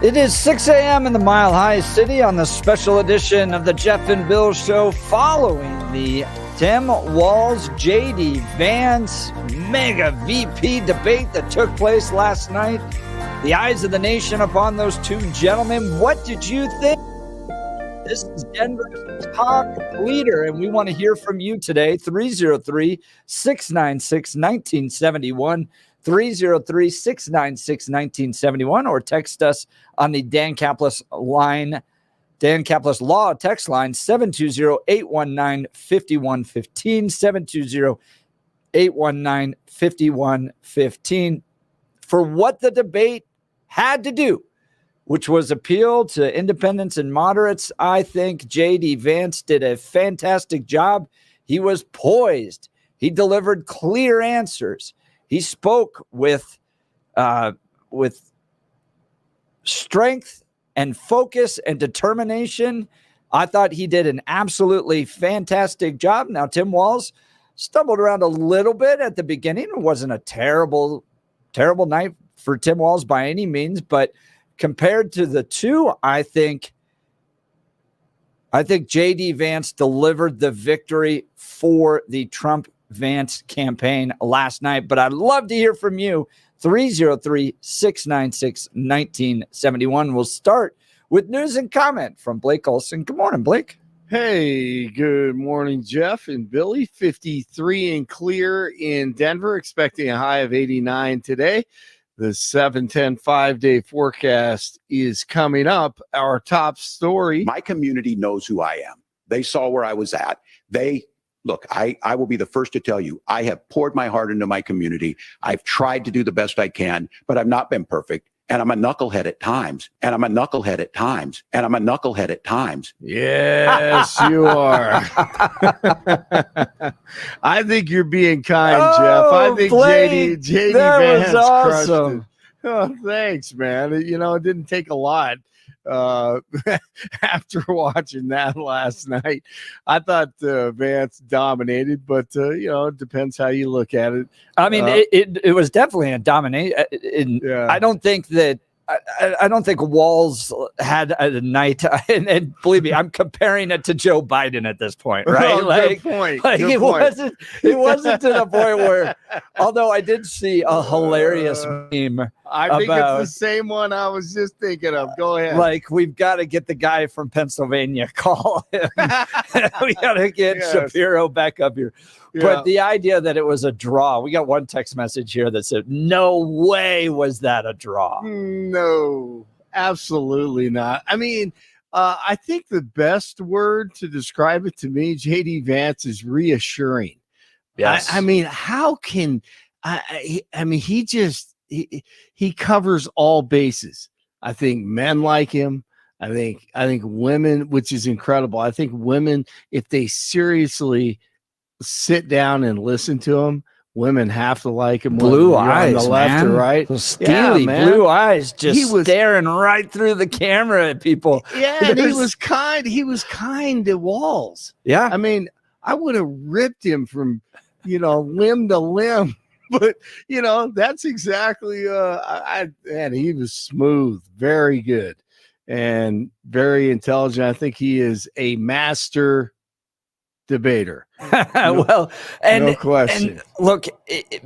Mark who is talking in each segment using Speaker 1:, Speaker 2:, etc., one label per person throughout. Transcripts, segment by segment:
Speaker 1: It is 6 a.m. in the Mile High City on the special edition of the Jeff and Bill Show following the Tim Walz, J.D. Vance mega VP debate that took place last night. The eyes of the nation upon those two gentlemen. What did you think? This is Denver's talk leader, and we want to hear from you today. 303-696-1971. 303-696-1971, or text us on the Dan Caplis line, Dan Caplis Law text line, 720-819-5115, 720-819-5115, for what the debate had to do, which was appeal to independents and moderates. I think J.D. Vance did a fantastic job. He was poised. He delivered clear answers. He spoke with strength and focus and determination. I thought he did an absolutely fantastic job. Now, Tim Walz stumbled around a little bit at the beginning. It wasn't a terrible night for Tim Walz by any means, but compared to the two, I think J.D. Vance delivered the victory for the Trump-Vance campaign last night. But I'd love to hear from you. 303-696-1971. We'll start with news and comment from Blake Olson. Good morning, Blake.
Speaker 2: Hey, good morning, Jeff and Billy. 53 and clear in Denver, expecting a high of 89 today. The 7-10 5-day forecast is coming up. Our top story.
Speaker 3: My community knows who I am. They saw where I was at. Look, I will be the first to tell you, I have poured my heart into my community. I've tried to do the best I can, but I've not been perfect. And I'm a knucklehead at times.
Speaker 2: Yes, you are. I think you're being kind, Jeff. I think
Speaker 1: Blake,
Speaker 2: JD
Speaker 1: that
Speaker 2: Vance
Speaker 1: was awesome.
Speaker 2: crushed it. Oh, thanks, man. You know, it didn't take a lot. After watching that last night, I thought Vance dominated, but it depends how you look at it.
Speaker 1: I mean, it was definitely a dominate.
Speaker 2: Yeah.
Speaker 1: I don't think that. I don't think Walz had a night, and believe me, I'm comparing it to Joe Biden at this point, right?
Speaker 2: Good point.
Speaker 1: It wasn't to the point where, although I did see a hilarious meme.
Speaker 2: I think it's the same one I was just thinking of. Go ahead.
Speaker 1: Like, we've got to get the guy from Pennsylvania, call him. We got to get Shapiro back up here. Yeah. But the idea that it was a draw, we got one text message here that said, no way was that a draw.
Speaker 2: No, absolutely not. I mean, I think the best word to describe it to me, J.D. Vance, is reassuring.
Speaker 1: Yes.
Speaker 2: I mean, how can he covers all bases. I think men like him. I think women, which is incredible. I think women, if they seriously sit down and listen to him, women have to like him.
Speaker 1: Blue eyes,
Speaker 2: on the left
Speaker 1: man.
Speaker 2: or right.
Speaker 1: Steely blue eyes, just staring right through the camera at people.
Speaker 2: Yeah, and he was kind. He was kind to Walz.
Speaker 1: Yeah,
Speaker 2: I mean, I would have ripped him from, limb to limb. But that's exactly. And he was smooth, very good, and very intelligent. I think he is a master debater.
Speaker 1: No
Speaker 2: question.
Speaker 1: And look,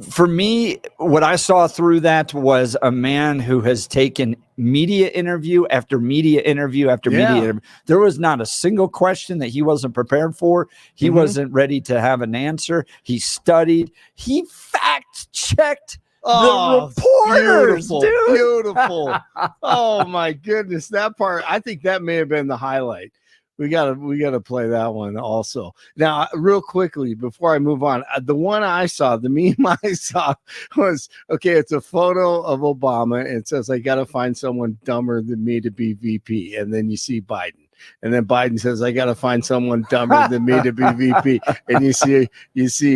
Speaker 1: for me, what I saw through that was a man who has taken media interview after media interview after media interview. There was not a single question that he wasn't prepared for. He wasn't ready to have an answer. He studied. He fact checked the reporters.
Speaker 2: Beautiful. Oh my goodness, that part. I think that may have been the highlight. We gotta play that one also. Now, real quickly before I move on, the one I saw, the meme I saw was, okay, it's a photo of Obama and it says, I gotta find someone dumber than me to be VP, and then you see Biden. And then Biden says, I got to find someone dumber than me to be VP. And you see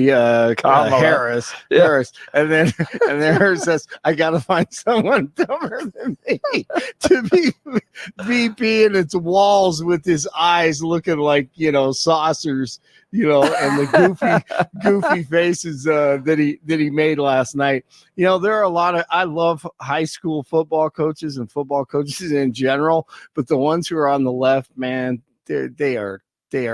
Speaker 2: Harris. And then Harris says, I got to find someone dumber than me to be VP. And it's Walz with his eyes looking like, saucers and the goofy faces that he made last night. There are a lot of, I love high school football coaches and football coaches in general, but the ones who are on the left, man, they are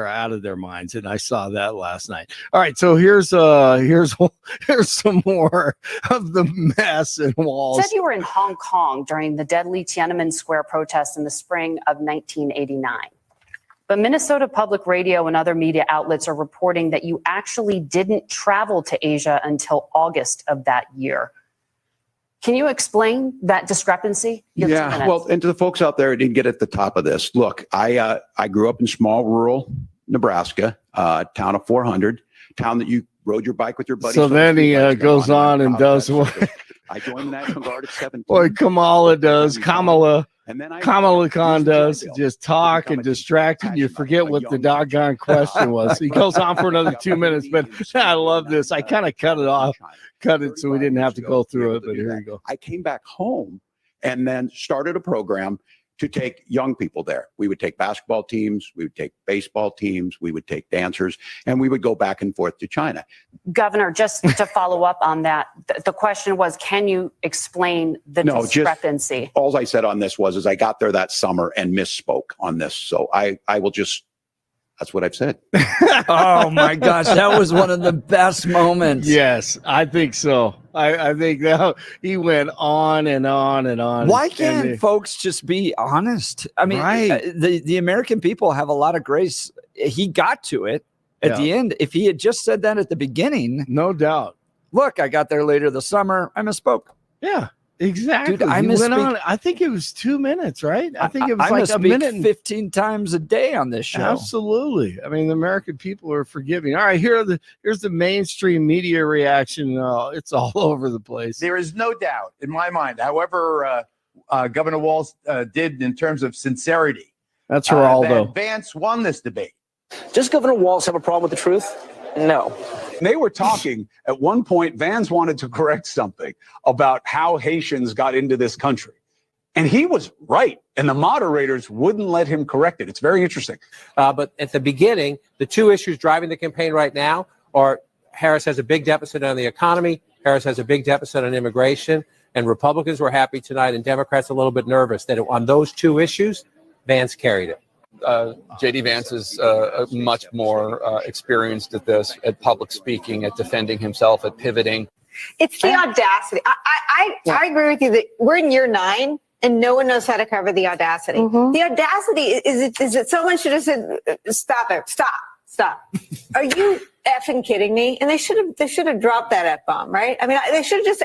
Speaker 2: out of their minds, and I saw that last night. All right, so here's some more of the mess and walls.
Speaker 4: You said you were in Hong Kong during the deadly Tiananmen Square protests in the spring of 1989. But Minnesota Public Radio and other media outlets are reporting that you actually didn't travel to Asia until August of that year. Can you explain that discrepancy?
Speaker 3: Yeah, well, and to the folks out there who didn't get at the top of this, look, I grew up in small rural Nebraska, town of 400, town that you rode your bike with your buddies.
Speaker 2: So then he goes on and does what?
Speaker 3: I joined the National Guard at 17.
Speaker 2: Boy, Kamala
Speaker 3: And then
Speaker 2: Kamala Khan does just talk and distract, and you forget what the doggone question was. He goes on for another 2 minutes, but I love this. I kind of cut it so we didn't have to go through it, but here you go.
Speaker 3: I came back home and then started a program to take young people there. We would take basketball teams, we would take baseball teams, we would take dancers, and we would go back and forth to China.
Speaker 4: Governor, just to follow up on that, the question was, can you explain the discrepancy?
Speaker 3: All I said on this is I got there that summer and misspoke on this. So I will just, that's what I've said.
Speaker 1: Oh my gosh, that was one of the best moments.
Speaker 2: Yes, I think so. I think that he went on and on and on.
Speaker 1: Why can't folks just be honest? I mean, the American people have a lot of grace. He got to it at the end. If he had just said that at the beginning,
Speaker 2: no doubt.
Speaker 1: Look, I got there later this summer. I misspoke.
Speaker 2: Yeah. Exactly.
Speaker 1: Dude, I went on.
Speaker 2: I think it was 2 minutes, right? I think it was like a minute and
Speaker 1: 15 times a day on this show.
Speaker 2: Absolutely. I mean, the American people are forgiving. All right, here's the mainstream media reaction. It's all over the place.
Speaker 5: There is no doubt in my mind, however Governor Walz did in terms of sincerity.
Speaker 2: That's Geraldo.
Speaker 5: That Vance won this debate.
Speaker 6: Does Governor Walz have a problem with the truth? No.
Speaker 7: They were talking at one point, Vance wanted to correct something about how Haitians got into this country. And he was right. And the moderators wouldn't let him correct it. It's very interesting.
Speaker 8: But at the beginning, the two issues driving the campaign right now are Harris has a big deficit on the economy. Harris has a big deficit on immigration. And Republicans were happy tonight and Democrats a little bit nervous that on those two issues, Vance carried it.
Speaker 9: J.D. Vance is much more experienced at this, at public speaking, at defending himself, at pivoting.
Speaker 10: It's the audacity. I agree with you that we're in year 9 and no one knows how to cover the audacity. Mm-hmm. The audacity is that someone should have said, stop it, stop. Are you effing kidding me? And they should have dropped that F-bomb, right? I mean, they should have just,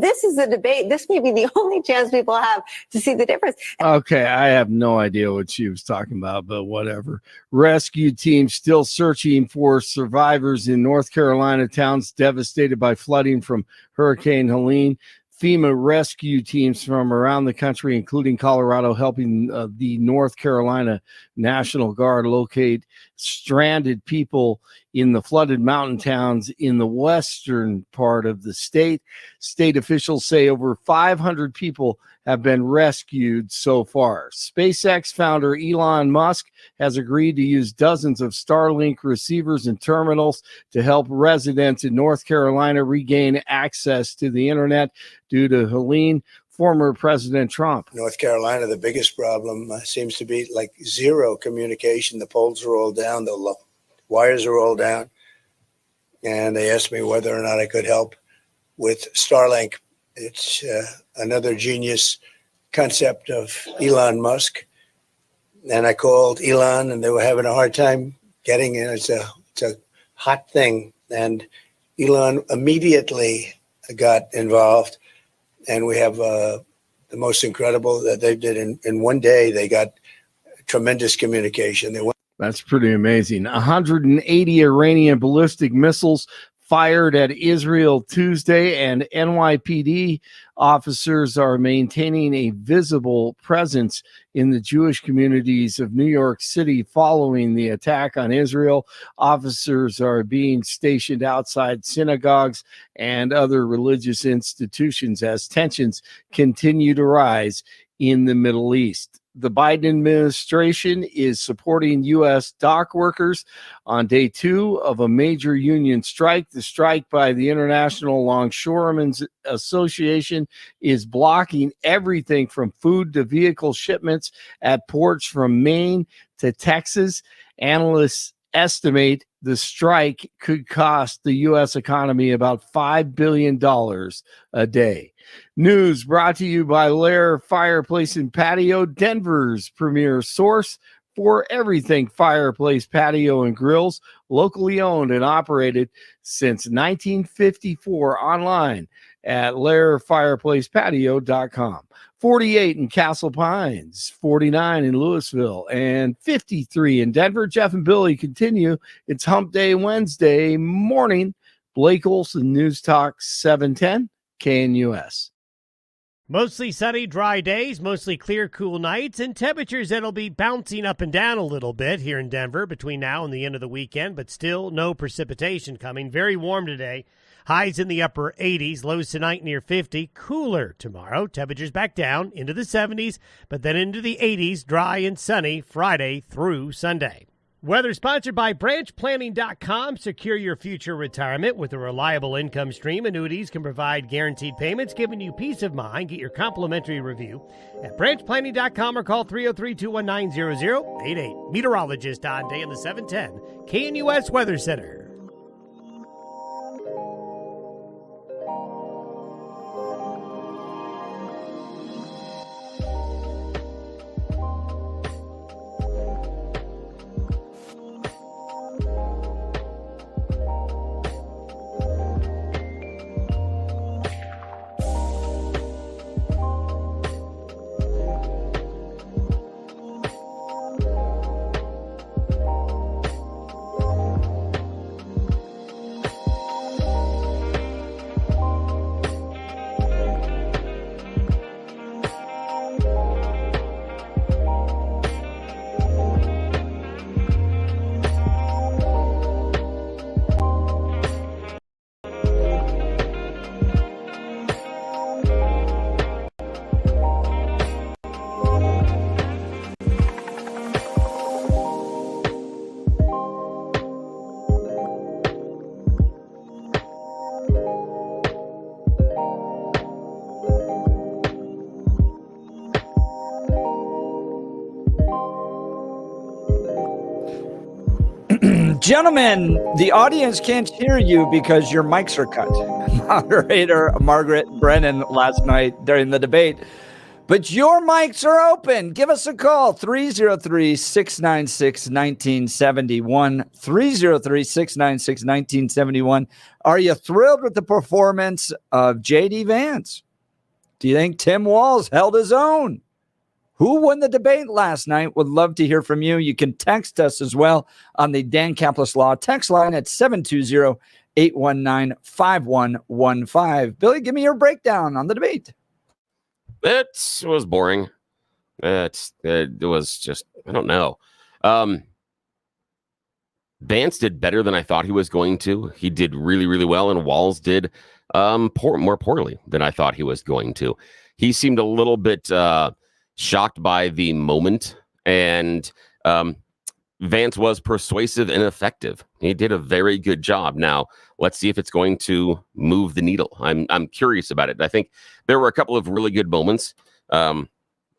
Speaker 10: this is a debate. This may be the only chance people have to see the difference.
Speaker 2: Okay, I have no idea what she was talking about, but whatever. Rescue teams still searching for survivors in North Carolina towns devastated by flooding from Hurricane Helene. FEMA rescue teams from around the country, including Colorado, helping the North Carolina National Guard locate stranded people in the flooded mountain towns in the western part of the state. State officials say over 500 people have been rescued so far. SpaceX founder Elon Musk has agreed to use dozens of Starlink receivers and terminals to help residents in North Carolina regain access to the internet due to Helene. Former President Trump.
Speaker 11: North Carolina, the biggest problem seems to be like zero communication. The poles are all down, the wires are all down. And they asked me whether or not I could help with Starlink. It's another genius concept of Elon Musk. And I called Elon and they were having a hard time getting it. It's a hot thing. And Elon immediately got involved. And we have the most incredible that they did in one day. They got tremendous communication.
Speaker 2: That's pretty amazing. 180 Iranian ballistic missiles fired at Israel Tuesday, and NYPD officers are maintaining a visible presence in the Jewish communities of New York City following the attack on Israel. Officers are being stationed outside synagogues and other religious institutions as tensions continue to rise in the Middle East. the Biden administration is supporting U.S. dock workers on day 2 of a major union strike. The strike by the International Longshoremen's Association is blocking everything from food to vehicle shipments at ports from Maine to Texas. Analysts estimate the strike could cost the U.S. economy about $5 billion a day. News brought to you by Lair Fireplace and Patio, Denver's premier source for everything fireplace, patio, and grills, locally owned and operated since 1954, online at lairfireplacepatio.com. 48 in Castle Pines, 49 in Louisville, and 53 in Denver. Jeff and Billy continue. It's Hump Day Wednesday morning. Blake Olson, News Talk 710 KNUS.
Speaker 12: Mostly sunny, dry days, mostly clear, cool nights, and temperatures that'll be bouncing up and down a little bit here in Denver between now and the end of the weekend, but still no precipitation coming. Very warm today. Highs in the upper 80s, lows tonight near 50. Cooler tomorrow. Temperatures back down into the 70s, but then into the 80s, dry and sunny Friday through Sunday. Weather sponsored by branchplanning.com. Secure your future retirement with a reliable income stream. Annuities can provide guaranteed payments, giving you peace of mind. Get your complimentary review at branchplanning.com or call 303-219-0088. Meteorologist Don Day in the 710 KNUS Weather Center.
Speaker 1: Gentlemen, the audience can't hear you because your mics are cut. Moderator Margaret Brennan last night during the debate. But your mics are open. Give us a call, 303-696-1971, 303-696-1971. Are you thrilled with the performance of J.D. Vance? Do you think Tim Walz held his own? Who won the debate last night? Would love to hear from you. You can text us as well on the Dan Caplis Law text line at 720-819-5115. Billy, give me your breakdown on the debate.
Speaker 13: It was boring. It was just, I don't know. Vance did better than I thought he was going to. He did really, really well, and Walz did more poorly than I thought he was going to. He seemed a little bit shocked by the moment, and Vance was persuasive and effective. He did a very good job. Now, let's see if it's going to move the needle. I'm curious about it. I think there were a couple of really good moments.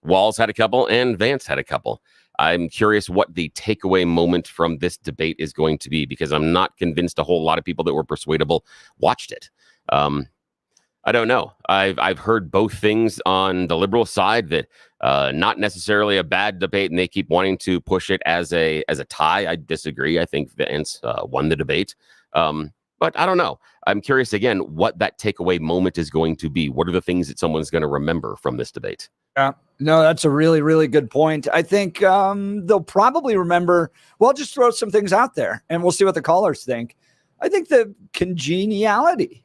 Speaker 13: Walz had a couple, and Vance had a couple. I'm curious what the takeaway moment from this debate is going to be, because I'm not convinced a whole lot of people that were persuadable watched it. I don't know. I've heard both things on the liberal side, that not necessarily a bad debate, and they keep wanting to push it as a tie. I disagree. I think Vance won the debate. But I don't know. I'm curious, again, what that takeaway moment is going to be. What are the things that someone's going to remember from this debate?
Speaker 1: Yeah, no, that's a really, really good point. I think they'll probably remember, well, just throw some things out there and we'll see what the callers think. I think the congeniality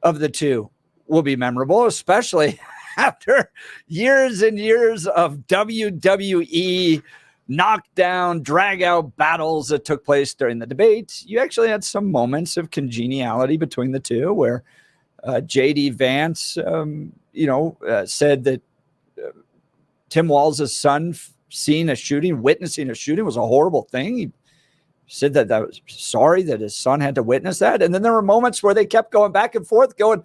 Speaker 1: of the two will be memorable, especially after years and years of WWE knockdown, drag out battles that took place during the debate. You actually had some moments of congeniality between the two where J.D. Vance, said that Tim Walz' son seeing a shooting, witnessing a shooting was a horrible thing. He said that was sorry that his son had to witness that. And then there were moments where they kept going back and forth going,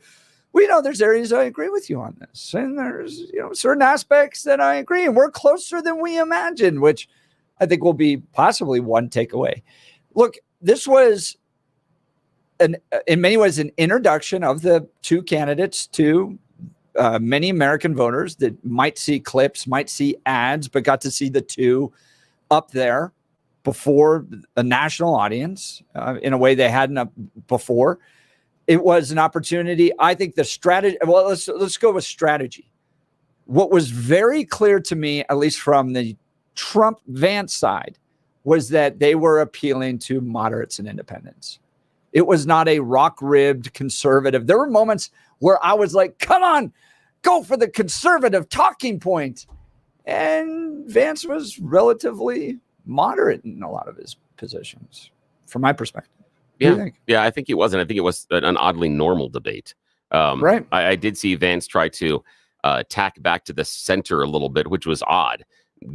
Speaker 1: well, there's areas I agree with you on this. And there's, certain aspects that I agree. And we're closer than we imagined, which I think will be possibly one takeaway. Look, this was in many ways an introduction of the two candidates to many American voters that might see clips, might see ads, but got to see the two up there before a national audience in a way they hadn't before. It was an opportunity. I think the strategy, well, let's go with strategy. What was very clear to me, at least from the Trump-Vance side, was that they were appealing to moderates and independents. It was not a rock-ribbed conservative. There were moments where I was like, come on, go for the conservative talking point. And Vance was relatively moderate in a lot of his positions, from my perspective.
Speaker 13: Yeah, I think he wasn't. I think it was an oddly normal debate.
Speaker 1: Right.
Speaker 13: I did see Vance try to tack back to the center a little bit, which was odd,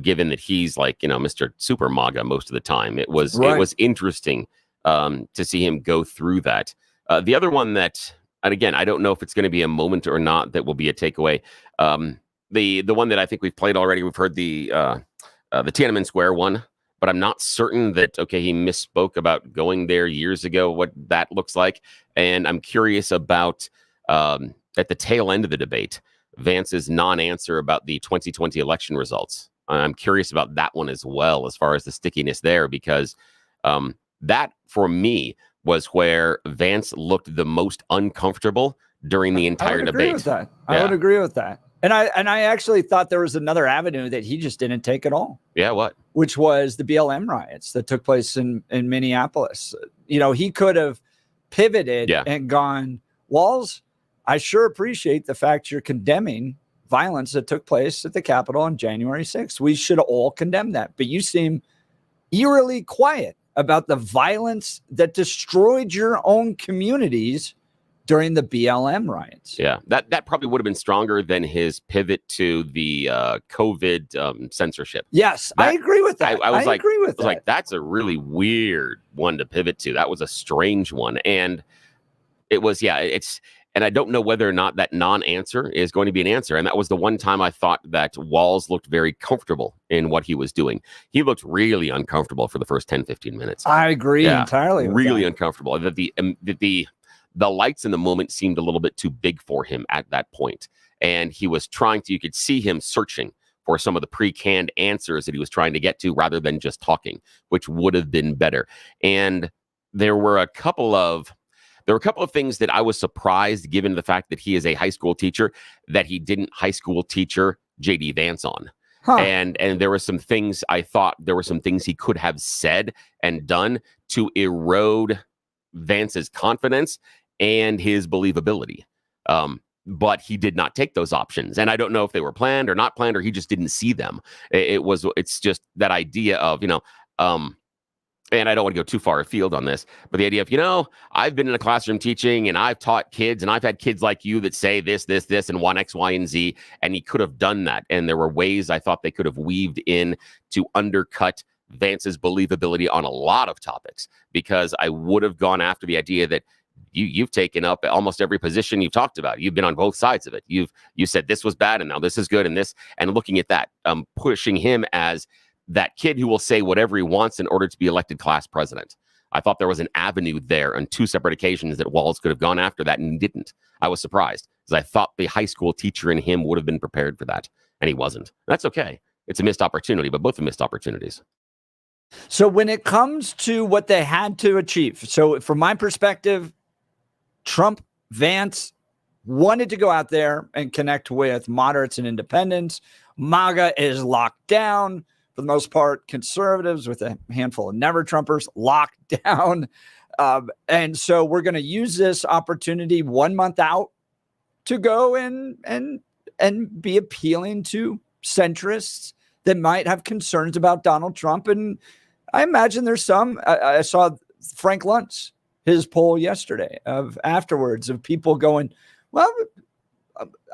Speaker 13: given that he's like, Mr. Super MAGA most of the time. It was interesting to see him go through that. The other one that, and again, I don't know if it's going to be a moment or not that will be a takeaway. The one that I think we've played already, we've heard the Tiananmen Square one, but I'm not certain that, he misspoke about going there years ago, what that looks like. And I'm curious about, at the tail end of the debate, Vance's non-answer about the 2020 election results. I'm curious about that one as well, as far as the stickiness there, because that, for me, was where Vance looked the most uncomfortable during the entire debate.
Speaker 1: I would agree with that. And I actually thought there was another avenue that he just didn't take at all.
Speaker 13: Yeah, what?
Speaker 1: Which was the BLM riots that took place in Minneapolis. He could have pivoted and gone, Walz, I sure appreciate the fact you're condemning violence that took place at the Capitol on January 6th. We should all condemn that. But you seem eerily quiet about the violence that destroyed your own communities during the BLM riots.
Speaker 13: Yeah, that probably would have been stronger than his pivot to the COVID censorship.
Speaker 1: Yes, I agree with that.
Speaker 13: I was like, that's a really weird one to pivot to. That was a strange one. And it was, and I don't know whether or not that non-answer is going to be an answer. And that was the one time I thought that Walz looked very comfortable in what he was doing. He looked really uncomfortable for the first 10, 15 minutes.
Speaker 1: I agree entirely.
Speaker 13: Really uncomfortable. That the lights in the moment seemed a little bit too big for him at that point. And he was you could see him searching for some of the pre-canned answers that he was trying to get to rather than just talking, which would have been better. And there were a couple of things that I was surprised, given the fact that he is a high school teacher, that he didn't high school teacher J.D. Vance on. And there were some things I thought he could have said and done to erode Vance's confidence and his believability. But he did not take those options. And I don't know if they were planned or not planned, or he just didn't see them. It's just that idea of, and I don't want to go too far afield on this, but the idea of, I've been in a classroom teaching and I've taught kids and I've had kids like you that say this, and want X, Y, and Z. And he could have done that. And there were ways I thought they could have weaved in to undercut Vance's believability on a lot of topics, because I would have gone after the idea that you've taken up almost every position you've talked about. You've been on both sides of it. You said this was bad and now this is good, and looking at that, pushing him as that kid who will say whatever he wants in order to be elected class president. I thought there was an avenue there on two separate occasions that Walz could have gone after that and didn't. I was surprised, because I thought the high school teacher in him would have been prepared for that, and he wasn't. That's okay. It's a missed opportunity, but both are missed opportunities.
Speaker 1: So when it comes to what they had to achieve, so from my perspective, Trump, Vance wanted to go out there and connect with moderates and independents. MAGA is locked down. For the most part, conservatives, with a handful of never Trumpers, locked down. And so we're going to use this opportunity 1 month out to go and be appealing to centrists that might have concerns about Donald Trump. And I imagine there's some. I saw Frank Luntz, his poll yesterday afterwards, of people going, well,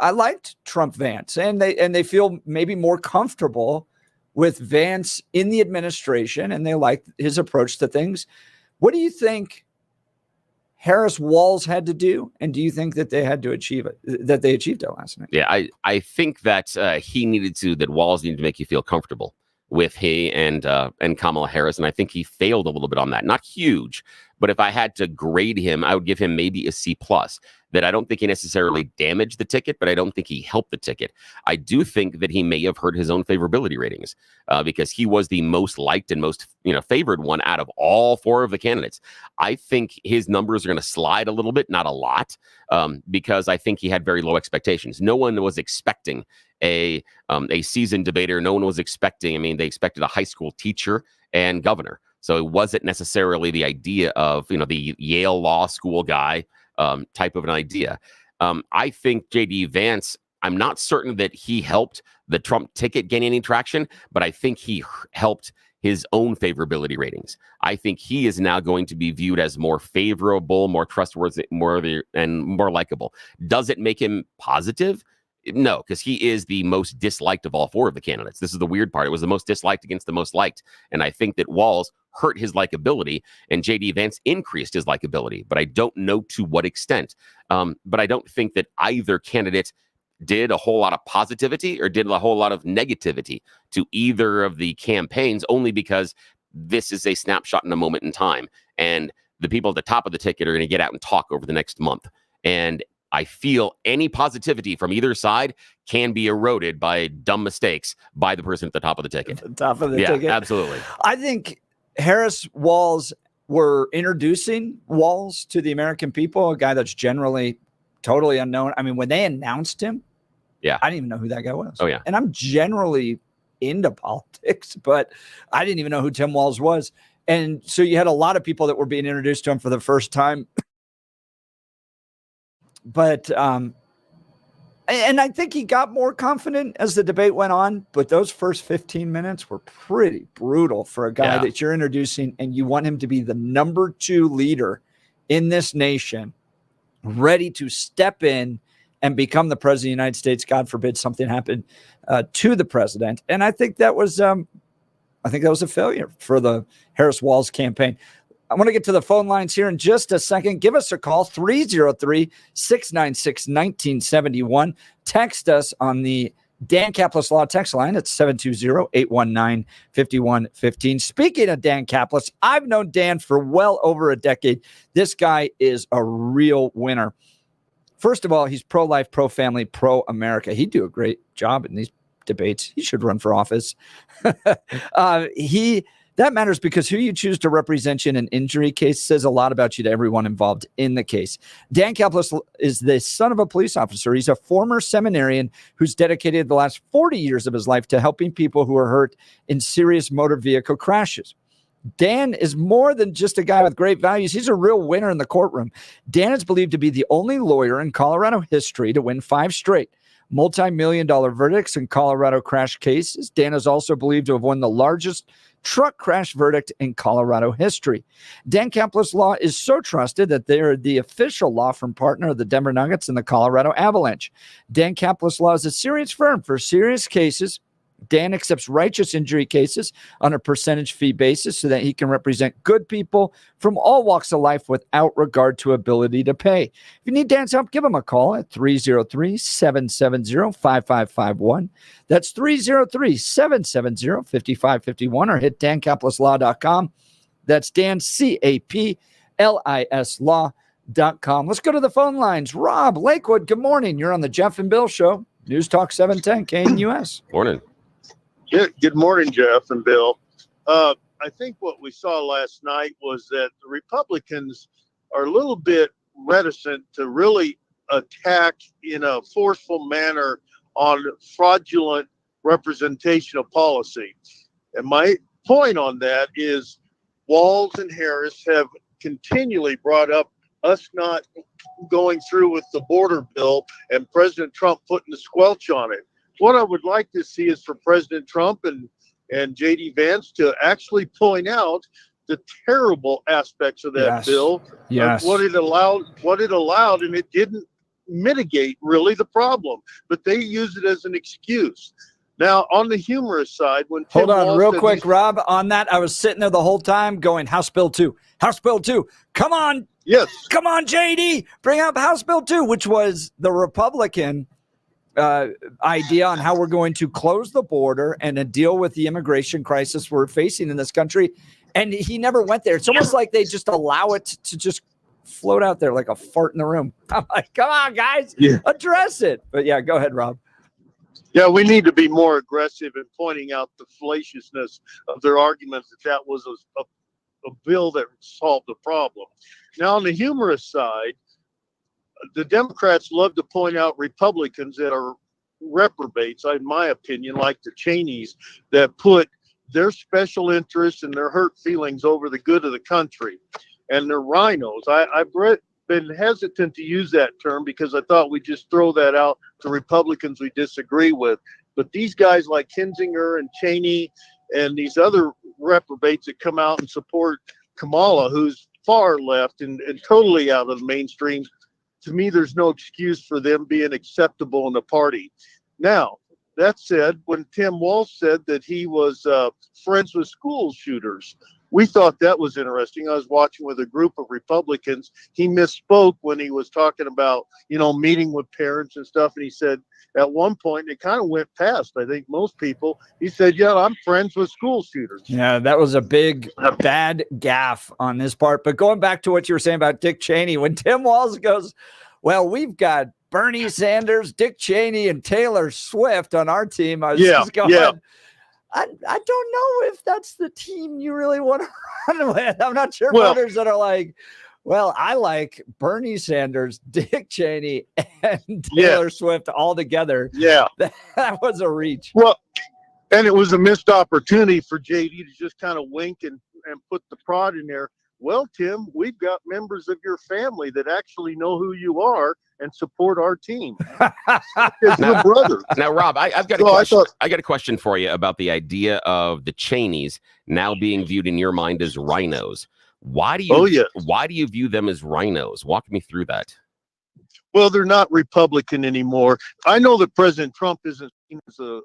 Speaker 1: I liked Trump Vance, and they feel maybe more comfortable with Vance in the administration, and they like his approach to things. What do you think Harris Walz had to do, and do you think that they had to achieve it, that they achieved it last night?
Speaker 13: Yeah, I think that that Walz needed to make you feel comfortable with he and Kamala Harris, and I think he failed a little bit on that. Not huge, but if I had to grade him, I would give him maybe a C+. That I don't think he necessarily damaged the ticket, but I don't think he helped the ticket. I do think that he may have hurt his own favorability ratings because he was the most liked and most favored one out of all four of the candidates. I think his numbers are going to slide a little bit, not a lot, because I think he had very low expectations. No one was expecting a seasoned debater. No one was expecting. I mean, they expected a high school teacher and governor. So it wasn't necessarily the idea of the Yale Law School guy type of an idea. I think J.D. Vance, I'm not certain that he helped the Trump ticket gain any traction, but I think he helped his own favorability ratings. I think he is now going to be viewed as more favorable, more trustworthy, and more likable. Does it make him positive? No, because he is the most disliked of all four of the candidates. This is the weird part. It was the most disliked against the most liked. And I think that Walz hurt his likability and J.D. Vance increased his likability, but I don't know to what extent. But I don't think that either candidate did a whole lot of positivity or did a whole lot of negativity to either of the campaigns, only because this is a snapshot in a moment in time. And the people at the top of the ticket are going to get out and talk over the next month. And I feel any positivity from either side can be eroded by dumb mistakes by the person at the top of the ticket.
Speaker 1: Top of the ticket.
Speaker 13: Yeah, absolutely.
Speaker 1: I think Harris Walz were introducing Walz to the American people, a guy that's generally totally unknown. I mean, when they announced him, I didn't even know who that guy was.
Speaker 13: Oh, yeah.
Speaker 1: And I'm generally into politics, but I didn't even know who Tim Walz was. And so you had a lot of people that were being introduced to him for the first time. But and I think he got more confident as the debate went on, but those first 15 minutes were pretty brutal for a guy that you're introducing and you want him to be the number 2 leader in this nation, ready to step in and become the president of the United States. God forbid something happened to the president. And I think that was a failure for the Harris Walz campaign. I want to get to the phone lines here in just a second. Give us a call, 303-696-1971. Text us on the Dan Caplis Law text line at 720-819-5115. Speaking of Dan Caplis, I've known Dan for well over a decade. This guy is a real winner. First of all, he's pro-life, pro-family, pro-America. He'd do a great job in these debates. He should run for office. That matters because who you choose to represent you in an injury case says a lot about you to everyone involved in the case. Dan Caplis is the son of a police officer. He's a former seminarian who's dedicated the last 40 years of his life to helping people who are hurt in serious motor vehicle crashes. Dan is more than just a guy with great values. He's a real winner in the courtroom. Dan is believed to be the only lawyer in Colorado history to win 5 straight multi-million-dollar verdicts in Colorado crash cases. Dan is also believed to have won the largest truck crash verdict in Colorado history. Dan Caplis Law is so trusted that they are the official law firm partner of the Denver Nuggets and the Colorado Avalanche. Dan Caplis Law is a serious firm for serious cases. Dan accepts righteous injury cases on a percentage fee basis so that he can represent good people from all walks of life without regard to ability to pay. If you need Dan's help, give him a call at 303-770-5551. That's 303-770-5551 or hit dancaplisLaw.com. That's Dan, C-A-P-L-I-S law.com. Let's go to the phone lines. Rob, Lakewood, good morning. You're on the Jeff and Bill Show. News Talk 710 KNUS.
Speaker 13: Morning.
Speaker 14: Yeah, good morning, Jeff and Bill. I think what we saw last night was that the Republicans are a little bit reticent to really attack in a forceful manner on fraudulent representation of policy. And my point on that is Walz and Harris have continually brought up us not going through with the border bill and President Trump putting the squelch on it. What I would like to see is for President Trump and J.D. Vance to actually point out the terrible aspects of that bill,
Speaker 1: yes.
Speaker 14: what it allowed, and it didn't mitigate really the problem, but they use it as an excuse. Now, on the humorous side, when Tim
Speaker 1: Hold on
Speaker 14: Walz
Speaker 1: real
Speaker 14: said
Speaker 1: quick, Rob, on that, I was sitting there the whole time going, House Bill 2, House Bill 2, come on.
Speaker 14: Yes.
Speaker 1: Come on, JD, bring up House Bill 2, which was the Republican idea on how we're going to close the border and deal with the immigration crisis we're facing in this country. And he never went there. It's almost like they just allow it to just float out there like a fart in the room. I'm like, come on, guys, address it. But yeah, go ahead, Rob.
Speaker 14: Yeah, we need to be more aggressive in pointing out the fallaciousness of their arguments that was a bill that solved the problem. Now, on the humorous side, the Democrats love to point out Republicans that are reprobates, in my opinion, like the Cheneys, that put their special interests and their hurt feelings over the good of the country. And they're rhinos. I've been hesitant to use that term because I thought we'd just throw that out to Republicans we disagree with. But these guys like Kinzinger and Cheney and these other reprobates that come out and support Kamala, who's far left and totally out of the mainstream, to me, there's no excuse for them being acceptable in the party. Now, that said, when Tim Walz said that he was friends with school shooters, we thought that was interesting. I was watching with a group of Republicans. He misspoke when he was talking about, meeting with parents and stuff. And he said at one point, it kind of went past, I think, most people. He said, yeah, I'm friends with school shooters.
Speaker 1: Yeah, that was a big, bad gaffe on his part. But going back to what you were saying about Dick Cheney, when Tim Walz goes, well, we've got Bernie Sanders, Dick Cheney, and Taylor Swift on our team. I was just going, I don't know if that's the team you really want to run with. I'm not sure voters that are like, well, I like Bernie Sanders, Dick Cheney, and Taylor Swift all together.
Speaker 14: Yeah.
Speaker 1: That was a reach.
Speaker 14: Well, and it was a missed opportunity for JD to just kind of wink and put the prod in there. Well, Tim, we've got members of your family that actually know who you are and support our team. It's your brother.
Speaker 13: Now, Rob, I've got a question. I got a question for you about the idea of the Cheneys now being viewed in your mind as rhinos. Why do you view them as rhinos? Walk me through that.
Speaker 14: Well, they're not Republican anymore. I know that President Trump isn't seen as a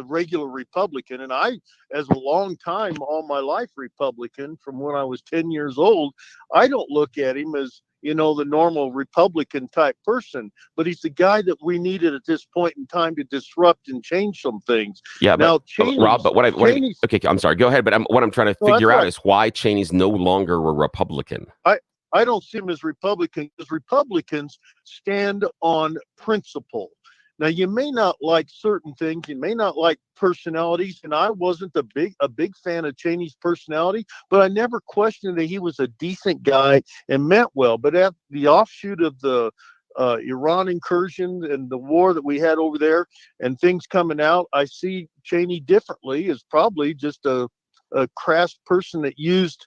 Speaker 14: regular Republican, and I, as a long time, all my life Republican from when I was 10 years old, I don't look at him as the normal Republican type person, but he's the guy that we needed at this point in time to disrupt and change some things.
Speaker 13: Yeah,
Speaker 14: now,
Speaker 13: Rob, but okay, I'm sorry, go ahead. But what I'm trying to figure out is why Cheney's no longer a Republican.
Speaker 14: I don't see him as Republican because Republicans stand on principle. Now, you may not like certain things, you may not like personalities, and I wasn't a big fan of Cheney's personality, but I never questioned that he was a decent guy and meant well. But at the offshoot of the Iran incursion and the war that we had over there and things coming out, I see Cheney differently as probably just a crass person that used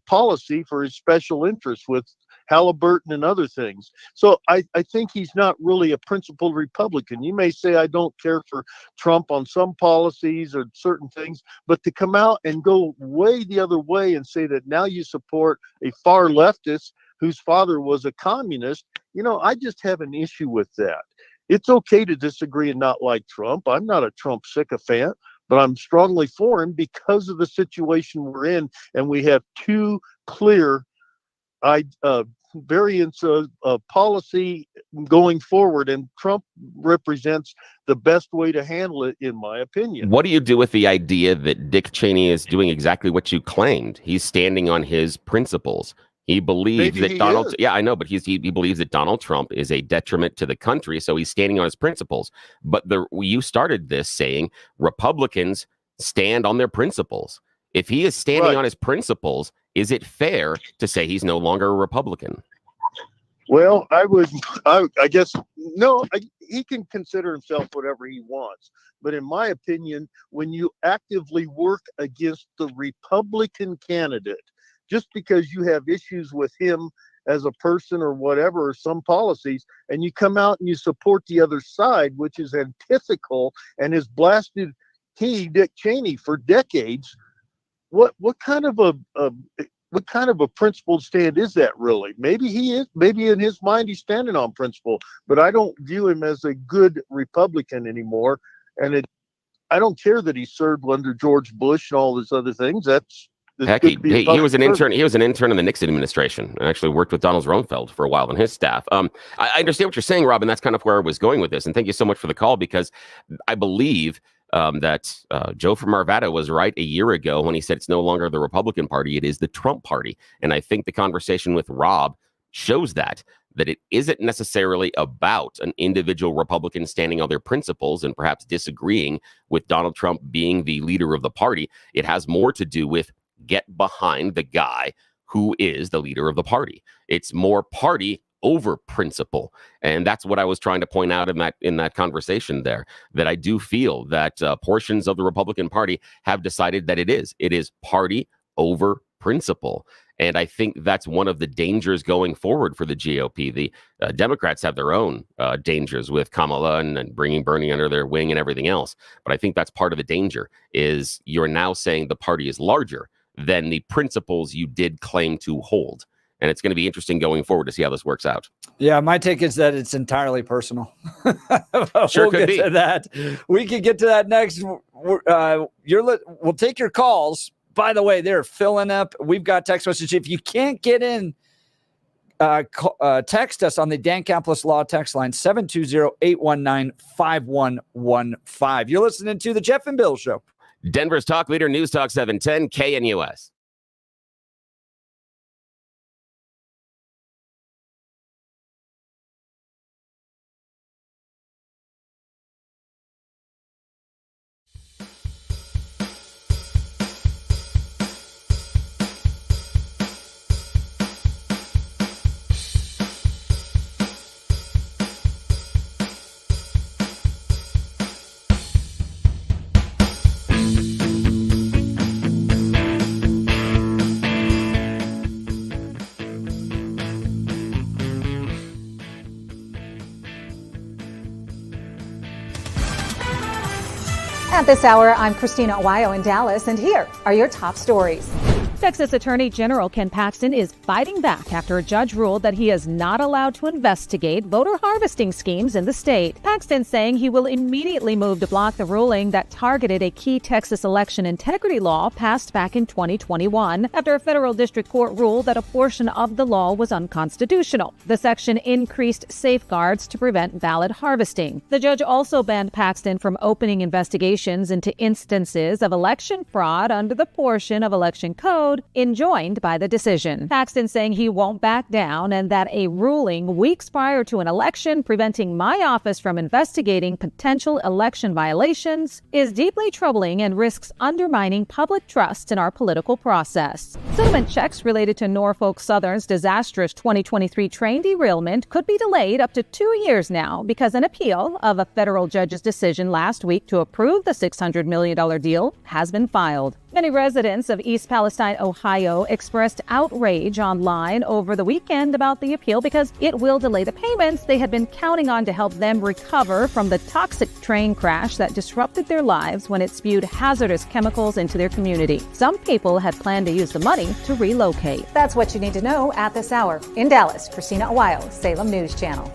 Speaker 14: policy for his special interests with Halliburton and other things. So I think he's not really a principled Republican. You may say I don't care for Trump on some policies or certain things, but to come out and go way the other way and say that now you support a far leftist whose father was a communist, I just have an issue with that. It's okay to disagree and not like Trump. I'm not a Trump sycophant, but I'm strongly for him because of the situation we're in, and we have two clear variants of policy going forward, and Trump represents the best way to handle it, in my opinion.
Speaker 13: What do you do with the idea that Dick Cheney is doing exactly what you claimed? He's standing on his principles. He believes that Donald. Yeah, I know, but he believes that Donald Trump is a detriment to the country, so he's standing on his principles. But you started this saying Republicans stand on their principles. If he is standing on his principles, is it fair to say he's no longer a Republican?
Speaker 14: Well, I guess, no, he can consider himself whatever he wants. But in my opinion, when you actively work against the Republican candidate, just because you have issues with him as a person or whatever, or some policies, and you come out and you support the other side, which is antithetical and has blasted Dick Cheney for decades, what kind of a what kind of a principled stand is that really? Maybe he is. Maybe in his mind he's standing on principle, but I don't view him as a good Republican anymore. And I don't care that he served under George Bush and all these other things.
Speaker 13: Heck, he was an intern. He was an intern in the Nixon administration and actually worked with Donald Rumsfeld for a while on his staff. I understand what you're saying, Rob, and that's kind of where I was going with this. And thank you so much for the call, because I believe that Joe from Arvada was right a year ago when he said it's no longer the Republican Party, it is the Trump Party. And I think the conversation with Rob shows that it isn't necessarily about an individual Republican standing on their principles and perhaps disagreeing with Donald Trump being the leader of the party. It has more to do with get behind the guy who is the leader of the party. It's more party over principle. And that's what I was trying to point out in that conversation there, that I do feel that portions of the Republican Party have decided that it is party over principle. And I think that's one of the dangers going forward for the GOP. The Democrats have their own dangers with Kamala and bringing Bernie under their wing and everything else. But I think that's part of the danger, is you're now saying the party is larger than the principles you did claim to hold. And it's going to be interesting going forward to see how this works out.
Speaker 1: Yeah, my take is that it's entirely personal.
Speaker 13: Sure,
Speaker 1: we'll
Speaker 13: could
Speaker 1: get
Speaker 13: be.
Speaker 1: to that. We can get to that next. We'll take your calls. By the way, they're filling up. We've got text message. If you can't get in, text us on the Dan Caplis Law text line, 720-819-5115. You're listening to the Jeff and Bill Show.
Speaker 13: Denver's talk leader, News Talk 710 KNUS.
Speaker 15: At this hour, I'm Christina Aguayo in Dallas, and here are your top stories. Texas Attorney General Ken Paxton is fighting back after a judge ruled that he is not allowed to investigate voter harvesting schemes in the state. Paxton saying he will immediately move to block the ruling that targeted a key Texas election integrity law passed back in 2021 after a federal district court ruled that a portion of the law was unconstitutional. The section increased safeguards to prevent ballot harvesting. The judge also banned Paxton from opening investigations into instances of election fraud under the portion of election code enjoined by the decision. Paxton saying he won't back down and that a ruling weeks prior to an election preventing my office from investigating potential election violations is deeply troubling and risks undermining public trust in our political process. Settlement checks related to Norfolk Southern's disastrous 2023 train derailment could be delayed up to 2 years now because an appeal of a federal judge's decision last week to approve the $600 million deal has been filed. Many residents of East Palestine, Ohio, expressed outrage online over the weekend about the appeal because it will delay the payments they had been counting on to help them recover from the toxic train crash that disrupted their lives when it spewed hazardous chemicals into their community. Some people had planned to use the money to relocate. That's what you need to know at this hour. In Dallas, Christina Aguayo, Salem News Channel.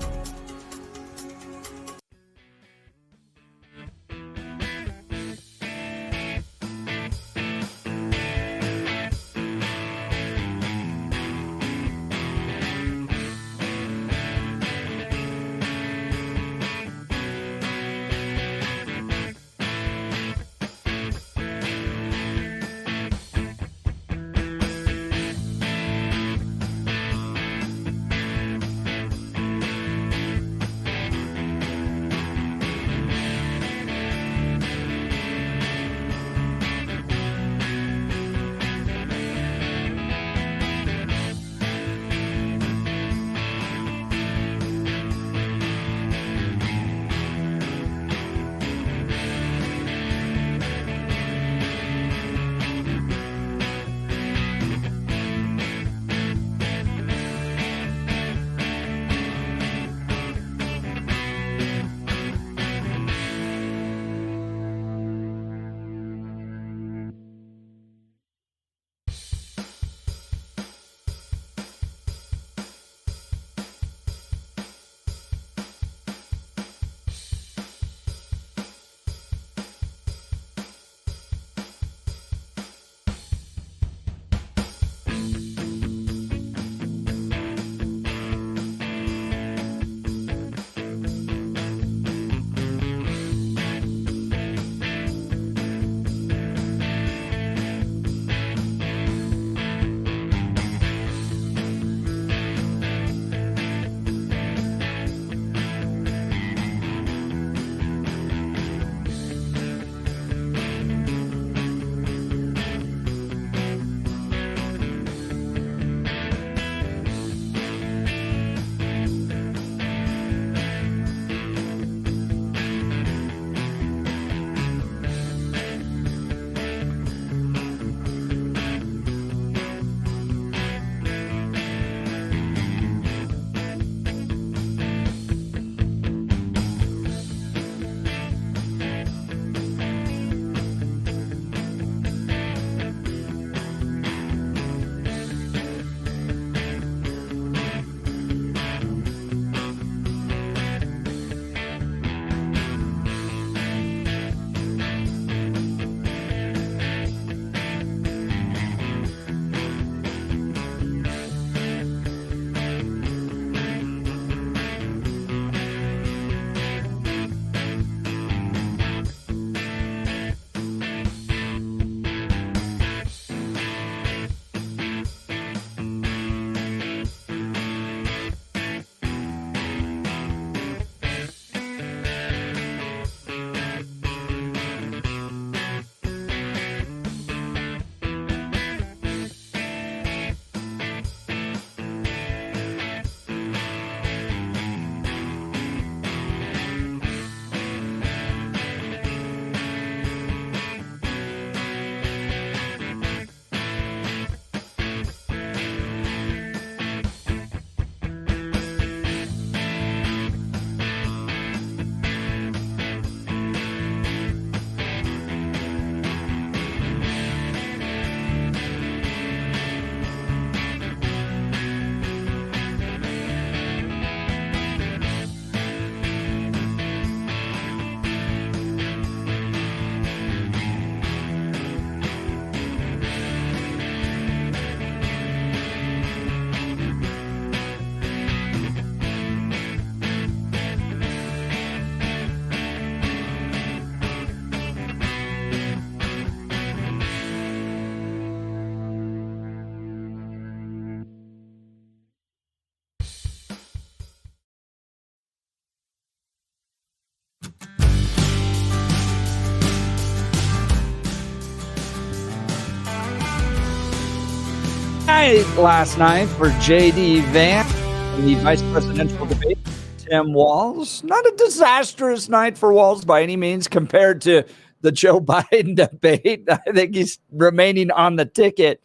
Speaker 1: night last night for J.D. Vance in the vice presidential debate. Tim Walz. Not a disastrous night for Walz by any means compared to the Joe Biden debate. I think he's remaining on the ticket.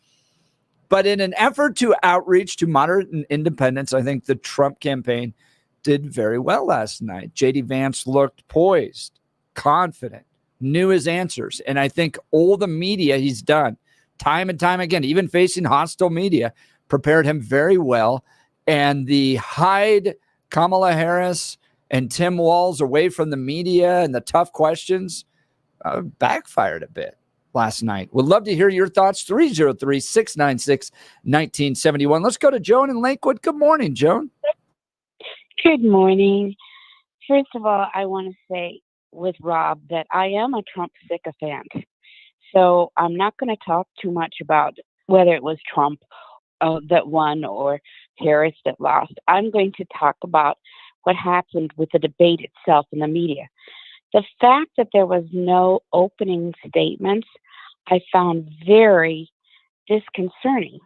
Speaker 1: But in an effort to outreach to moderate and independents, I think the Trump campaign did very well last night. J.D. Vance looked poised, confident, knew his answers. And I think all the media he's done time and time again, even facing hostile media, prepared him very well. And the hide Kamala Harris and Tim Walz away from the media and the tough questions backfired a bit last night. Would love to hear your thoughts. 303-696-1971. Let's go to Joan in Lakewood. Good morning, Joan.
Speaker 16: Good morning. First of all, I want to say with Rob that I am a Trump sycophant. So I'm not going to talk too much about whether it was Trump that won or Harris that lost. I'm going to talk about what happened with the debate itself in the media. The fact that there was no opening statements, I found very disconcerting.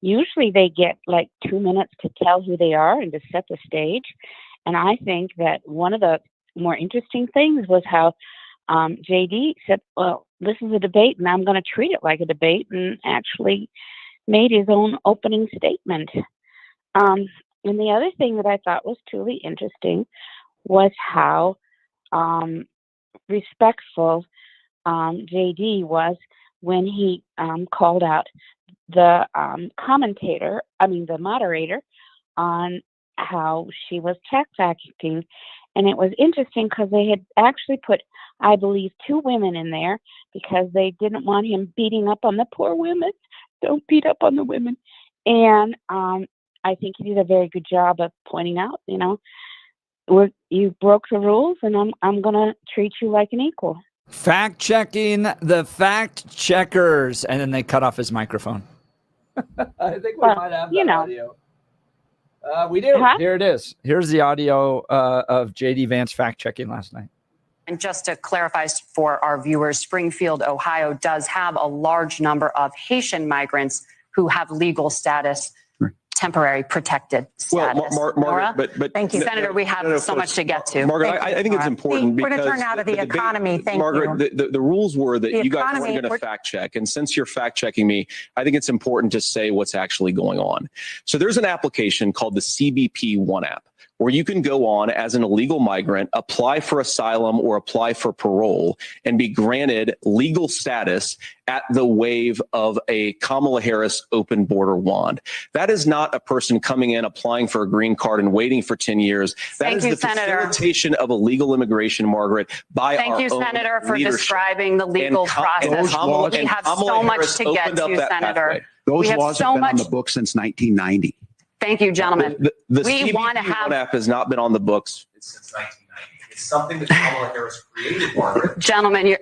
Speaker 16: Usually they get like 2 minutes to tell who they are and to set the stage. And I think that one of the more interesting things was how JD said, well, this is a debate and I'm going to treat it like a debate, and actually made his own opening statement. And the other thing that I thought was truly interesting was how respectful JD was when he called out the the moderator, on how she was check-fagging. And it was interesting because they had actually put, I believe, 2 women in there because they didn't want him beating up on the poor women. Don't beat up on the women. And I think he did a very good job of pointing out, you broke the rules, and I'm going to treat you like an equal.
Speaker 1: Fact checking the fact checkers. And then they cut off his microphone. I think we might have that audio. We do. Huh? Here it is. Here's the audio of J.D. Vance fact checking last night.
Speaker 4: And just to clarify for our viewers, Springfield, Ohio does have a large number of Haitian migrants who have legal status, temporary protected status.
Speaker 17: Well, Margaret, but
Speaker 4: thank you, Senator. We have so much to get to.
Speaker 17: Margaret, I think it's important
Speaker 10: we're
Speaker 17: because
Speaker 10: going to turn out of the economy. Thank
Speaker 17: Margaret,
Speaker 10: you.
Speaker 17: the rules were that you guys weren't going to fact check, and since you're fact checking me, I think it's important to say what's actually going on. So there's an application called the CBP One app, where you can go on as an illegal migrant, apply for asylum or apply for parole, and be granted legal status at the wave of a Kamala Harris open border wand. That is not a person coming in, applying for a green card and waiting for 10 years. That is the facilitation of illegal immigration, Margaret, by our own leadership.
Speaker 4: Thank you, Senator, for describing the legal process. We have so much to get to, Senator.
Speaker 3: Those laws have been on the books since 1990.
Speaker 4: Thank you, gentlemen.
Speaker 17: The
Speaker 4: we
Speaker 17: CBP
Speaker 4: want to have.
Speaker 17: One app has not been on the books since 1990. It's something that Kamala Harris created, Margaret.
Speaker 4: Gentlemen,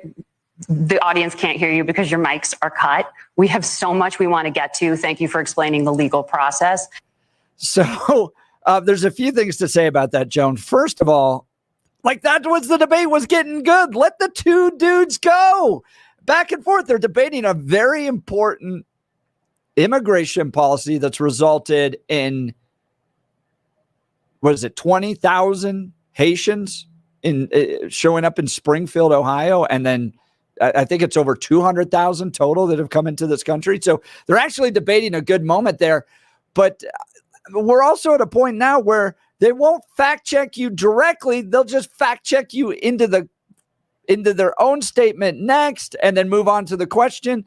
Speaker 4: the audience can't hear you because your mics are cut. We have so much we want to get to. Thank you for explaining the legal process.
Speaker 1: So there's a few things to say about that, Joan. First of all, that was the debate was getting good. Let the 2 dudes go back and forth. They're debating a very important immigration policy that's resulted in, 20,000 Haitians showing up in Springfield, Ohio, and then I think it's over 200,000 total that have come into this country. So they're actually debating a good moment there. But we're also at a point now where they won't fact check you directly. They'll just fact check you into their own statement next, and then move on to the question.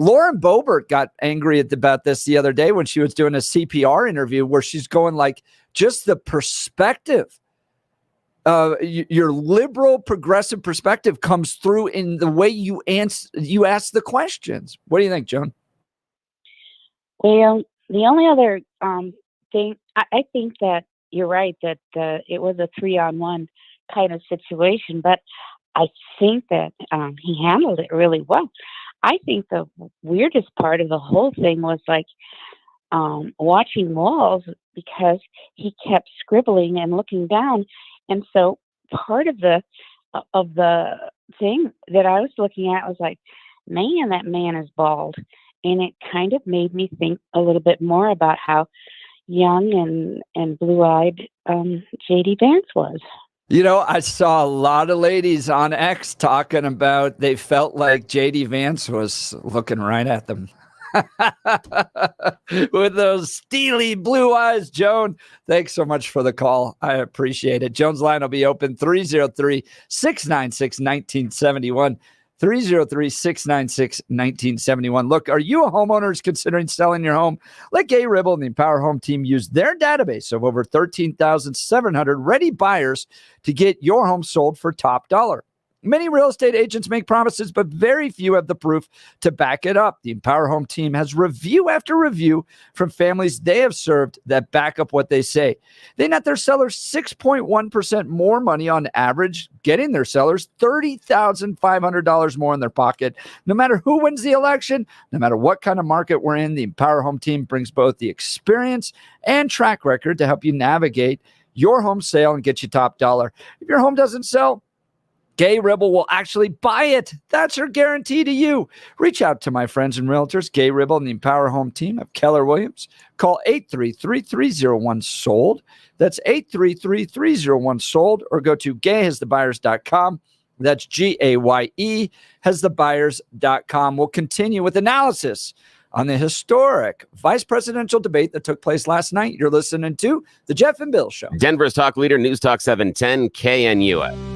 Speaker 1: Lauren Boebert got angry about this the other day when she was doing a CPR interview where she's going just the perspective, your liberal progressive perspective comes through in the way you ask the questions. What do you think, Joan?
Speaker 16: Well, the only other thing, I think that you're right that it was a 3-on-1 kind of situation, but I think that he handled it really well. I think the weirdest part of the whole thing was watching Walz, because he kept scribbling and looking down. And so part of the thing that I was looking at was man, that man is bald. And it kind of made me think a little bit more about how young and blue-eyed J.D. Vance was.
Speaker 1: You know, I saw a lot of ladies on X talking about they felt like J.D. Vance was looking right at them. With those steely blue eyes. Joan, thanks so much for the call. I appreciate it. Joan's line will be open 303-696-1971. 303-696-1971. Look, are you a homeowner considering selling your home? Let Gay Ribble and the Empower Home team use their database of over 13,700 ready buyers to get your home sold for top dollar. Many real estate agents make promises, but very few have the proof to back it up. The Empower Home team has review after review from families they have served that back up what they say. They net their sellers 6.1% more money on average, getting their sellers $30,500 more in their pocket. No matter who wins the election, no matter what kind of market we're in, the Empower Home team brings both the experience and track record to help you navigate your home sale and get you top dollar. If your home doesn't sell, Gay Ribble will actually buy it. That's her guarantee to you. Reach out to my friends and realtors, Gay Ribble and the Empower Home team of Keller Williams. Call 833-301-SOLD. That's 833-301-SOLD, or go to gayhasthebuyers.com. That's GAYE hasthebuyers.com. We'll continue with analysis on the historic vice presidential debate that took place last night. You're listening to The Jeff and Bill Show.
Speaker 13: Denver's talk leader, News Talk 710 KNUS.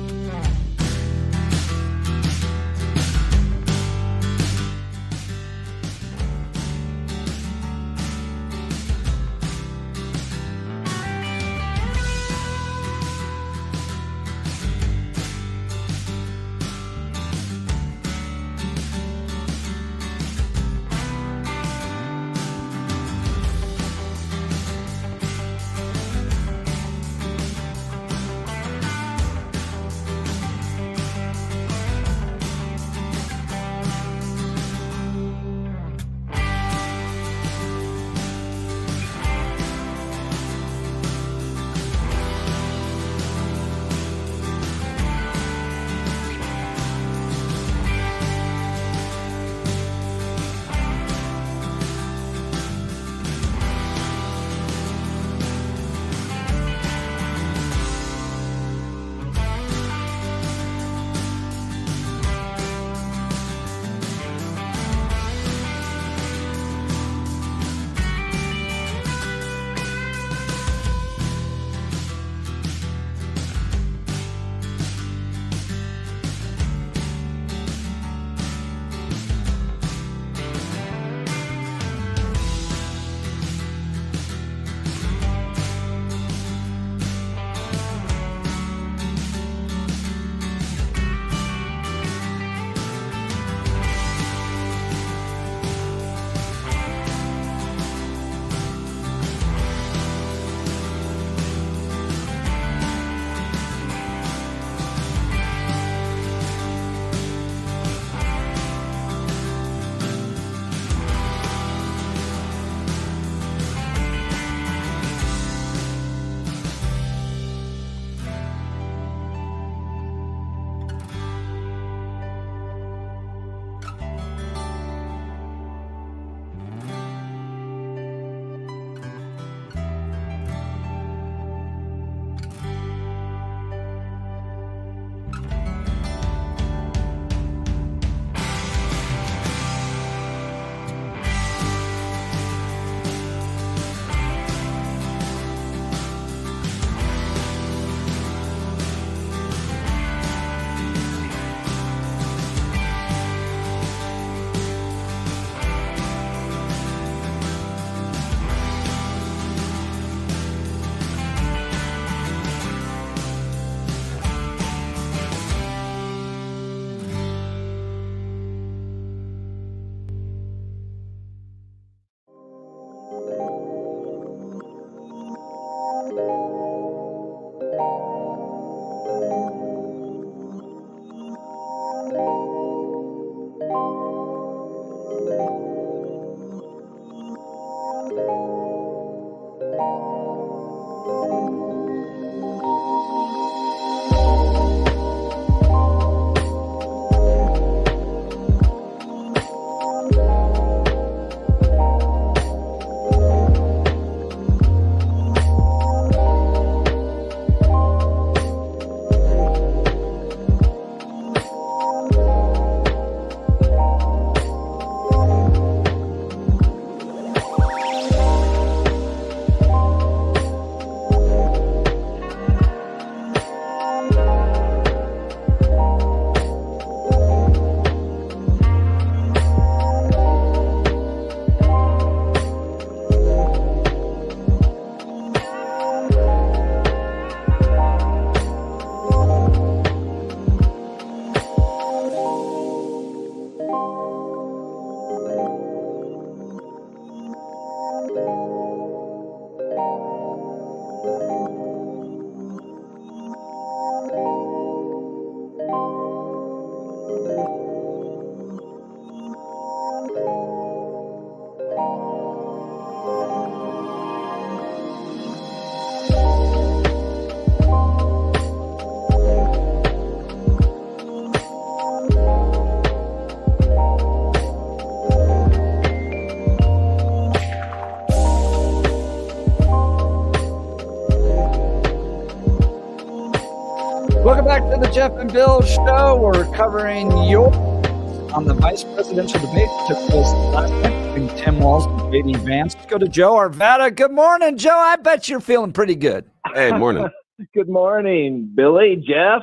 Speaker 1: Welcome back to the Jeff and Bill Show. We're covering on the vice presidential debate that took place last night between Tim Walz and J.D. Vance. Let's go to Joe Arvada. Good morning, Joe. I bet you're feeling pretty good.
Speaker 13: Hey, morning.
Speaker 18: Good morning, Billy, Jeff.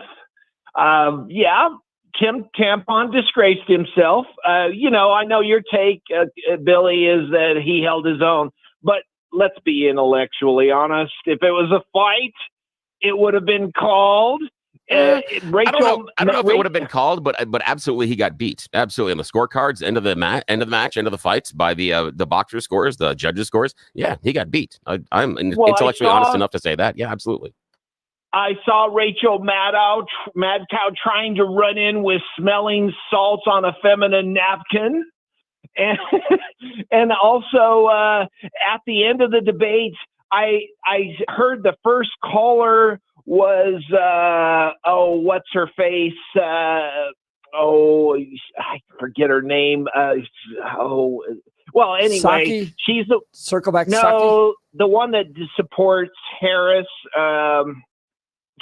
Speaker 18: Yeah, Tim Tampon disgraced himself. I know your take, Billy, is that he held his own. But let's be intellectually honest. If it was a fight, it would have been called.
Speaker 13: Rachel, I don't know if it would have been called, but absolutely he got beat. Absolutely on the scorecards, end of the match, end of the fights by the boxer scores, the judges scores. Yeah, he got beat. I'm intellectually honest enough to say that. Yeah, absolutely.
Speaker 18: I saw Rachel Maddow trying to run in with smelling salts on a feminine napkin. And also at the end of the debate, I heard the first caller was, what's her face? I forget her name. Well, anyway,
Speaker 1: Psaki?
Speaker 18: She's the
Speaker 1: circle back.
Speaker 18: No,
Speaker 1: Psaki?
Speaker 18: The one that supports Harris.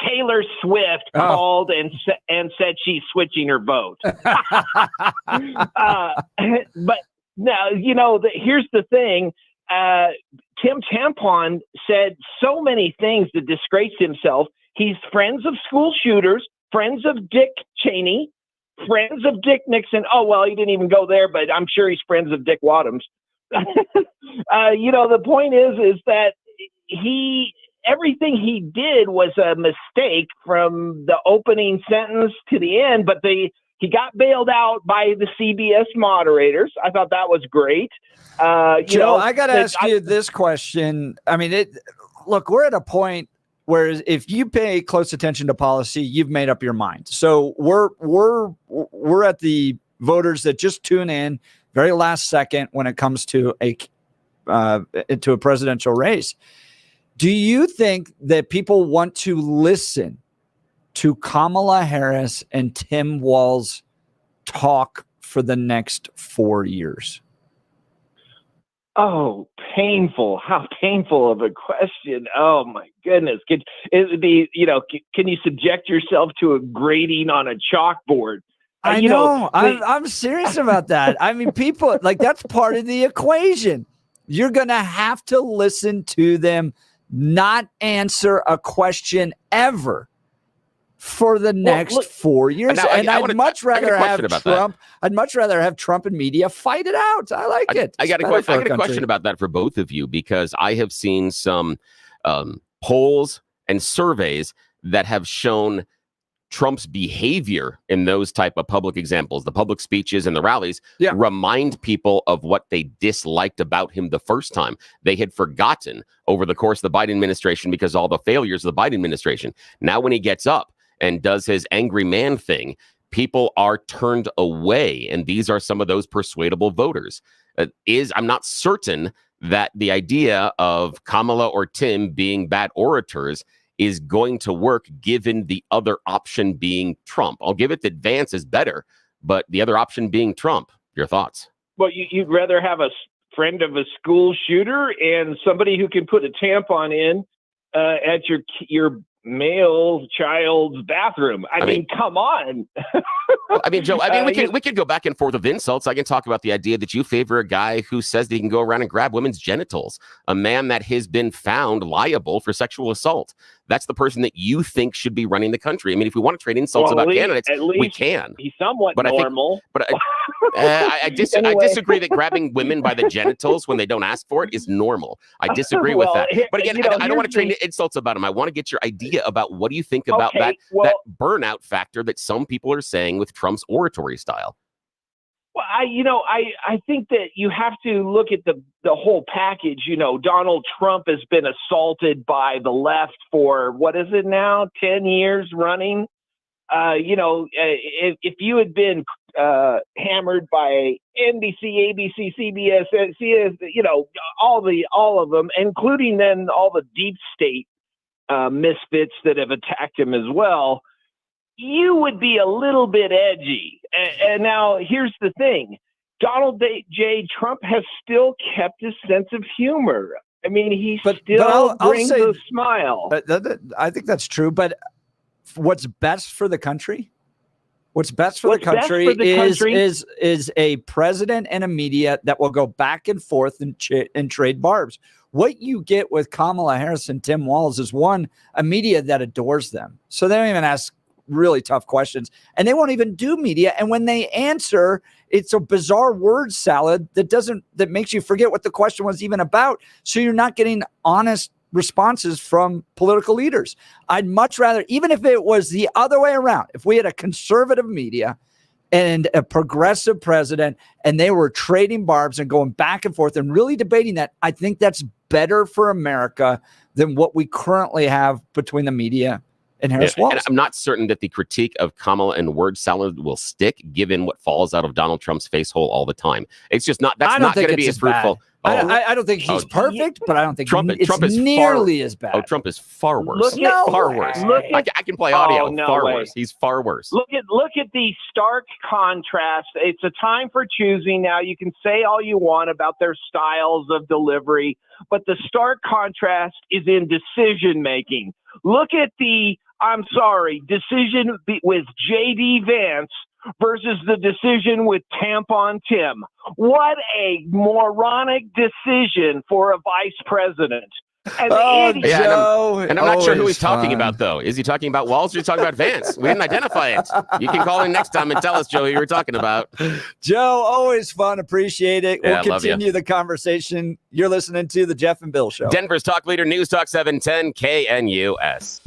Speaker 18: Taylor Swift called and said she's switching her vote. But now, here's the thing. Tim Tampon said so many things that disgraced himself. He's friends of school shooters, friends of Dick Cheney, friends of Dick Nixon. Oh, well, he didn't even go there, but I'm sure he's friends of Dick Wadhams. The point is that everything he did was a mistake from the opening sentence to the end, but he got bailed out by the CBS moderators. I thought that was great.
Speaker 1: Joe, I got to ask you this question. I mean, look, we're at a point where if you pay close attention to policy, you've made up your mind. So we're at the voters that just tune in very last second when it comes to a presidential race. Do you think that people want to listen to Kamala Harris and Tim Walz talk for the next 4 years?
Speaker 18: Oh, painful. How painful of a question. Oh, my goodness. Can you subject yourself to a grading on a chalkboard?
Speaker 1: I know. I'm serious about that. I mean, people, that's part of the equation. You're going to have to listen to them not answer a question ever for the next 4 years. I'd much rather have Trump. I'd much rather have Trump and media fight it out. I like it.
Speaker 13: I got a question about that for both of you, because I have seen some polls and surveys that have shown Trump's behavior in those type of public examples, the public speeches and the rallies, remind people of what they disliked about him the first time. They had forgotten over the course of the Biden administration because all the failures of the Biden administration. Now, when he gets up and does his angry man thing, people are turned away. And these are some of those persuadable voters. I'm not certain that the idea of Kamala or Tim being bad orators is going to work, given the other option being Trump. I'll give it that Vance is better, but the other option being Trump. Your thoughts?
Speaker 18: Well, you'd rather have a friend of a school shooter and somebody who can put a tampon in at your male child's bathroom. I mean, come on.
Speaker 13: I mean, Joe, we could go back and forth with insults. I can talk about the idea that you favor a guy who says that he can go around and grab women's genitals, a man that has been found liable for sexual assault. That's the person that you think should be running the country. I mean, if we want to trade insults about candidates, we can.
Speaker 18: He's somewhat normal.
Speaker 13: I disagree that grabbing women by the genitals when they don't ask for it is normal. I disagree with that. But again, I don't want to trade insults about him. I want to get your idea about what do you think about that burnout factor that some people are saying with Trump's oratory style.
Speaker 18: Well, I think that you have to look at the whole package. Donald Trump has been assaulted by the left for, what is it now, 10 years running? If you had been hammered by NBC, ABC, CBS, all of them, including then all the deep state misfits that have attacked him as well, you would be a little bit edgy. And now here's the thing. Donald J. Trump has still kept his sense of humor. I mean, he still brings a smile.
Speaker 1: I think that's true. But what's best for the country? What's best for the country is a president and a media that will go back and forth and trade barbs. What you get with Kamala Harris and Tim Walz is, one, a media that adores them. So they don't even ask really tough questions, and they won't even do media. And when they answer, it's a bizarre word salad that makes you forget what the question was even about. So you're not getting honest responses from political leaders. I'd much rather, even if it was the other way around, if we had a conservative media and a progressive president and they were trading barbs and going back and forth and really debating that, I think that's better for America than what we currently have between the media and Harris Walz.
Speaker 13: And I'm not certain that the critique of Kamala and word salad will stick, given what falls out of Donald Trump's face hole all the time. It's just not, that's not going to be as fruitful.
Speaker 1: I don't think he's perfect, but I don't think
Speaker 13: Trump is
Speaker 1: nearly as bad.
Speaker 13: Oh, Trump is far worse.
Speaker 18: Far
Speaker 13: worse. I can play audio. Far worse. He's far worse.
Speaker 18: Look at the stark contrast. It's a time for choosing now. You can say all you want about their styles of delivery, but the stark contrast is in decision making. Look at the decision with J.D. Vance versus the decision with Tampon Tim. What a moronic decision for a vice president. And
Speaker 1: Joe,
Speaker 13: and I'm not sure who he's talking about, though. Is he talking about Walz or is he talking about Vance? We didn't identify it. You can call in next time and tell us, Joe, who you were talking about.
Speaker 1: Joe, always fun. Appreciate it.
Speaker 13: Yeah,
Speaker 1: we'll continue the conversation. You're listening to the Jeff and Bill Show.
Speaker 13: Denver's talk leader, News Talk 710 KNUS.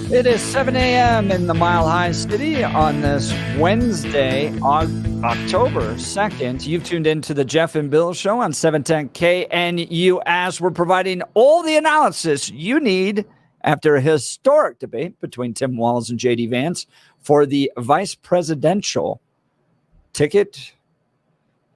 Speaker 1: It is 7 a.m. in the Mile High City on this Wednesday, October 2nd. You've tuned into the Jeff and Bill Show on 710 KNUS. We're providing all the analysis you need after a historic debate between Tim Walz and J.D. Vance for the vice presidential ticket.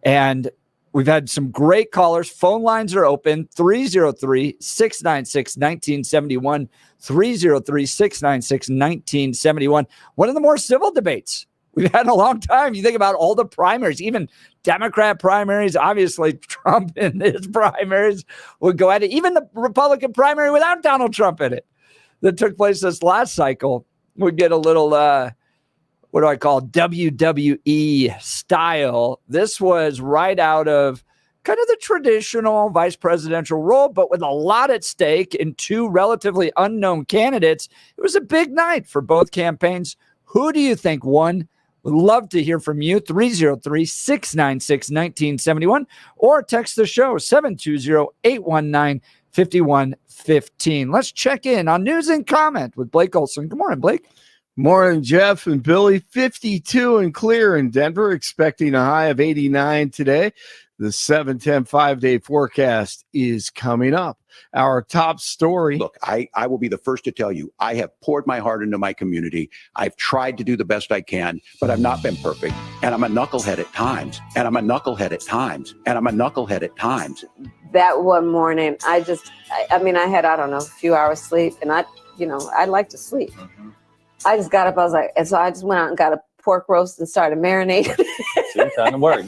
Speaker 1: And we've had some great callers. Phone lines are open, 303-696-1971, 303-696-1971. One of the more civil debates we've had in a long time. You think about all the primaries, even Democrat primaries, obviously Trump in his primaries would go at it. Even the Republican primary without Donald Trump in it that took place this last cycle would get a little, what do I call WWE style. This was right out of kind of the traditional vice presidential role, but with a lot at stake in two relatively unknown candidates. It was a big night for both campaigns. Who do you think won? Would love to hear from you. 303-696-1971 or text the show 720-819-5115. Let's check in on news and comment with Blake Olson. Good morning, Blake.
Speaker 2: Morning, Jeff and Billy. 52 and clear in Denver, expecting a high of 89 today. The 710 5-day forecast is coming up. Our top story.
Speaker 3: Look, I will be the first to tell you, I have poured my heart into my community. I've tried to do the best I can, but I've not been perfect. And I'm a knucklehead at times. And I'm a knucklehead at times. And I'm a knucklehead at times.
Speaker 10: That one morning, I had, I don't know, a few hours sleep, and I like to sleep. I just got up, I was like, and so I just went out and got a pork roast and started marinating.
Speaker 17: See, time to work.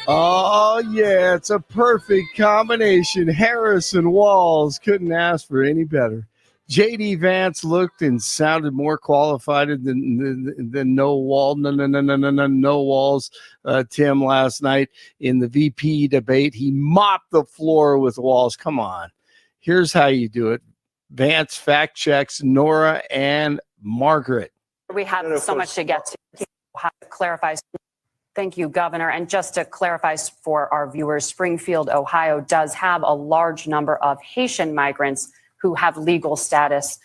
Speaker 2: Oh, yeah, it's a perfect combination. Harris and Walz couldn't ask for any better. J.D. Vance looked and sounded more qualified than no Walz. Tim last night in the VP debate, he mopped the floor with Walz. Come on, here's how you do it. Vance fact checks Nora and Margaret.
Speaker 4: We have so much to get to. Clarify. Thank you, Governor. And just to clarify for our viewers, Springfield, Ohio does have a large number of Haitian migrants who have legal status,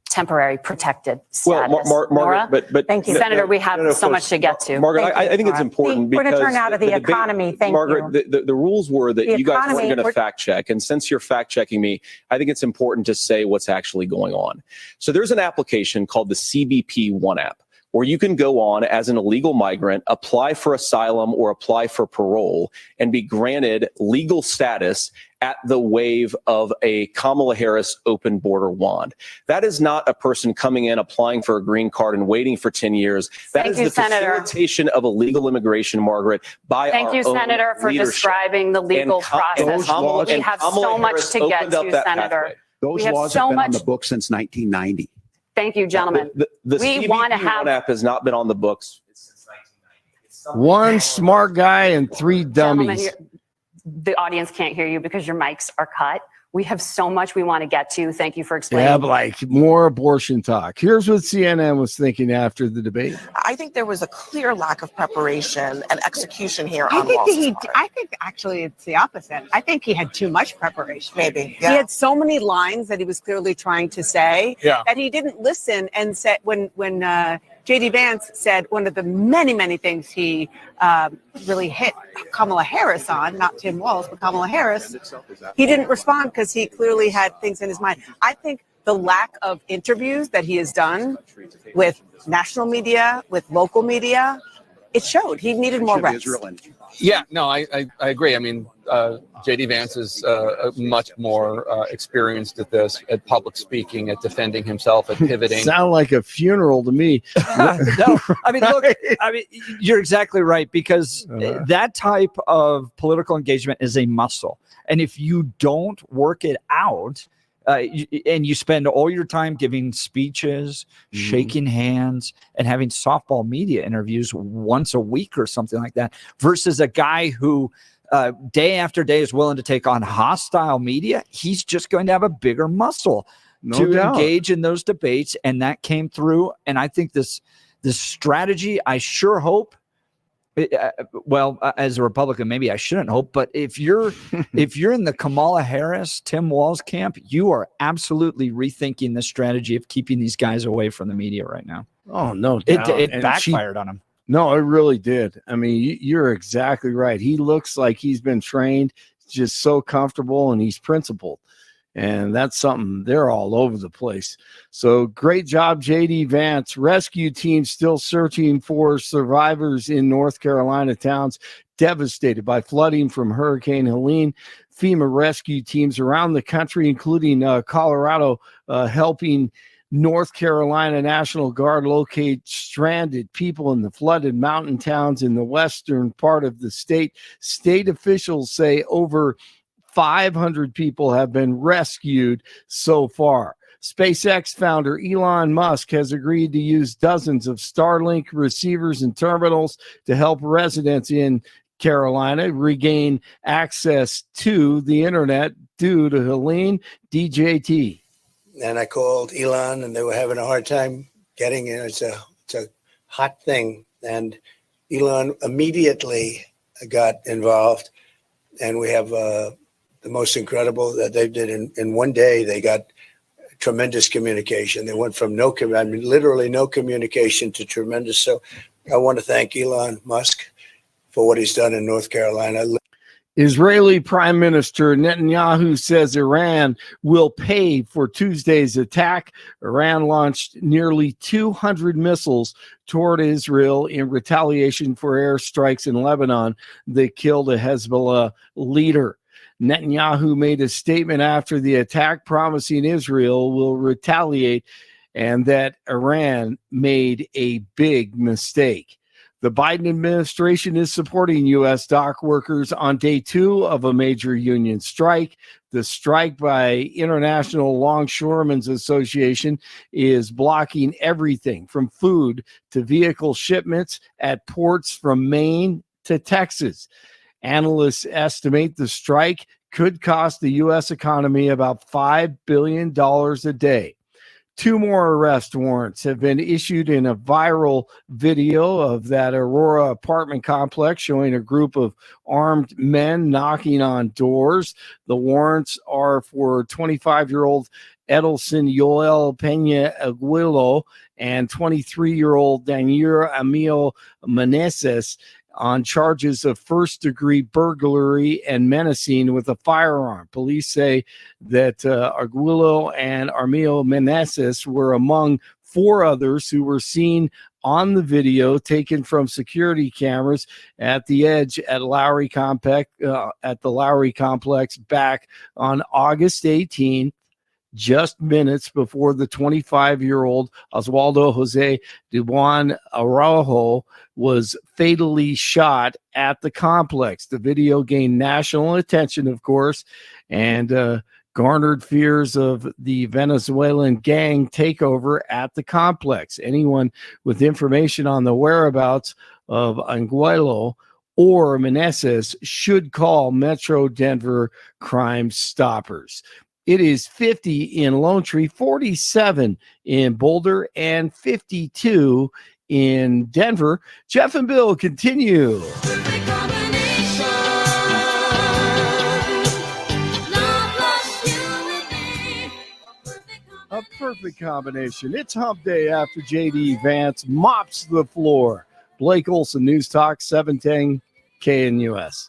Speaker 4: temporary protected status.
Speaker 17: Well, Margaret, but
Speaker 4: thank you, Senator. We have so much to get to.
Speaker 17: Margaret, I think it's important
Speaker 19: we're
Speaker 17: because
Speaker 19: going to turn out of the economy. Thank
Speaker 17: Margaret,
Speaker 19: you.
Speaker 17: the rules were that you guys weren't going to
Speaker 19: we're-
Speaker 17: fact check. And since you're fact checking me, I think it's important to say what's actually going on. So there's an application called the CBP One app, where you can go on as an illegal migrant, apply for asylum or apply for parole, and be granted legal status at the wave of a Kamala Harris open border wand. That is not a person coming in, applying for a green card and waiting for 10 years. That is the facilitation of illegal immigration, Margaret, by
Speaker 4: Thank you, Senator, for describing the legal process. We have so much to get to, Senator.
Speaker 3: Those
Speaker 4: We have
Speaker 3: laws
Speaker 4: so
Speaker 3: have been on
Speaker 4: much.
Speaker 3: the books since 1990.
Speaker 4: Thank you, gentlemen.
Speaker 17: The
Speaker 4: We
Speaker 17: CBP
Speaker 4: want to have.
Speaker 17: One app has not been on the books since 1990.
Speaker 2: One smart guy and three
Speaker 4: Gentlemen,
Speaker 2: dummies.
Speaker 4: the audience can't hear you because your mics are cut. We have so much we want to get to. Thank you for explaining.
Speaker 2: Yeah, like more abortion talk. Here's what CNN was thinking after the debate.
Speaker 19: I think there was a clear lack of preparation and execution here
Speaker 20: I
Speaker 19: on
Speaker 20: think
Speaker 19: Walz's part.
Speaker 20: I think actually it's the opposite. I think he had too much preparation.
Speaker 19: Maybe,
Speaker 20: He had so many lines that he was clearly trying to say that he didn't listen and said when J.D. Vance said one of the many things he really hit Kamala Harris on, not Tim Walz, but Kamala Harris, he didn't respond because he clearly had things in his mind. I think the lack of interviews that he has done with national media, with local media, it showed. He needed more reps.
Speaker 9: Yeah, no, I agree. I mean, J.D. Vance is much more experienced at this, at public speaking, at defending himself, at pivoting.
Speaker 2: Sound like a funeral to me.
Speaker 1: No, I mean, look, you're exactly right, because that type of political engagement is a muscle. And if you don't work it out, and you spend all your time giving speeches, shaking hands, and having softball media interviews once a week or something like that, versus a guy who day after day is willing to take on hostile media, he's just going to have a bigger muscle to engage in those debates. And that came through. And I think this strategy, I sure hope As a Republican, maybe I shouldn't hope, but if you're in the Kamala Harris, Tim Walz camp, you are absolutely rethinking the strategy of keeping these guys away from the media right now.
Speaker 2: Oh, no doubt.
Speaker 1: It backfired on him.
Speaker 2: No, it really did. I mean, you're exactly right. He looks like he's been trained, just so comfortable, and he's principled. And that's something, they're all over the place. So great job, JD Vance. Rescue teams still searching for survivors in North Carolina towns devastated by flooding from Hurricane Helene. FEMA rescue teams around the country, including Colorado, helping North Carolina National Guard locate stranded people in the flooded mountain towns in the western part of the state. State officials say over 500 people have been rescued so far. SpaceX founder Elon Musk has agreed to use dozens of Starlink receivers and terminals to help residents in Carolina regain access to the internet due to Helene. DJT.
Speaker 11: And I called Elon, and they were having a hard time getting in. It's a hot thing. And Elon immediately got involved, and we have the most incredible that they did in one day. They got tremendous communication. They went from literally no communication to tremendous. So I want to thank Elon Musk for what he's done in North Carolina.
Speaker 2: Israeli Prime Minister Netanyahu says Iran will pay for Tuesday's attack. Iran launched nearly 200 missiles toward Israel in retaliation for airstrikes in Lebanon that killed a Hezbollah leader. Netanyahu made a statement after the attack promising Israel will retaliate and that Iran made a big mistake. The Biden administration is supporting U.S. dock workers on day 2 of a major union strike. The strike by International Longshoremen's Association is blocking everything from food to vehicle shipments at ports from Maine to Texas. Analysts estimate the strike could cost the U.S. economy about $5 billion a day. 2 more arrest warrants have been issued in a viral video of that Aurora apartment complex showing a group of armed men knocking on doors. The warrants are for 25-year-old Edelson Yoel Pena Aguilo and 23-year-old Daniel Emil Meneses on charges of first-degree burglary and menacing with a firearm. Police say that Arguello and Armio Meneses were among 4 others who were seen on the video taken from security cameras at the edge at Lowry Complex back on August 18th. Just minutes before the 25-year-old Oswaldo Jose Duban Araujo was fatally shot at the complex. The video gained national attention, of course, and garnered fears of the Venezuelan gang takeover at the complex. Anyone with information on the whereabouts of Anguilo or Meneses should call Metro Denver Crime Stoppers. It is 50 in Lone Tree, 47 in Boulder, and 52 in Denver. Jeff and Bill continue. A perfect combination. It's hump day after JD Vance mops the floor. Blake Olson, News Talk, 710 KNUS.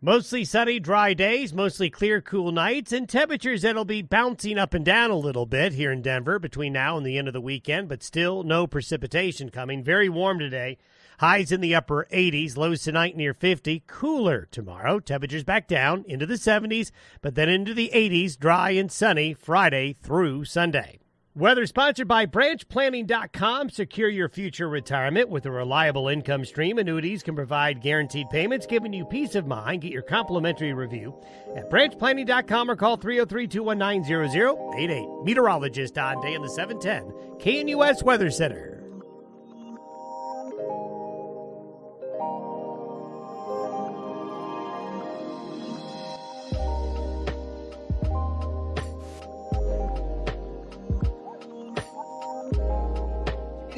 Speaker 12: Mostly sunny, dry days, mostly clear, cool nights, and temperatures that'll be bouncing up and down a little bit here in Denver between now and the end of the weekend, but still no precipitation coming. Very warm today. Highs in the upper 80s, lows tonight near 50. Cooler tomorrow. Temperatures back down into the 70s, but then into the 80s, dry and sunny Friday through Sunday. Weather sponsored by branchplanning.com. Secure your future retirement with a reliable income stream. Annuities can provide guaranteed payments, giving you peace of mind. Get your complimentary review at branchplanning.com or call 303-219-0088. Meteorologist on day in the 710 KNUS Weather Center.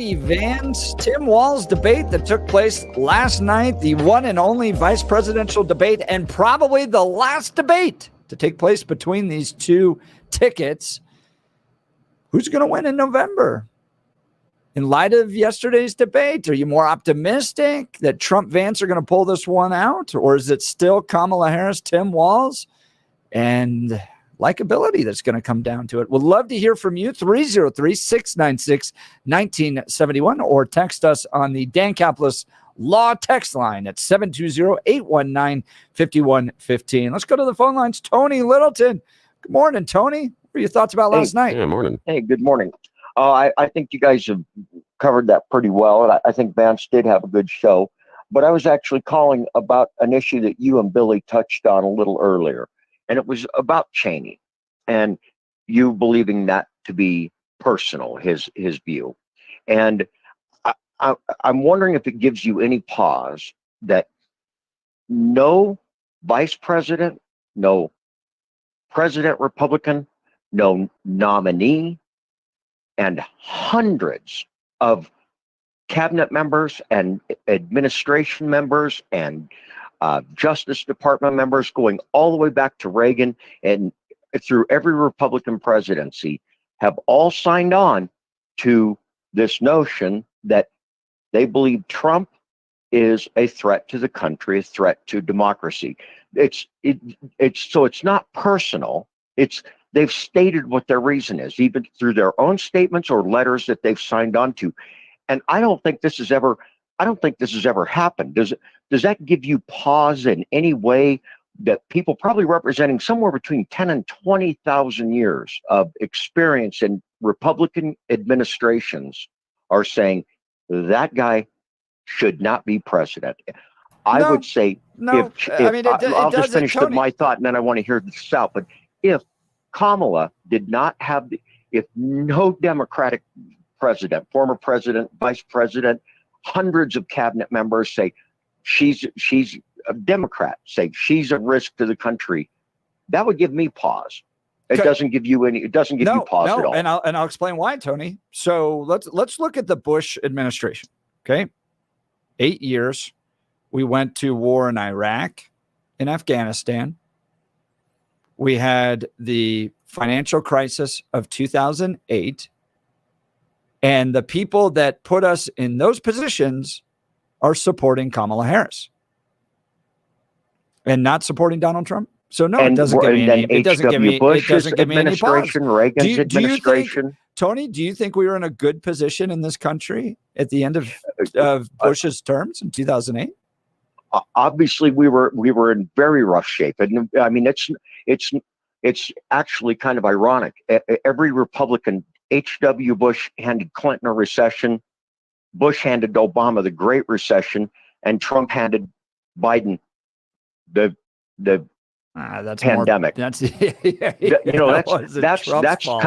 Speaker 1: J.D. Vance, Tim Walz debate that took place last night, the one and only vice presidential debate, and probably the last debate to take place between these two tickets. Who's going to win in November? In light of yesterday's debate, are you more optimistic that Trump Vance are going to pull this one out? Or is it still Kamala Harris, Tim Walz, and likability that's going to come down to it? Would love to hear from you. 303-696-1971 or text us on the Dan Caplis Law text line at 720-819-5115. Let's go to the phone lines. Tony Littleton. Good morning, Tony. What are your thoughts about last night?
Speaker 13: Yeah, morning.
Speaker 21: Hey, good morning. I think you guys have covered that pretty well, and I think Vance did have a good show. But I was actually calling about an issue that you and Billy touched on a little earlier, and it was about Cheney and you believing that to be personal, his view. And I'm wondering if it gives you any pause that no vice president, no president Republican, no nominee, and hundreds of cabinet members and administration members and Justice Department members going all the way back to Reagan and through every Republican presidency have all signed on to this notion that they believe Trump is a threat to the country, a threat to democracy. It's not personal. They've stated what their reason is, even through their own statements or letters that they've signed on to. And I don't think this has ever happened. Does that give you pause in any way that people probably representing somewhere between 10 and 20,000 years of experience in Republican administrations are saying that guy should not be president? I would say I'll just finish my thought and then I want to hear this out. But if Kamala did not have, if no Democratic president, former president, vice president, hundreds of cabinet members say she's a Democrat, say she's a risk to the country, that would give me pause. It doesn't give you any. It doesn't give you pause at all.
Speaker 1: And I'll explain why, Tony. So let's look at the Bush administration. Okay, 8 years, we went to war in Iraq, in Afghanistan. We had the financial crisis of 2008, and the people that put us in those positions are supporting Kamala Harris and not supporting Donald Trump. So no, it doesn't give me any. It doesn't give me. It doesn't give me any pause.
Speaker 21: Reagan's administration.
Speaker 1: Tony, do you think we were in a good position in this country at the end of Bush's terms in 2008?
Speaker 21: Obviously, we were in very rough shape, and I mean it's actually kind of ironic. Every Republican, H.W. Bush handed Clinton a recession, Bush handed Obama the Great Recession, and Trump handed Biden the pandemic.
Speaker 1: That's
Speaker 21: kind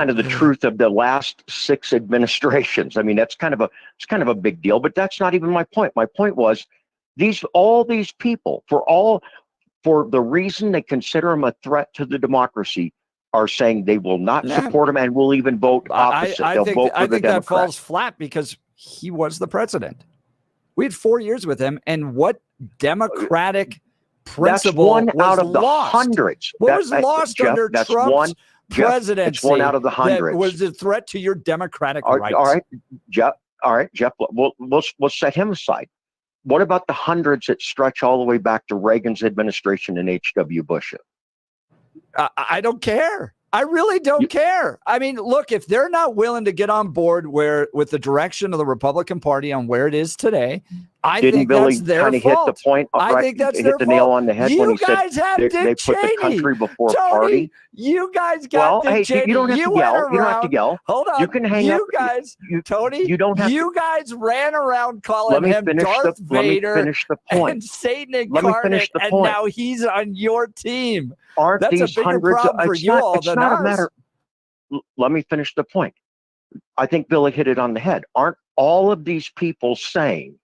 Speaker 21: of the truth of the last 6 administrations. I mean, it's kind of a big deal, but that's not even my point. My point was all these people, for the reason they consider him a threat to the democracy, are saying they will not support him and will even vote opposite. They'll vote for the Democrats.
Speaker 1: That falls flat because he was the president. We had 4 years with him, and what Democratic principle
Speaker 21: that's one
Speaker 1: was
Speaker 21: out of the
Speaker 1: lost?
Speaker 21: hundreds.
Speaker 1: What was lost under Trump's presidency?
Speaker 21: It's one out of the hundreds.
Speaker 1: That was a threat to your democratic rights.
Speaker 21: All right, Jeff. We'll set him aside. What about the hundreds that stretch all the way back to Reagan's administration and H.W. Bush?
Speaker 1: I don't care. I really don't care. I mean, look, if they're not willing to get on board with the direction of the Republican Party on where it is today, I think
Speaker 21: Billy
Speaker 1: that's their
Speaker 21: kind of
Speaker 1: fault.
Speaker 21: hit the point?
Speaker 1: I think that's
Speaker 21: hit
Speaker 1: their
Speaker 21: the
Speaker 1: fault.
Speaker 21: nail on the head when he said they put the
Speaker 1: Cheney.
Speaker 21: country before
Speaker 1: Tony,
Speaker 21: party.
Speaker 1: You guys got Dick Cheney.
Speaker 21: You don't have to yell. You don't have to yell.
Speaker 1: Hold on.
Speaker 21: You can hang up.
Speaker 1: Tony,
Speaker 21: you don't have
Speaker 1: you guys ran around calling him Darth Vader and Satan incarnate, and now he's on your team.
Speaker 21: Aren't
Speaker 1: that's
Speaker 21: these
Speaker 1: a bigger
Speaker 21: hundreds
Speaker 1: problem for you all than us.
Speaker 21: Let me finish the point. I think Billy hit it on the head. Aren't all of these people saying,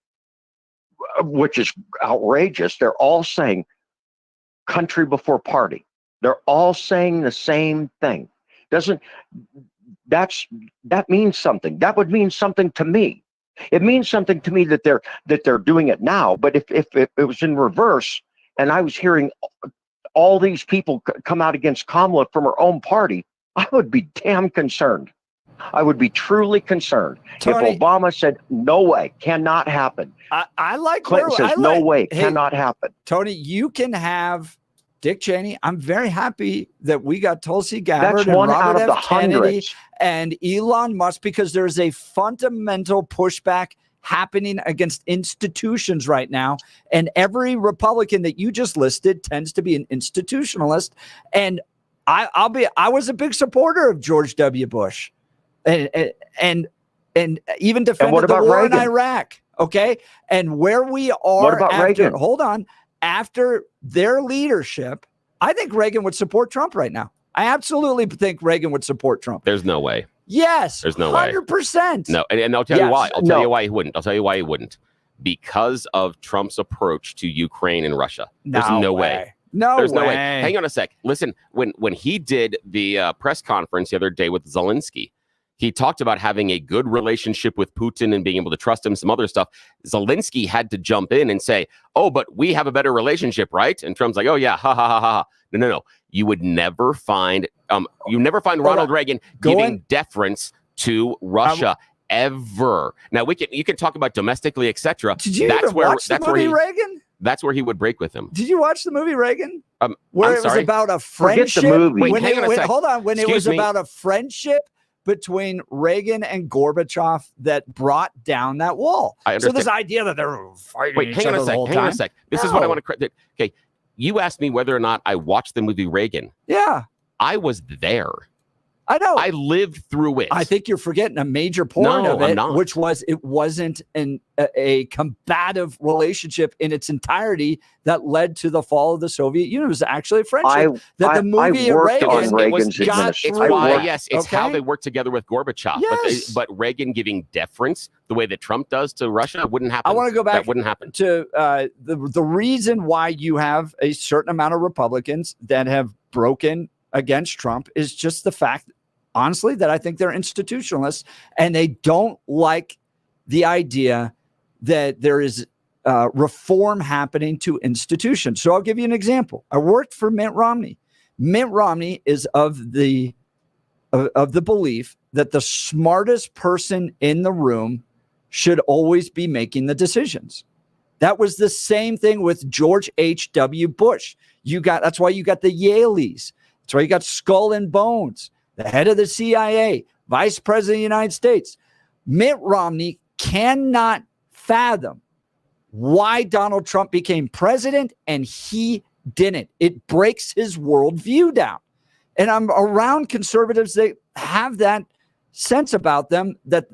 Speaker 21: which is outrageous, they're all saying country before party. They're all saying the same thing. That means something. That would mean something to me. It means something to me that they're doing it now. But if it was in reverse, and I was hearing all these people come out against Kamala from her own party, I would be damn concerned. I would be truly concerned.
Speaker 1: Tony,
Speaker 21: if Obama said, no way, cannot happen.
Speaker 1: I like
Speaker 21: Clinton says, no way, cannot happen.
Speaker 1: Tony, you can have Dick Cheney. I'm very happy that we got Tulsi Gabbard and
Speaker 21: one
Speaker 1: Robert
Speaker 21: out of the
Speaker 1: F. Kennedy
Speaker 21: hundreds.
Speaker 1: and Elon Musk, because there's a fundamental pushback happening against institutions right now. And every Republican that you just listed tends to be an institutionalist. And I was a big supporter of George W. Bush and even defended the war in Iraq. Okay. And where we are after, hold on, after their leadership, I think Reagan would support Trump right now. I absolutely think Reagan would support Trump.
Speaker 13: There's no way.
Speaker 1: Yes.
Speaker 13: There's no way.
Speaker 1: 100%.
Speaker 13: No. And I'll tell you why. I'll tell you why he wouldn't. I'll tell you why he wouldn't. Because of Trump's approach to Ukraine and Russia. There's no way. There's no way. Hang on a sec. Listen, when he did the press conference the other day with Zelensky, he talked about having a good relationship with Putin and being able to trust him, some other stuff. Zelensky had to jump in and say, oh, but we have a better relationship, right? And Trump's like, oh, yeah, ha, ha, ha, ha. No. You would never find, Ronald Reagan giving deference to Russia ever. Now, you can talk about domestically, etc.
Speaker 1: Did you even watch the movie Reagan?
Speaker 13: That's where he would break with him.
Speaker 1: Did you watch the movie Reagan? Where it was about a
Speaker 21: Forget
Speaker 1: friendship?
Speaker 21: the movie.
Speaker 1: Wait, hold on. When it was about a friendship between Reagan and Gorbachev that brought down that wall. So this idea that they're fighting each other the whole time.
Speaker 13: Hang on a sec. This is what I want to. Okay, you asked me whether or not I watched the movie Reagan.
Speaker 1: Yeah,
Speaker 13: I was there.
Speaker 1: I know.
Speaker 13: I lived through it.
Speaker 1: I think you're forgetting a major point of it, which was it wasn't a combative relationship in its entirety that led to the fall of the Soviet Union. It was actually a friendship that the movie
Speaker 13: It's how they worked together with Gorbachev.
Speaker 1: Yes.
Speaker 13: But Reagan giving deference the way that Trump does to Russia wouldn't happen.
Speaker 1: I want to go back.
Speaker 13: That wouldn't happen.
Speaker 1: To the reason why you have a certain amount of Republicans that have broken against Trump is just the fact, honestly, that I think they're institutionalists and they don't like the idea that there is reform happening to institutions. So I'll give you an example. I worked for Mitt Romney. Mitt Romney is of the belief that the smartest person in the room should always be making the decisions. That was the same thing with George H.W. Bush. That's why you got the Yaleys. That's why you got Skull and Bones, the head of the CIA, vice president of the United States. Mitt Romney cannot fathom why Donald Trump became president and he didn't. It breaks his worldview down. And I'm around conservatives that have that sense about them, that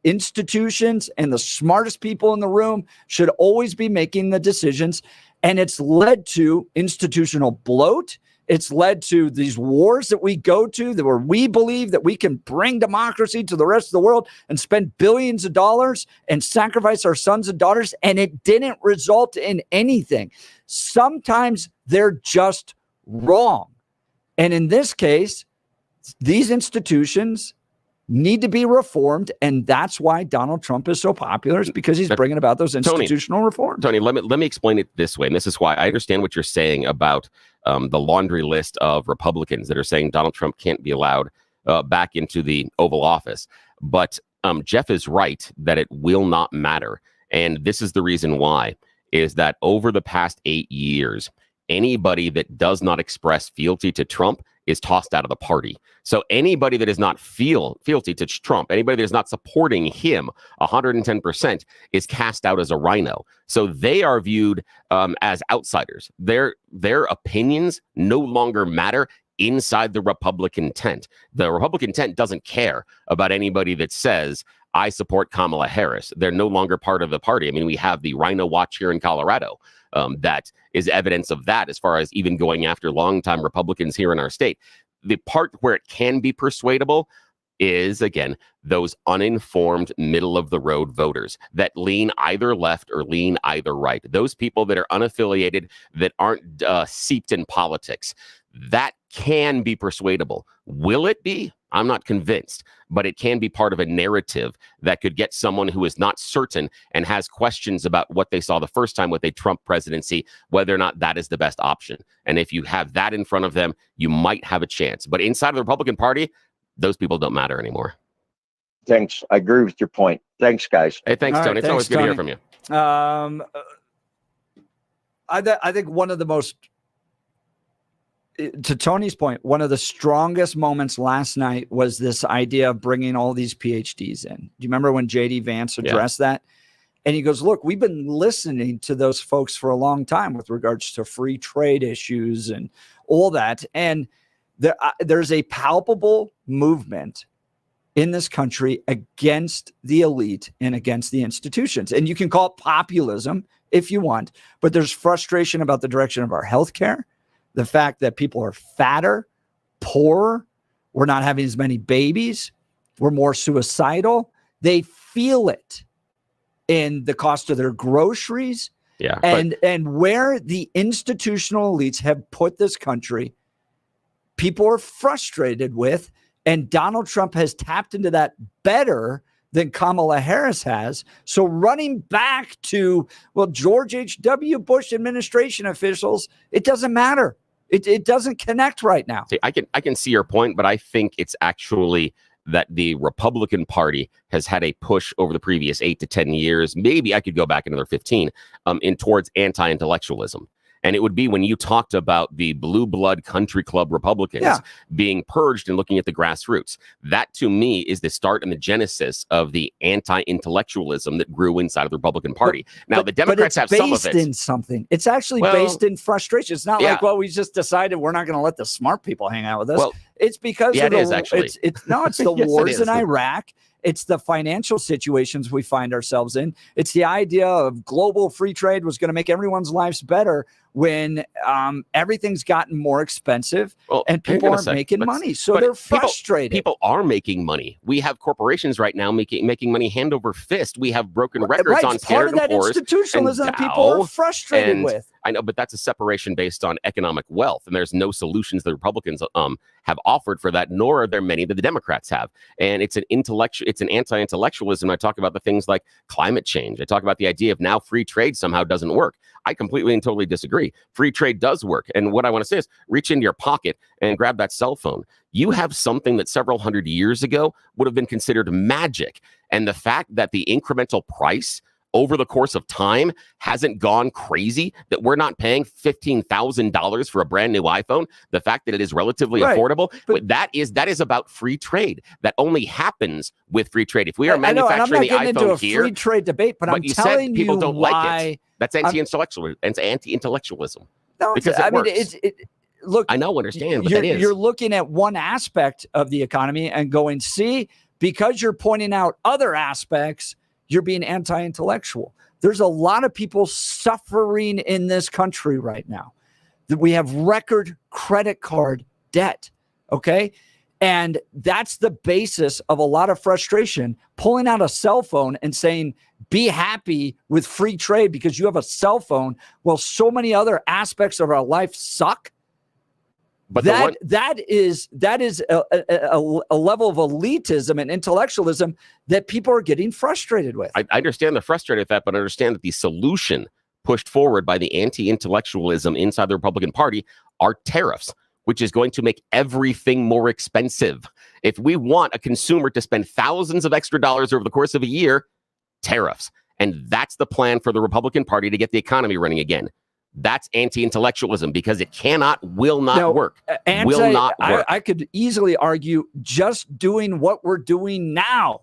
Speaker 1: institutions and the smartest people in the room should always be making the decisions. And it's led to institutional bloat. It's led to these wars that we go to where we believe that we can bring democracy to the rest of the world and spend billions of dollars and sacrifice our sons and daughters. And it didn't result in anything. Sometimes they're just wrong. And in this case, these institutions need to be reformed. And that's why Donald Trump is so popular, is because he's bringing about those institutional reforms.
Speaker 13: Tony, let me explain it this way. And this is why I understand what you're saying about the laundry list of Republicans that are saying Donald Trump can't be allowed back into the Oval Office. But Jeff is right that it will not matter. And this is the reason why, is that over the past 8 years, anybody that does not express fealty to Trump is tossed out of the party. So anybody that is not fealty to Trump, anybody that is not supporting him 110% is cast out as a rhino. So they are viewed as outsiders. Their opinions no longer matter inside the Republican tent. The Republican tent doesn't care about anybody that says, I support Kamala Harris. They're no longer part of the party. I mean, we have the Rhino Watch here in Colorado. That is evidence of that, as far as even going after longtime Republicans here in our state. The part where it can be persuadable is, again, those uninformed middle of the road voters that lean either left or lean either right. Those people that are unaffiliated, that aren't seeped in politics. That can be persuadable. Will it be? I'm not convinced, but it can be part of a narrative that could get someone who is not certain and has questions about what they saw the first time with a Trump presidency, whether or not that is the best option. And if you have that in front of them, you might have a chance. But inside of the Republican Party, those people don't matter anymore.
Speaker 21: Thanks. I agree with your point. Thanks, guys.
Speaker 13: Hey, thanks,
Speaker 1: All
Speaker 13: Tony.
Speaker 1: right,
Speaker 13: It's always
Speaker 1: thanks,
Speaker 13: good to hear from you.
Speaker 1: I think one of the most, to Tony's point, one of the strongest moments last night was this idea of bringing all these PhDs in. Do you remember when JD Vance addressed that? And he goes, look, we've been listening to those folks for a long time with regards to free trade issues and all that. And there's a palpable movement in this country against the elite and against the institutions. And you can call it populism if you want, but there's frustration about the direction of our healthcare, the fact that people are fatter, poorer, we're not having as many babies, we're more suicidal. They feel it in the cost of their groceries.
Speaker 13: Yeah.
Speaker 1: And where the institutional elites have put this country, people are frustrated with, and Donald Trump has tapped into that better than Kamala Harris has. So running back to, well, George H.W. Bush administration officials, it doesn't matter. It doesn't connect right now.
Speaker 13: See, I can see your point, but I think it's actually that the Republican Party has had a push over the previous 8 to 10 years. Maybe I could go back another 15 in towards anti-intellectualism. And it would be when you talked about the blue blood country club Republicans being purged and looking at the grassroots. That, to me, is the start and the genesis of the anti-intellectualism that grew inside of the Republican Party. Now, the Democrats have some of it.
Speaker 1: It's based in something. It's actually based in frustration. It's not like, well, we just decided we're not going to let the smart people hang out with us. Well, it's because
Speaker 13: it is actually.
Speaker 1: It's the
Speaker 13: Yes,
Speaker 1: wars in Iraq. It's the financial situations we find ourselves in. It's the idea of global free trade was going to make everyone's lives better when everything's gotten more expensive and people aren't making money. So they're frustrated.
Speaker 13: People are making money. We have corporations right now making money hand over fist. We have broken records on Standard & Poor's.
Speaker 1: Part of that institutionalism that people are frustrated with.
Speaker 13: I know, but that's a separation based on economic wealth, and there's no solutions the Republicans have offered for that, nor are there many that the Democrats have. And it's an anti-intellectualism. I talk about the things like climate change. I talk about the idea of now free trade somehow doesn't work. I completely and totally disagree. Free trade does work. And what I want to say is reach into your pocket and grab that cell phone. You have something that several hundred years ago would have been considered magic. And the fact that the incremental price over the course of time hasn't gone crazy, that we're not paying $15,000 for a brand new iPhone, the fact that it is relatively affordable, but that is about free trade. That only happens with free trade. If we are manufacturing the iPhone here,
Speaker 1: free trade debate, but I'm telling you
Speaker 13: people don't
Speaker 1: why,
Speaker 13: like it. That's anti-intellectualism.
Speaker 1: No,
Speaker 13: because
Speaker 1: I mean,
Speaker 13: works.
Speaker 1: Look,
Speaker 13: I know, understand, but
Speaker 1: you're looking at one aspect of the economy and going, see, because you're pointing out other aspects, you're being anti-intellectual. There's a lot of people suffering in this country right now. That we have record credit card debt, okay? And that's the basis of a lot of frustration, pulling out a cell phone and saying, be happy with free trade because you have a cell phone. Well, so many other aspects of our life suck. But that is a level of elitism and intellectualism that people are getting frustrated with.
Speaker 13: I understand they're frustrated with that, but I understand that the solution pushed forward by the anti-intellectualism inside the Republican Party are tariffs, which is going to make everything more expensive. If we want a consumer to spend thousands of extra dollars over the course of a year, tariffs. And that's the plan for the Republican Party to get the economy running again. That's anti-intellectualism because it will not work. Will not work.
Speaker 1: I could easily argue just doing what we're doing now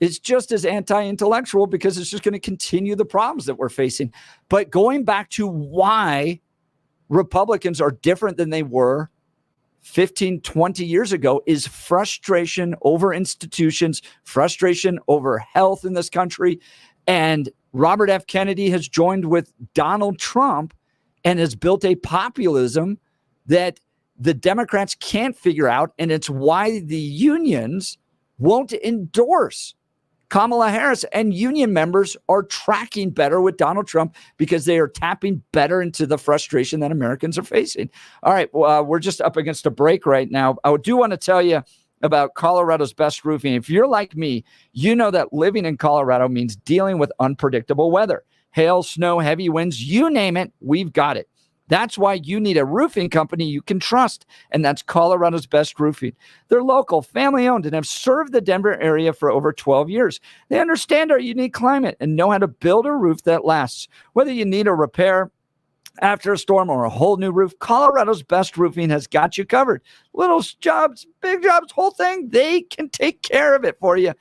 Speaker 1: is just as anti-intellectual because it's just going to continue the problems that we're facing. But going back to why Republicans are different than they were 15, 20 years ago is frustration over institutions, frustration over health in this country. And Robert F. Kennedy has joined with Donald Trump and has built a populism that the Democrats can't figure out. And it's why the unions won't endorse Kamala Harris, and union members are tracking better with Donald Trump because they are tapping better into the frustration that Americans are facing. All right, we're just up against a break right now. I do want to tell you about Colorado's Best Roofing. If you're like me, you know that living in Colorado means dealing with unpredictable weather. Hail, snow, heavy winds, you name it, we've got it. That's why you need a roofing company you can trust, and that's Colorado's Best Roofing. They're local, family-owned, and have served the Denver area for over 12 years. They understand our unique climate and know how to build a roof that lasts. Whether you need a repair after a storm or a whole new roof, Colorado's Best Roofing has got you covered. Little jobs, big jobs, whole thing, they can take care of it for you.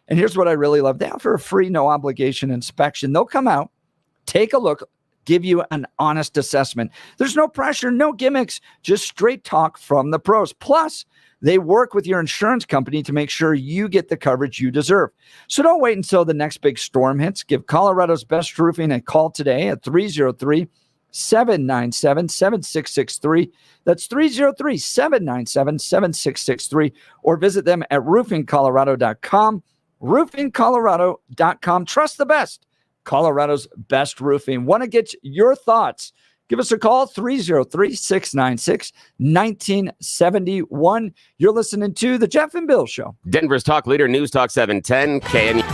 Speaker 1: And here's what I really love. They offer a free, no-obligation inspection. They'll come out, take a look, give you an honest assessment. There's no pressure, no gimmicks, just straight talk from the pros. Plus, they work with your insurance company to make sure you get the coverage you deserve. So don't wait until the next big storm hits. Give Colorado's Best Roofing a call today at 303-797-7663. That's 303-797-7663. Or visit them at roofingcolorado.com. roofingcolorado.com. Trust the best. Colorado's Best Roofing. Want to get your thoughts? Give us a call, 303-696-1971. You're listening to The Jeff and Bill Show.
Speaker 13: Denver's talk leader, News Talk 710, KMU.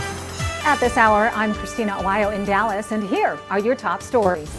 Speaker 15: At this hour, I'm Christina Owayo in Dallas, and here are your top stories.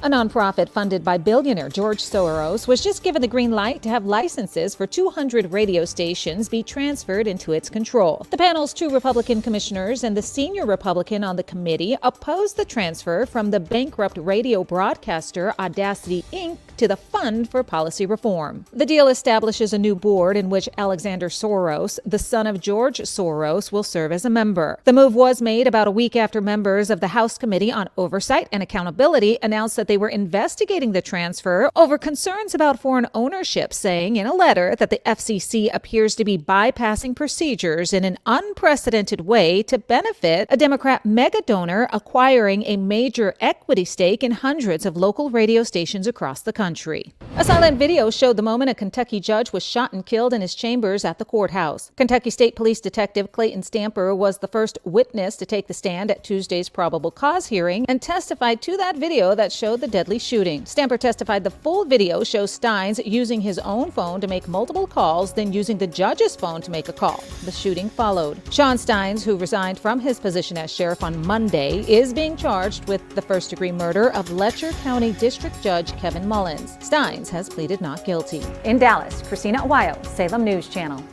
Speaker 15: A nonprofit funded by billionaire George Soros was just given the green light to have licenses for 200 radio stations be transferred into its control. The panel's 2 Republican commissioners and the senior Republican on the committee opposed the transfer from the bankrupt radio broadcaster Audacity Inc. to the Fund for Policy Reform. The deal establishes a new board in which Alexander Soros, the son of George Soros, will serve as a member. The move was made about a week after members of the House Committee on Oversight and Accountability announced that they were investigating the transfer over concerns about foreign ownership, saying in a letter that the FCC appears to be bypassing procedures in an unprecedented way to benefit a Democrat mega donor acquiring a major equity stake in hundreds of local radio stations across the country. A silent video showed the moment a Kentucky judge was shot and killed in his chambers at the courthouse. Kentucky State Police Detective Clayton Stamper was the first witness to take the stand at Tuesday's probable cause hearing and testified to that video that showed the deadly shooting. Stamper testified the full video shows Steins using his own phone to make multiple calls, then using the judge's phone to make a call. The shooting followed. Sean Steins, who resigned from his position as sheriff on Monday, is being charged with the first-degree murder of Letcher County District Judge Kevin Mullins. Steins has pleaded not guilty. In Dallas, Christina Owayo, Salem News Channel.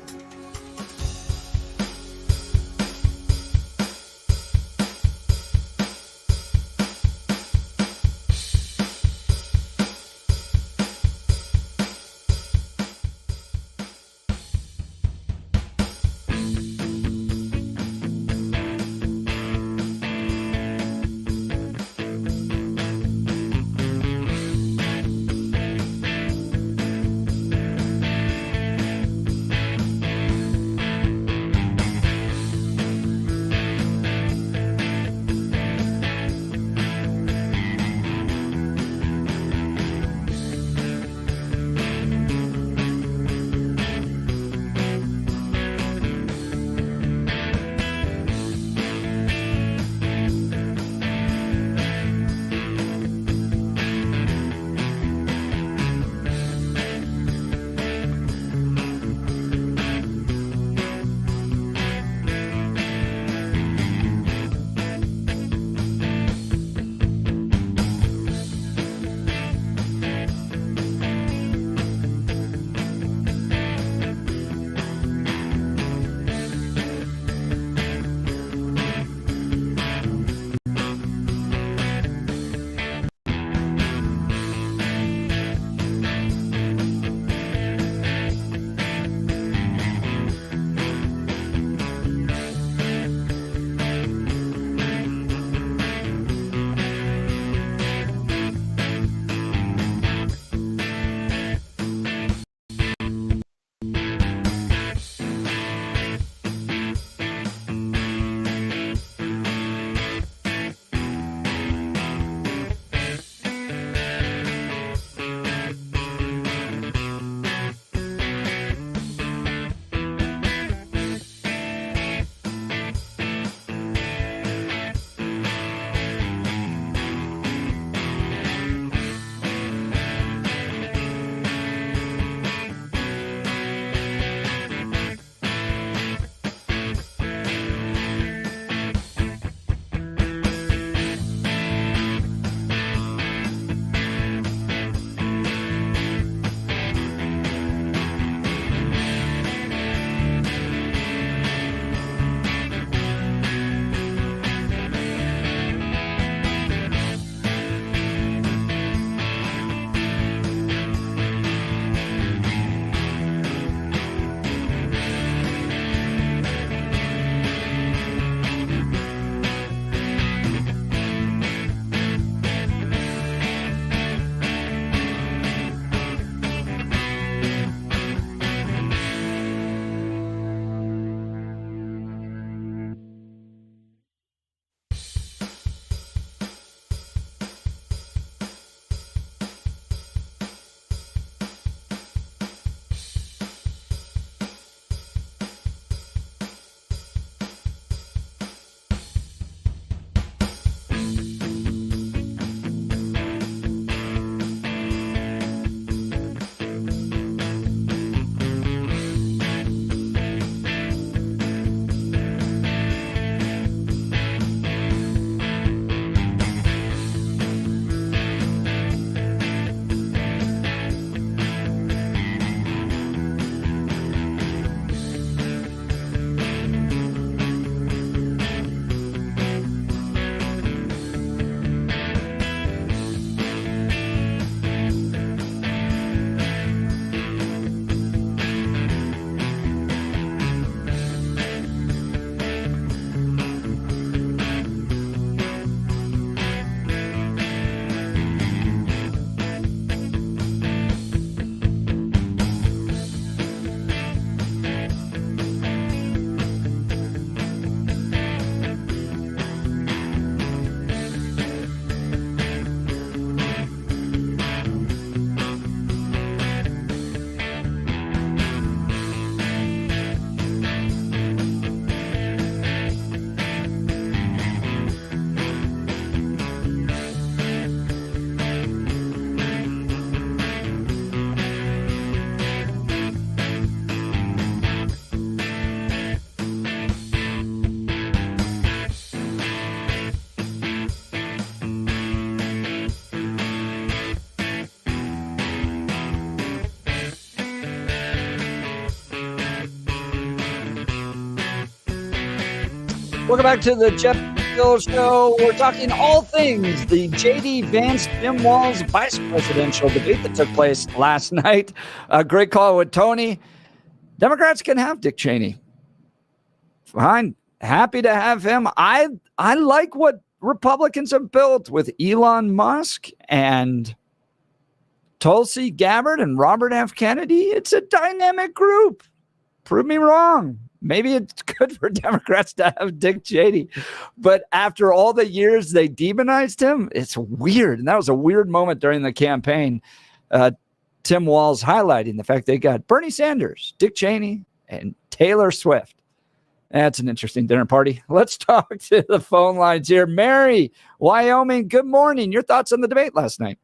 Speaker 1: Welcome back to the Jeff Bill Show. We're talking all things the J.D. Vance, Tim Walz vice presidential debate that took place last night. A great call with Tony. Democrats can have Dick Cheney. Fine. Happy to have him. I like what Republicans have built with Elon Musk and Tulsi Gabbard and Robert F. Kennedy. It's a dynamic group. Prove me wrong. Maybe it's good for Democrats to have Dick Cheney. But after all the years they demonized him, it's weird. And that was a weird moment during the campaign. Tim Walz highlighting the fact they got Bernie Sanders, Dick Cheney, and Taylor Swift. That's an interesting dinner party. Let's talk to the phone lines here. Mary, Wyoming, good morning. Your thoughts on the debate last night?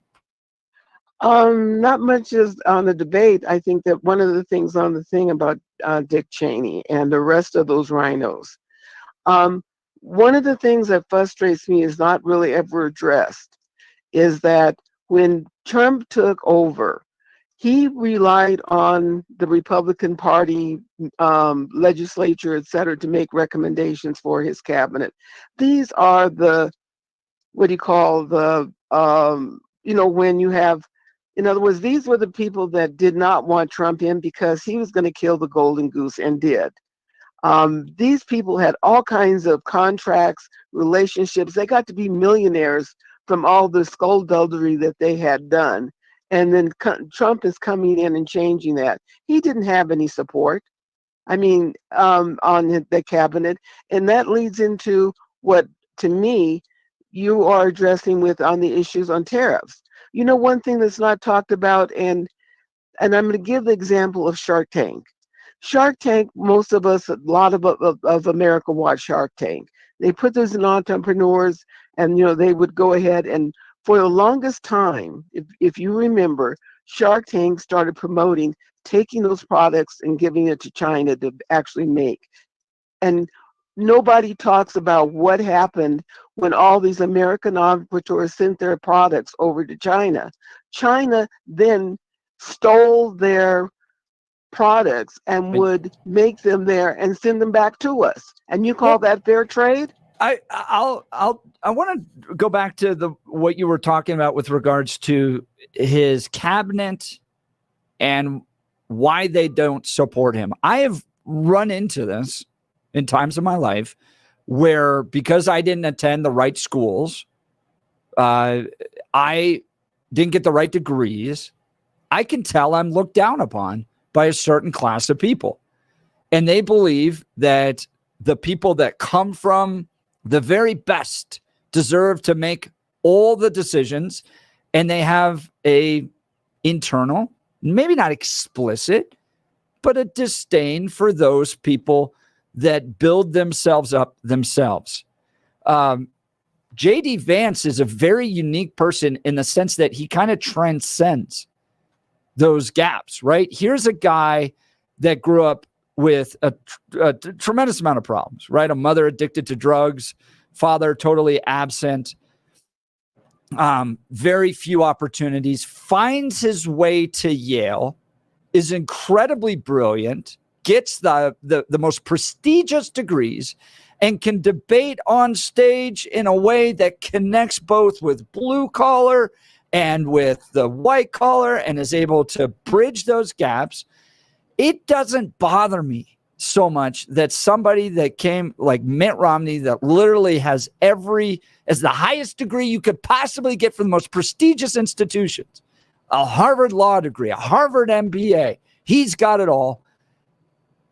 Speaker 5: Not much is on the debate. I think that one of the things on the thing about Dick Cheney and the rest of those rhinos, one of the things that frustrates me is not really ever addressed, is that when Trump took over, he relied on the Republican Party legislature, et cetera, to make recommendations for his cabinet. These are the, what do you call the, when you have, in other words, these were the people that did not want Trump in because he was going to kill the golden goose and did. These people had all kinds of contracts, relationships. They got to be millionaires from all the skullduggery that they had done. And then Trump is coming in and changing that. He didn't have any support, on the cabinet. And that leads into what, to me, you are addressing with on the issues on tariffs. One thing that's not talked about, and I'm going to give the example of Shark Tank. Shark Tank, most of us, a lot of America watch Shark Tank. They put those in entrepreneurs, and they would go ahead and, for the longest time, if you remember, Shark Tank started promoting taking those products and giving it to China to actually make. And nobody talks about what happened when all these American entrepreneurs sent their products over to China. China then stole their products and would make them there and send them back to us. And you call that fair trade?
Speaker 1: I want to go back to what you were talking about with regards to his cabinet and why they don't support him. I have run into this in times of my life where, because I didn't attend the right schools, I didn't get the right degrees, I can tell I'm looked down upon by a certain class of people. And they believe that the people that come from the very best deserve to make all the decisions, and they have a internal, maybe not explicit, but a disdain for those people that build themselves up themselves. J.D. Vance is a very unique person in the sense that he kind of transcends those gaps, right? Here's a guy that grew up with a tremendous amount of problems, right? A mother addicted to drugs, father totally absent, very few opportunities, finds his way to Yale, is incredibly brilliant, gets the most prestigious degrees, and can debate on stage in a way that connects both with blue collar and with the white collar and is able to bridge those gaps. It doesn't bother me so much that somebody that came like Mitt Romney, that literally has as the highest degree you could possibly get from the most prestigious institutions, a Harvard law degree, a Harvard MBA, he's got it all,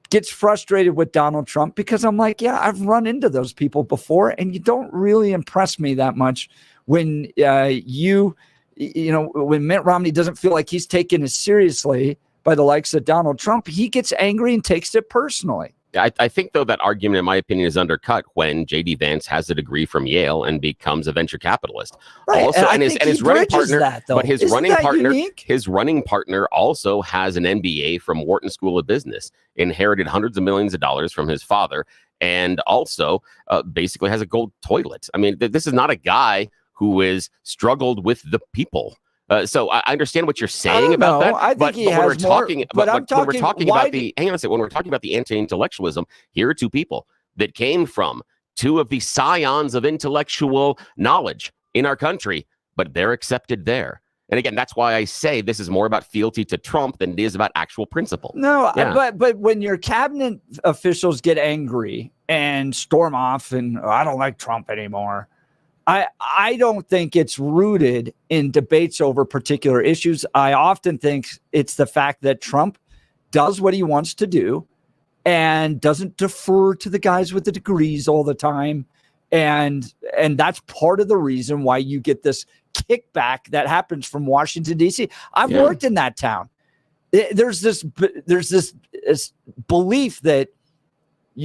Speaker 1: gets frustrated with Donald Trump because I'm like, yeah, I've run into those people before, and you don't really impress me that much when when Mitt Romney doesn't feel like he's taken as seriously by the likes of Donald Trump, he gets angry and takes it personally.
Speaker 13: I think, though, that argument, in my opinion, is undercut when J.D. Vance has a degree from Yale and becomes a venture capitalist.
Speaker 1: Right.
Speaker 13: Also, and his running partner,
Speaker 1: that,
Speaker 13: but his
Speaker 1: Isn't
Speaker 13: running
Speaker 1: that
Speaker 13: partner,
Speaker 1: unique?
Speaker 13: his running partner also has an MBA from Wharton School of Business, inherited hundreds of millions of dollars from his father, and also basically has a gold toilet. I mean, this is not a guy who is struggled with the people. So I understand what you're saying about that.
Speaker 1: I think he has more.
Speaker 13: When we're talking about the anti-intellectualism, here are two people that came from two of the scions of intellectual knowledge in our country, but they're accepted there. And again, that's why I say this is more about fealty to Trump than it is about actual principle.
Speaker 1: No,
Speaker 13: Yeah.
Speaker 1: but when your cabinet officials get angry and storm off and I don't like Trump anymore, I don't think it's rooted in debates over particular issues. I often think it's the fact that Trump does what he wants to do and doesn't defer to the guys with the degrees all the time. And that's part of the reason why you get this kickback that happens from Washington, D.C. I've worked in that town. There's this belief that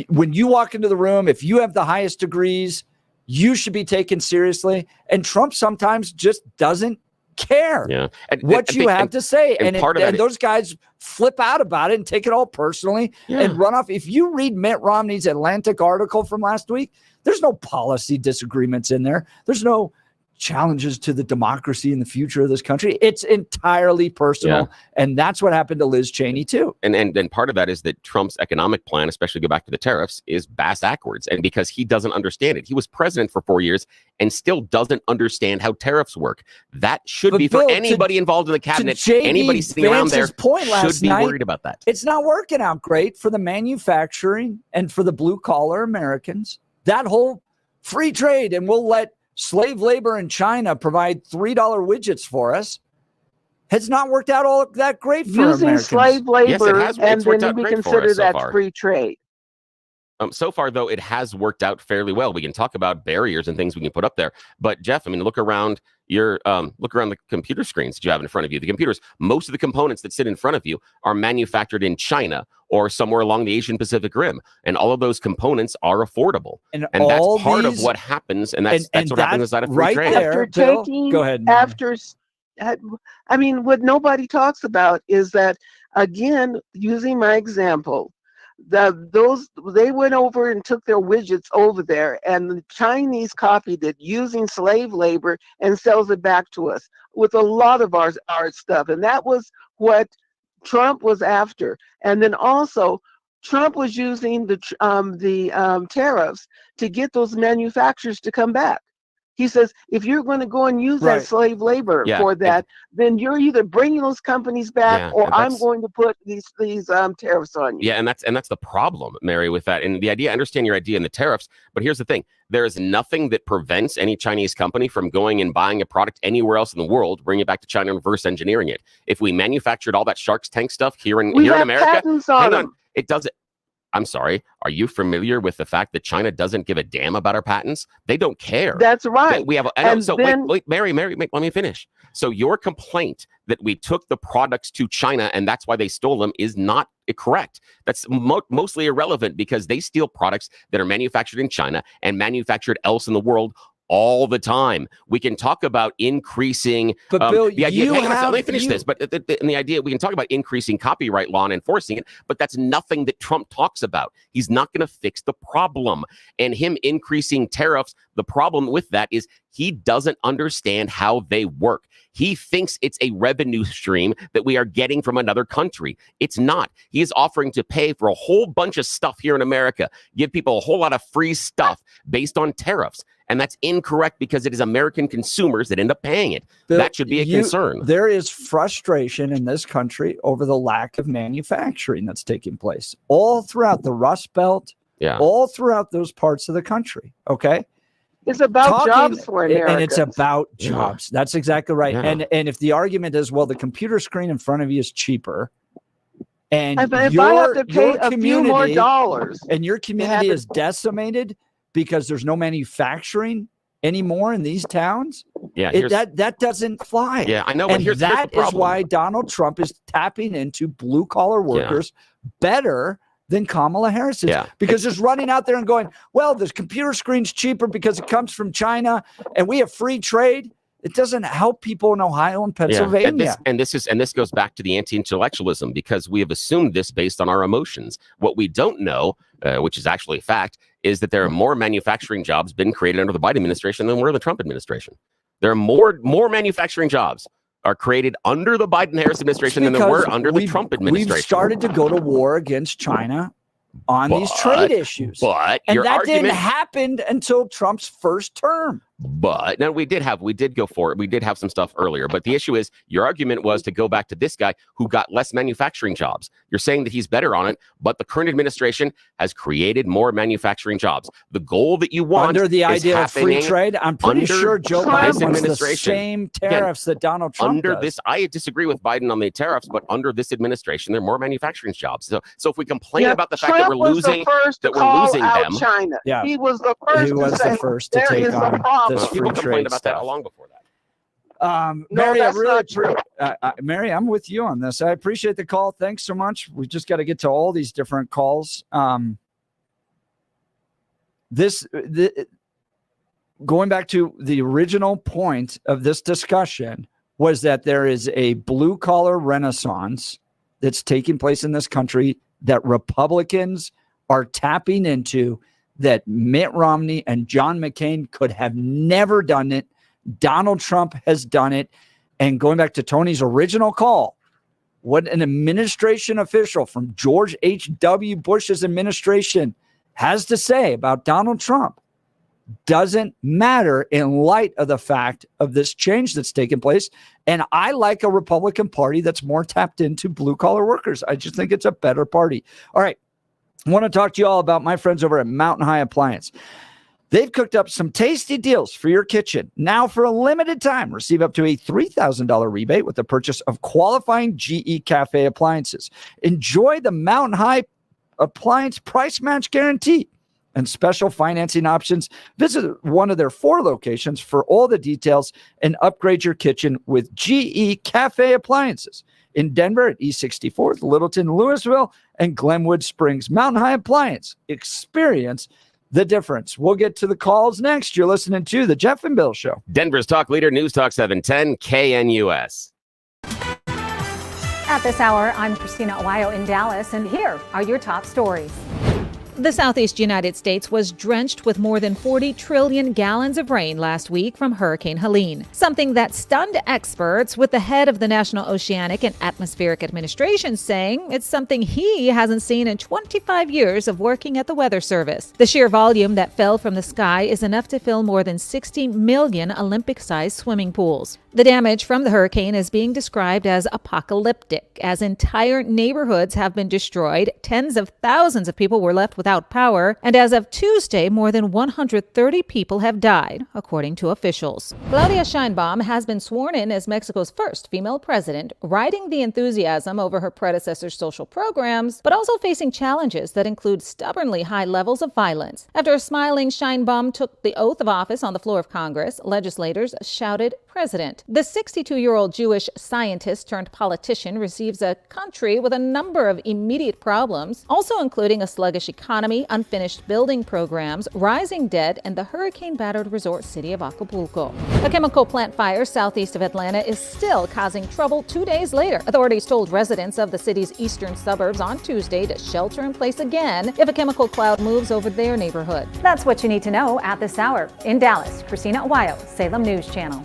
Speaker 1: when you walk into the room, if you have the highest degrees, you should be taken seriously. And Trump sometimes just doesn't care what you have to say. And those guys flip out about it and take it all personally and run off. If you read Mitt Romney's Atlantic article from last week, there's no policy disagreements in there. There's no challenges to the democracy and the future of this country. It's entirely personal. And that's what happened to Liz Cheney too.
Speaker 13: And part of that is that Trump's economic plan, especially go back to the tariffs, is bass backwards. And because he doesn't understand it. He was president for 4 years and still doesn't understand how tariffs work. That should be for anybody involved in the cabinet. Anybody sitting around there should be worried about that.
Speaker 1: It's not working out great for the manufacturing and for the blue collar Americans. That whole free trade, and we'll let slave labor in China provide $3 widgets for us, has not worked out all that great for
Speaker 5: using
Speaker 1: Americans.
Speaker 5: Slave labor, and then we consider that
Speaker 13: far.
Speaker 5: free trade.
Speaker 13: So far, though, it has worked out fairly well. We can talk about barriers and things we can put up there. But Jeff, I mean, look around the computer screens that you have in front of you. The computers, most of the components that sit in front of you are manufactured in China or somewhere along the Asian Pacific Rim. And all of those components are affordable. And that's part of what happens. And that's what happens inside of free trade.
Speaker 5: After taking,
Speaker 1: go ahead.
Speaker 5: I mean, what nobody talks about is that, again, using my example, they went over and took their widgets over there, and the Chinese copied it using slave labor and sells it back to us with a lot of our stuff. And that was what Trump was after. And then also Trump was using the tariffs to get those manufacturers to come back. He says, if you're going to go and use that slave labor for that, then you're either bringing those companies back or I'm going to put these tariffs on you.
Speaker 13: Yeah, and that's the problem, Mary, with that. And the idea, I understand your idea in the tariffs, but here's the thing. There is nothing that prevents any Chinese company from going and buying a product anywhere else in the world, bringing it back to China and reverse engineering it. If we manufactured all that Shark's Tank stuff here in America, it doesn't. I'm sorry. Are you familiar with the fact that China doesn't give a damn about our patents? They don't care.
Speaker 5: That's right.
Speaker 13: We have. Wait, Mary, let me finish. So your complaint that we took the products to China and that's why they stole them is not correct. That's mostly irrelevant because they steal products that are manufactured in China and manufactured else in the world all the time. We can talk about increasing
Speaker 1: but Bill,
Speaker 13: the idea.
Speaker 1: let
Speaker 13: me finish this. But the idea, we can talk about increasing copyright law and enforcing it, but that's nothing that Trump talks about. He's not going to fix the problem. And him increasing tariffs, the problem with that is he doesn't understand how they work. He thinks it's a revenue stream that we are getting from another country. It's not. He is offering to pay for a whole bunch of stuff here in America, give people a whole lot of free stuff based on tariffs. And that's incorrect because it is American consumers that end up paying it.
Speaker 1: Bill,
Speaker 13: that should be a concern.
Speaker 1: There is frustration in this country over the lack of manufacturing that's taking place all throughout the Rust Belt, all throughout those parts of the country. Okay.
Speaker 5: It's about jobs for America.
Speaker 1: And it's about jobs. That's exactly right.
Speaker 13: Yeah.
Speaker 1: And if the argument is, well, the computer screen in front of you is cheaper, and
Speaker 5: if I have to pay a few more dollars,
Speaker 1: and your community is decimated because there's no manufacturing anymore in these towns, that doesn't fly.
Speaker 13: Yeah, I know.
Speaker 1: And
Speaker 13: here's
Speaker 1: that
Speaker 13: the
Speaker 1: is why Donald Trump is tapping into blue collar workers better than Kamala Harris is, because just running out there and going, well, this computer screen's cheaper because it comes from China and we have free trade. It doesn't help people in Ohio and Pennsylvania.
Speaker 13: And this goes back to the anti-intellectualism, because we have assumed this based on our emotions. What we don't know, which is actually a fact, is that there are more manufacturing jobs been created under the Biden administration than were the Trump administration. There are more manufacturing jobs are created under the Biden-Harris administration than there were under the Trump administration.
Speaker 1: We've started to go to war against China on these trade issues.
Speaker 13: But
Speaker 1: and
Speaker 13: your
Speaker 1: that
Speaker 13: argument
Speaker 1: didn't happen until Trump's first term.
Speaker 13: But no, we did go for it. We did have some stuff earlier. But the issue is your argument was to go back to this guy who got less manufacturing jobs. You're saying that he's better on it, but the current administration has created more manufacturing jobs. The goal that you want
Speaker 1: under the
Speaker 13: is
Speaker 1: idea of free
Speaker 13: happening
Speaker 1: trade, I'm pretty sure Joe Biden wants the same tariffs that Donald Trump
Speaker 13: under
Speaker 1: does.
Speaker 13: this, I disagree with Biden on the tariffs, but under this administration, there are more manufacturing jobs. So if we complain about the fact that we're losing, them,
Speaker 5: China.
Speaker 1: Yeah,
Speaker 5: he was the first.
Speaker 1: He was the first to take on this free
Speaker 13: people
Speaker 1: trade
Speaker 13: complained about
Speaker 1: stuff.
Speaker 13: that long before that.
Speaker 1: Mary,
Speaker 5: that's not true.
Speaker 1: Mary, I'm with you on this. I appreciate the call. Thanks so much. We just got to get to all these different calls. Going back to the original point of this discussion was that there is a blue collar renaissance that's taking place in this country that Republicans are tapping into, that Mitt Romney and John McCain could have never done it. Donald Trump has done it. And going back to Tony's original call, what an administration official from George H.W. Bush's administration has to say about Donald Trump doesn't matter in light of the fact of this change that's taken place. And I like a Republican Party that's more tapped into blue collar workers. I just think it's a better party. All right. I want to talk to you all about my friends over at Mountain High Appliance. They've cooked up some tasty deals for your kitchen. Now, for a limited time, receive up to a $3,000 rebate with the purchase of qualifying GE Cafe appliances. Enjoy the Mountain High Appliance price match guarantee and special financing options. Visit one of their 4 locations for all the details and upgrade your kitchen with GE Cafe appliances. In Denver at East 64th, Littleton, Louisville, and Glenwood Springs. Mountain High Appliance. Experience the difference. We'll get to the calls next. You're listening to The Jeff and Bill Show.
Speaker 13: Denver's talk leader, News Talk 710, KNUS.
Speaker 15: At this hour, I'm Christina Ohio in Dallas, and here are your top stories. The Southeast United States was drenched with more than 40 trillion gallons of rain last week from Hurricane Helene, something that stunned experts, with the head of the National Oceanic and Atmospheric Administration saying it's something he hasn't seen in 25 years of working at the Weather Service. The sheer volume that fell from the sky is enough to fill more than 60 million Olympic-sized swimming pools. The damage from the hurricane is being described as apocalyptic, as entire neighborhoods have been destroyed, tens of thousands of people were left without power, and as of Tuesday, more than 130 people have died, according to officials. Claudia Sheinbaum has been sworn in as Mexico's first female president, riding the enthusiasm over her predecessor's social programs, but also facing challenges that include stubbornly high levels of violence. After a smiling Sheinbaum took the oath of office on the floor of Congress, legislators shouted, "President." The 62-year-old Jewish scientist turned politician receives a country with a number of immediate problems, also including a sluggish economy, unfinished building programs, rising debt, and the hurricane-battered resort city of Acapulco. A chemical plant fire southeast of Atlanta is still causing trouble 2 days later. Authorities told residents of the city's eastern suburbs on Tuesday to shelter in place again if a chemical cloud moves over their neighborhood. That's what you need to know at this hour. In Dallas, Christina Ohio, Salem News Channel.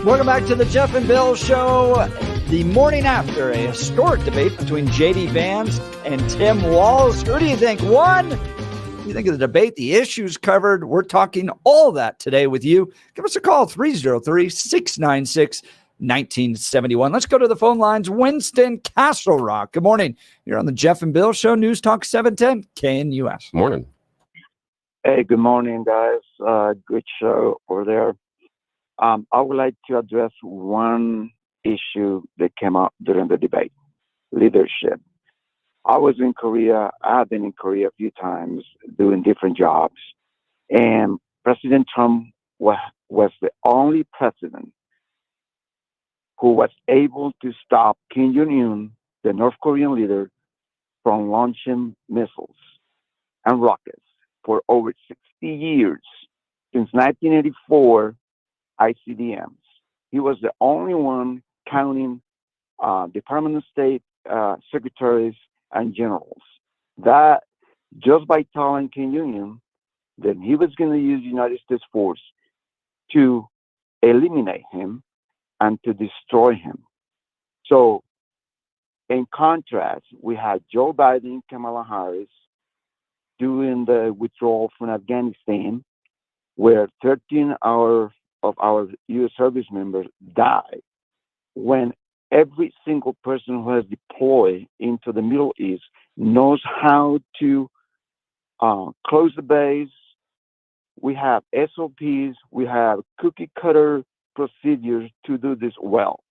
Speaker 1: Welcome back to the Jeff and Bill Show. The morning after a historic debate between J.D. Vance and Tim Walz. Who do you think won? What do you think of the debate? The issues covered. We're talking all that today with you. Give us a call, 303-696-1971. Let's go to the phone lines. Winston Castle Rock. Good morning. You're on the Jeff and Bill Show, News Talk 710 KNUS.
Speaker 13: Morning.
Speaker 6: Hey, good morning, guys. Good show over there. I would like to address one issue that came up during the debate: leadership. I was in Korea. I've been in Korea a few times doing different jobs. And President Trump was the only president who was able to stop Kim Jong-un, the North Korean leader, from launching missiles and rockets for over 60 years. Since 1984, ICBMs. He was the only one counting Department of State secretaries and generals. That just by telling Kim Jong-un that he was going to use United States force to eliminate him and to destroy him. So, in contrast, we had Joe Biden, Kamala Harris doing the withdrawal from Afghanistan, where 13 of our U.S. service members died, when every single person who has deployed into the Middle East knows how to close the base. We have SOPs, we have cookie cutter procedures to do this well.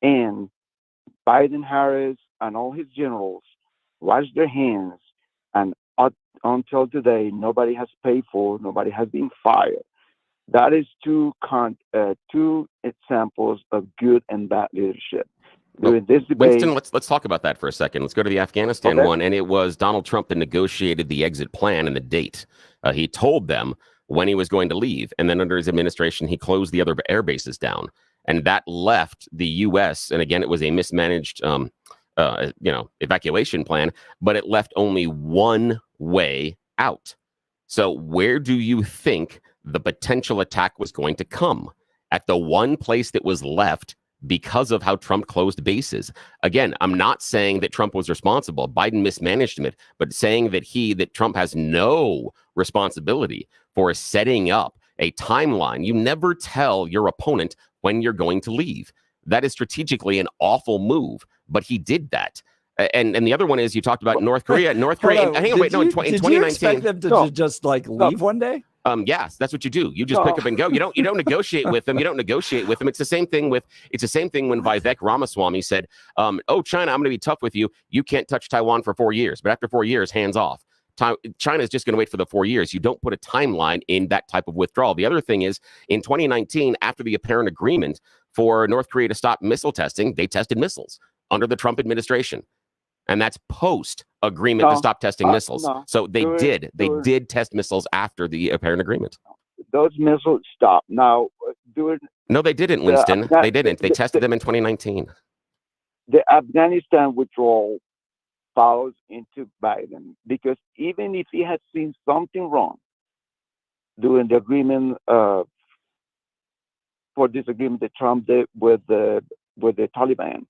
Speaker 6: And Biden, Harris, and all his generals washed their hands, and until today, nobody has paid for, nobody has been fired. That is two examples of good and bad leadership. During this debate,
Speaker 13: Winston, let's talk about that for a second. Let's go to the Afghanistan one, and it was Donald Trump that negotiated the exit plan and the date. He told them when he was going to leave, and then under his administration, he closed the other air bases down, and that left the U.S. And again, it was a mismanaged, evacuation plan, but it left only one way out. So where do you think the potential attack was going to come? At the one place that was left because of how Trump closed bases. Again, I'm not saying that Trump was responsible. Biden mismanaged it, but saying that Trump has no responsibility for setting up a timeline. You never tell your opponent when you're going to leave. That is strategically an awful move, but he did that. And the other one is you talked about North Korea.
Speaker 1: Hang on, wait, no, in 2019. Did you expect them to just leave one day?
Speaker 13: Yes, that's what you do. You just pick up and go. You don't negotiate with them. You don't negotiate with them. It's the same thing when Vivek Ramaswamy said, "Oh, China, I'm going to be tough with you. You can't touch Taiwan for 4 years, but after 4 years, hands off." China is just going to wait for the 4 years. You don't put a timeline in that type of withdrawal. The other thing is in 2019, after the apparent agreement for North Korea to stop missile testing, they tested missiles under the Trump administration. And that's post agreement to stop testing missiles. So they did test missiles after the apparent agreement.
Speaker 6: Those missiles stopped. Now,
Speaker 13: no, they didn't, Winston. They didn't. They tested them in 2019.
Speaker 6: The Afghanistan withdrawal follows into Biden, because even if he had seen something wrong during the agreement for this agreement that Trump did with the Taliban,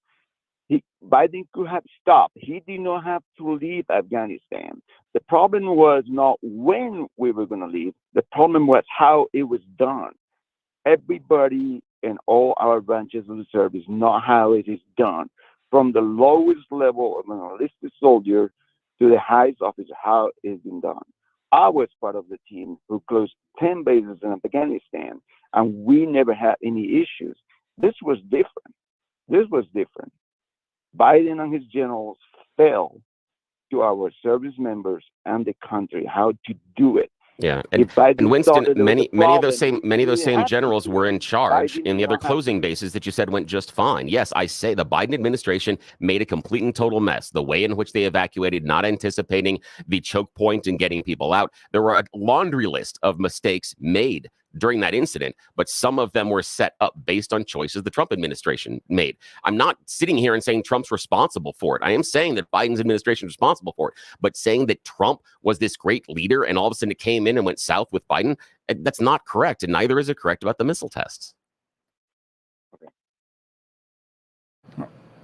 Speaker 6: Biden could have stopped. He did not have to leave Afghanistan. The problem was not when we were going to leave. The problem was how it was done. Everybody in all our branches of the service know how it is done, from the lowest level of an enlisted soldier to the highest officer, how it's been done. I was part of the team who closed 10 bases in Afghanistan, and we never had any issues. This was different. Biden and his generals failed to our service members and the country how to do it.
Speaker 13: Yeah, and Winston, many of those same generals were in charge in the other closing bases that you said went just fine. Yes, I say the Biden administration made a complete and total mess. The way in which they evacuated, not anticipating the choke point and getting people out. There were a laundry list of mistakes made during that incident, but some of them were set up based on choices the Trump administration made. I'm not sitting here and saying Trump's responsible for it. I am saying that Biden's administration is responsible for it, but saying that Trump was this great leader and all of a sudden it came in and went south with Biden, that's not correct, and neither is it correct about the missile tests.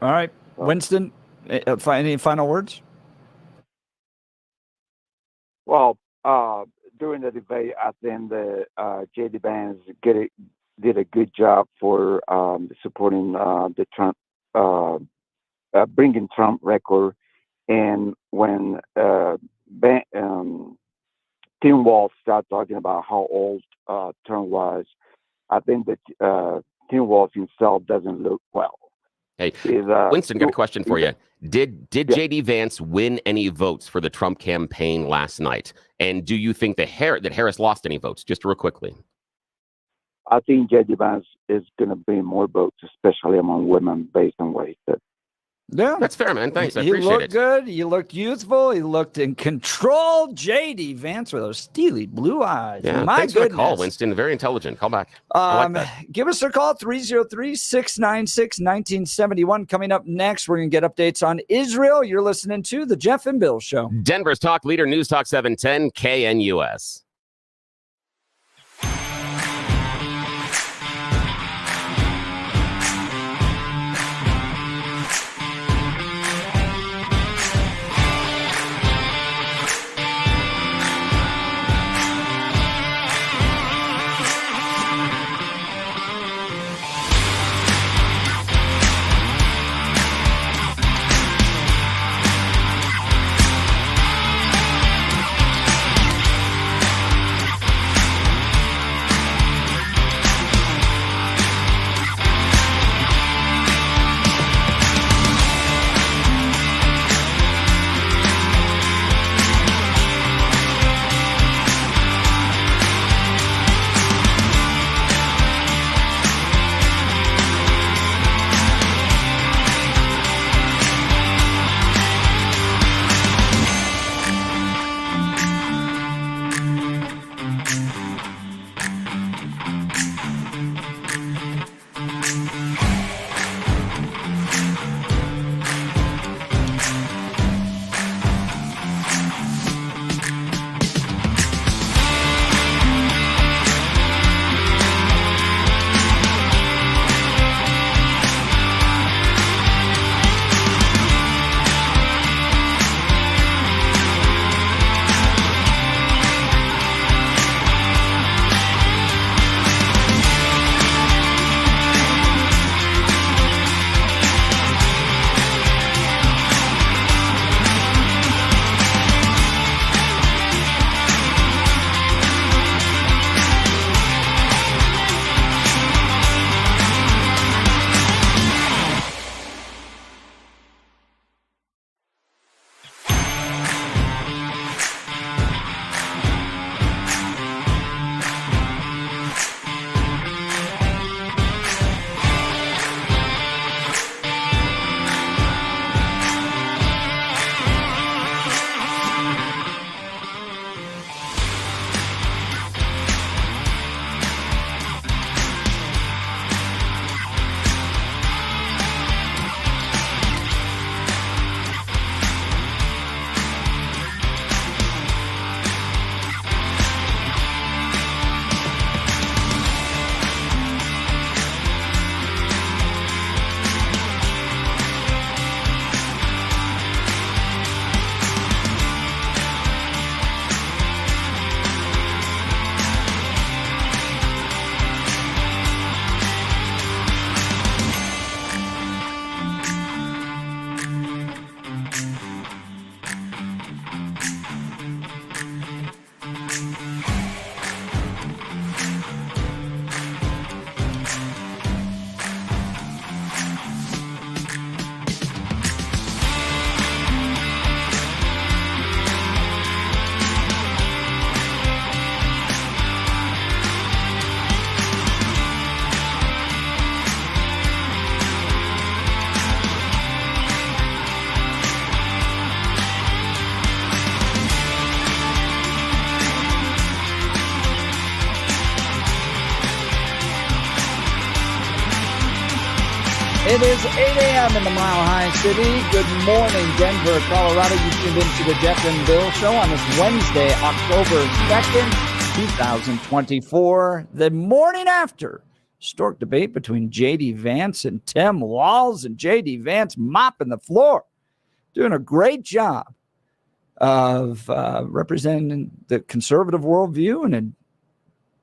Speaker 1: All right. Winston, any final words?
Speaker 6: Well, during the debate, I think that J.D. Vance did a good job for supporting the Trump, bringing Trump record. And when Tim Walz started talking about how old Trump was, I think that Tim Walz himself doesn't look well.
Speaker 13: Hey, Winston, got a question for you. Did J.D. Vance win any votes for the Trump campaign last night? And do you think that Harris lost any votes? Just real quickly.
Speaker 6: I think J.D. Vance is going to bring more votes, especially among women, based on what he said.
Speaker 1: Yeah,
Speaker 13: that's fair, man. Thanks. I
Speaker 1: he
Speaker 13: appreciate
Speaker 1: looked
Speaker 13: it.
Speaker 1: good. He looked youthful. He looked in control. J.D. Vance with those steely blue eyes.
Speaker 13: Yeah,
Speaker 1: My
Speaker 13: thanks
Speaker 1: goodness.
Speaker 13: for the call, Winston. Very intelligent. Call back. I like that.
Speaker 1: Give us a call, 303-696-1971. Coming up next, we're going to get updates on Israel. You're listening to The Jeff and Bill Show.
Speaker 13: Denver's talk leader, News Talk 710, KNUS.
Speaker 1: It is 8 a.m. in the Mile High City. Good morning, Denver, Colorado. You tuned into the Jeff and Bill Show on this Wednesday, October 2nd, 2024. The morning after Historic debate between J.D. Vance and Tim Walz, and J.D. Vance mopping the floor, doing a great job of representing the conservative worldview and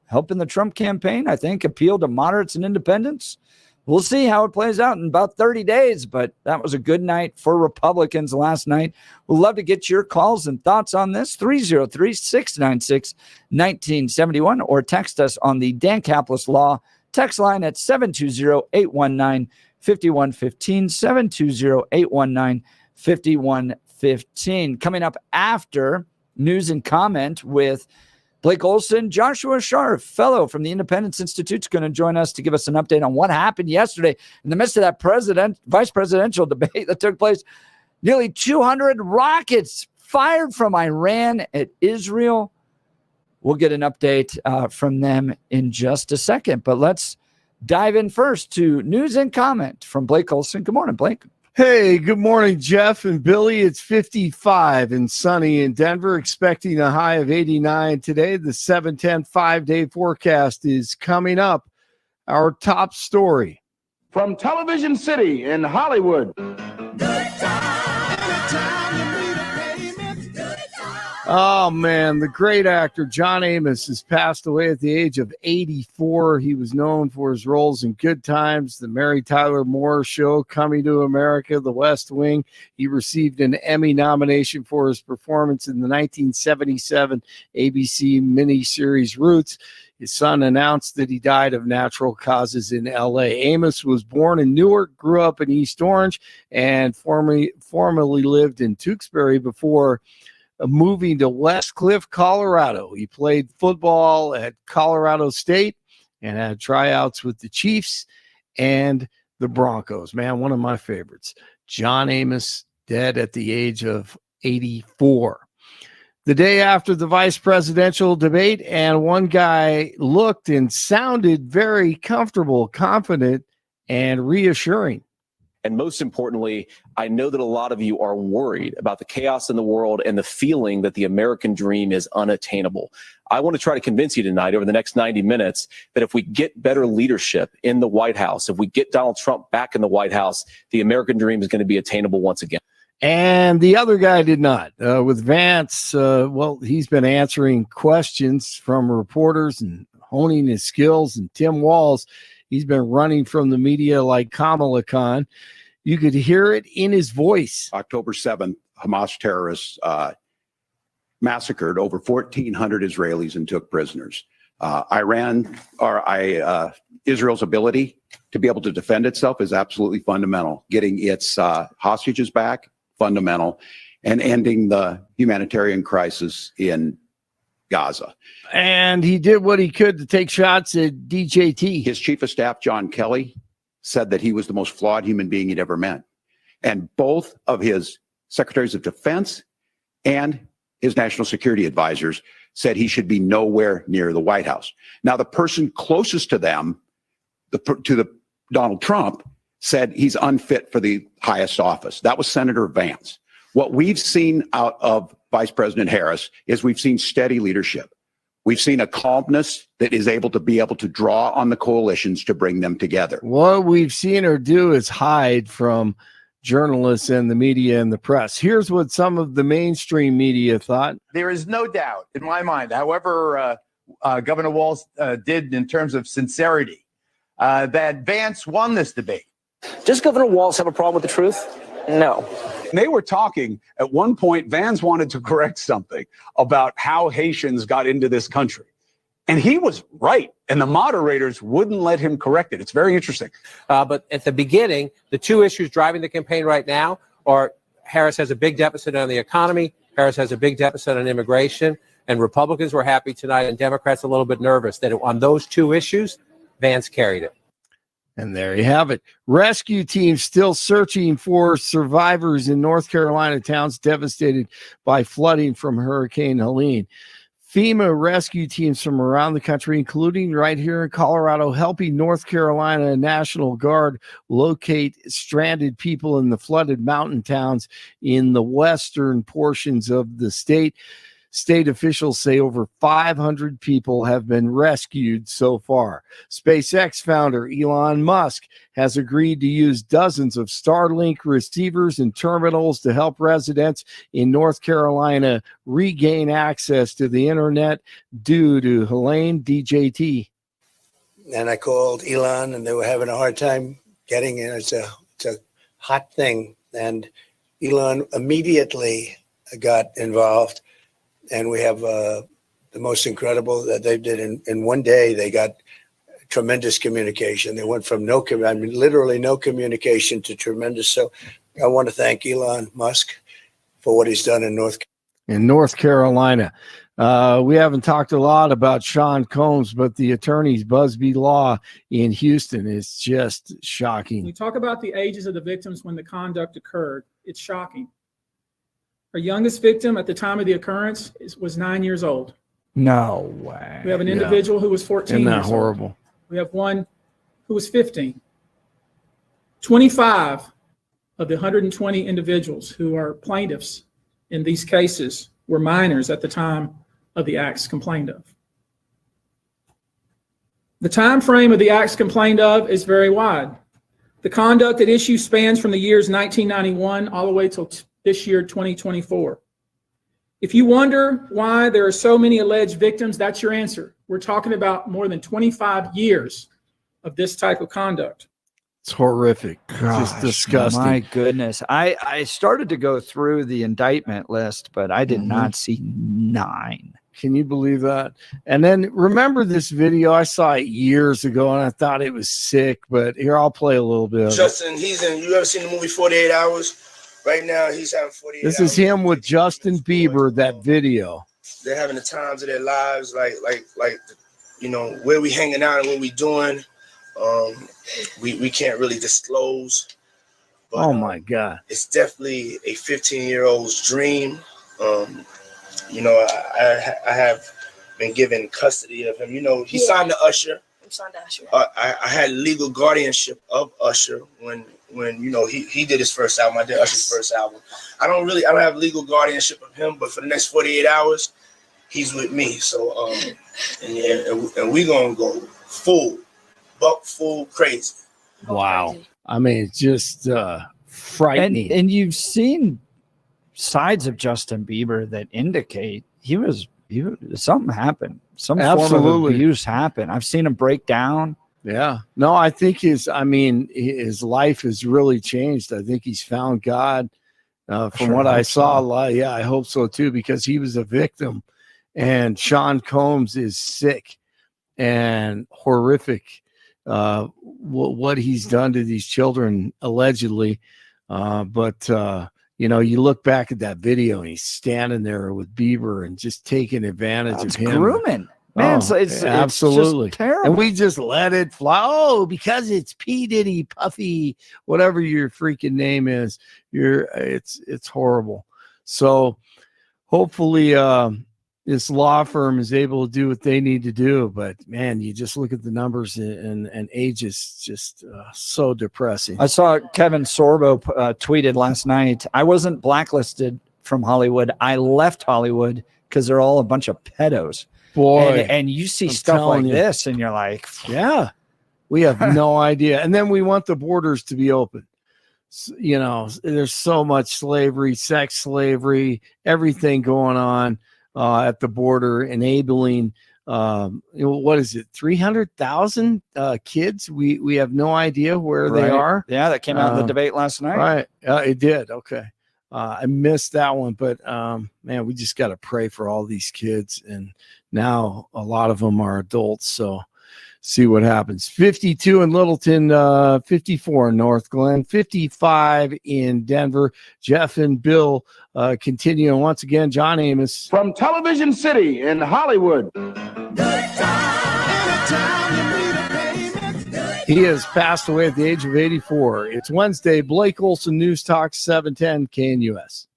Speaker 1: helping the Trump campaign, I think, appeal to moderates and independents. We'll see how it plays out in about 30 days, but that was a good night for Republicans last night. We'd love to get your calls and thoughts on this, 303-696-1971, or text us on the Dan Caplis Law text line at 720-819-5115, 720-819-5115. Coming up after news and comment with Blake Olson, Joshua Sharf, fellow from the Independence Institute, is going to join us to give us an update on what happened yesterday in the midst of that vice presidential debate that took place. Nearly 200 rockets fired from Iran at Israel. We'll get an update from them in just a second, but let's dive in first to news and comment from Blake Olson. Good morning, Blake.
Speaker 2: Hey, good morning, Jeff and Billy. It's 55 and sunny in Denver, expecting a high of 89 today. The 7-10 5-day forecast is coming up. Our top story
Speaker 7: from Television City in Hollywood.
Speaker 2: Oh, man, the great actor John Amos has passed away at the age of 84. He was known for his roles in Good Times, The Mary Tyler Moore Show, Coming to America, The West Wing. He received an Emmy nomination for his performance in the 1977 ABC miniseries Roots. His son announced that he died of natural causes in L.A. Amos was born in Newark, grew up in East Orange, and formerly lived in Tewksbury before moving to West Cliff, Colorado. He played football at Colorado State and had tryouts with the Chiefs and the Broncos. Man, one of my favorites. John Amos, dead at the age of 84. The day after the vice presidential debate, and one guy looked and sounded very comfortable, confident, and reassuring.
Speaker 17: And most importantly, I know that a lot of you are worried about the chaos in the world and the feeling that the American dream is unattainable. I want to try to convince you tonight over the next 90 minutes that if we get better leadership in the White House, if we get Donald Trump back in the White House, the American dream is going to be attainable once again.
Speaker 2: And the other guy did not. With Vance, he's been answering questions from reporters and honing his skills. And Tim Walz, he's been running from the media like Kamala Khan. You could hear it in his voice.
Speaker 3: October 7th, Hamas terrorists massacred over 1,400 Israelis and took prisoners. Israel's ability to be able to defend itself is absolutely fundamental. Getting its hostages back, fundamental, and ending the humanitarian crisis in Gaza.
Speaker 2: And he did what he could to take shots at DJT.
Speaker 3: His chief of staff, John Kelly, said that he was the most flawed human being he'd ever met. And both of his secretaries of defense and his national security advisors said he should be nowhere near the White House. Now, the person closest to them, Donald Trump, said he's unfit for the highest office. That was Senator Vance. What we've seen out of Vice President Harris is we've seen steady leadership. We've seen a calmness that is able to draw on the coalitions to bring them together.
Speaker 2: What we've seen her do is hide from journalists and the media and the press. Here's what some of the mainstream media thought.
Speaker 22: There is no doubt in my mind, however Governor Walz did in terms of sincerity, that Vance won this debate.
Speaker 23: Does Governor Walz have a problem with the truth? No.
Speaker 24: They were talking at one point, Vance wanted to correct something about how Haitians got into this country. And he was right. And the moderators wouldn't let him correct it. It's very interesting.
Speaker 8: But at the beginning, the two issues driving the campaign right now are Harris has a big deficit on the economy. Harris has a big deficit on immigration. And Republicans were happy tonight and Democrats a little bit nervous that on those two issues, Vance carried it.
Speaker 2: And there you have it. Rescue teams still searching for survivors in North Carolina towns devastated by flooding from Hurricane Helene. FEMA rescue teams from around the country, including right here in Colorado, helping North Carolina National Guard locate stranded people in the flooded mountain towns in the western portions of the state. State officials say over 500 people have been rescued so far. SpaceX founder Elon Musk has agreed to use dozens of Starlink receivers and terminals to help residents in North Carolina regain access to the internet due to Helene DJT.
Speaker 11: And I called Elon, and they were having a hard time getting in. It's a hot thing. And Elon immediately got involved. And we have the most incredible that they did in one day. They got tremendous communication. They went from literally no communication to tremendous. So I want to thank Elon Musk for what he's done in North
Speaker 2: Carolina. We haven't talked a lot about Sean Combs, but the attorney's Busby Law in Houston is just shocking.
Speaker 10: We talk about the ages of the victims when the conduct occurred. It's shocking. Our youngest victim at the time of the occurrence was 9 years old.
Speaker 1: No way.
Speaker 10: We have an individual who was 14
Speaker 2: Isn't that
Speaker 10: years
Speaker 2: horrible?
Speaker 10: old. We have one who was 15. 25 of the 120 individuals who are plaintiffs in these cases were minors at the time of the acts complained of. The time frame of the acts complained of is very wide. The conduct at issue spans from the years 1991 all the way till this year, 2024. If you wonder why there are so many alleged victims, that's your answer. We're talking about more than 25 years of this type of conduct.
Speaker 2: It's horrific.
Speaker 1: Gosh,
Speaker 2: just disgusting.
Speaker 1: My goodness. I started to go through the indictment list, but I did not see 9.
Speaker 2: Can you believe that? And then remember this video? I saw it years ago and I thought it was sick, but here, I'll play a little bit of it.
Speaker 14: Justin, you ever seen the movie 48 Hours? Right now, he's having 48 hours.
Speaker 2: This is him with Justin Bieber, that video.
Speaker 14: They're having the times of their lives, like where we hanging out and what we doing. We can't really disclose. But,
Speaker 2: oh my God!
Speaker 14: It's definitely a 15-year-old's dream. I have been given custody of him. He signed to Usher. I had legal guardianship of Usher when he did his first album. I did Usher's first album. I don't have legal guardianship of him, but for the next 48 hours, he's with me. So and we gonna go full crazy.
Speaker 2: Wow. I mean, it's just frightening.
Speaker 1: And you've seen sides of Justin Bieber that indicate something happened. Some form of abuse happened. I've seen him break down.
Speaker 2: Yeah. No, I think his life has really changed. I think he's found God. From what I saw, yeah, I hope so too, because he was a victim. And Sean Combs is sick and horrific. What he's done to these children, allegedly. But you look back at that video and he's standing there with Bieber and just taking advantage of him.
Speaker 1: Grooming. Man, it's
Speaker 2: absolutely
Speaker 1: just terrible.
Speaker 2: And we just let it fly. Oh, because it's P. Diddy, Puffy, whatever your freaking name is. It's horrible. So hopefully this law firm is able to do what they need to do. But man, you just look at the numbers and age is just so depressing.
Speaker 1: I saw Kevin Sorbo tweeted last night, I wasn't blacklisted from Hollywood. I left Hollywood because they're all a bunch of pedos.
Speaker 2: Boy,
Speaker 1: and you see stuff like this and you're like,
Speaker 2: yeah, we have no idea. And then we want the borders to be open. There's so much slavery, sex slavery, everything going on at the border, enabling what is it, 300,000 kids? We have no idea where they are.
Speaker 1: Yeah, that came out in the debate last night.
Speaker 2: Right. It did. Okay. I missed that one, but man, we just got to pray for all these kids. And now a lot of them are adults. So see what happens. 52 in Littleton, 54 in North Glen, 55 in Denver. Jeff and Bill continue. And once again, John Amos.
Speaker 7: From Television City in Hollywood.
Speaker 2: He has passed away at the age of 84. It's Wednesday. Blake Olson, News Talk 710 KNUS.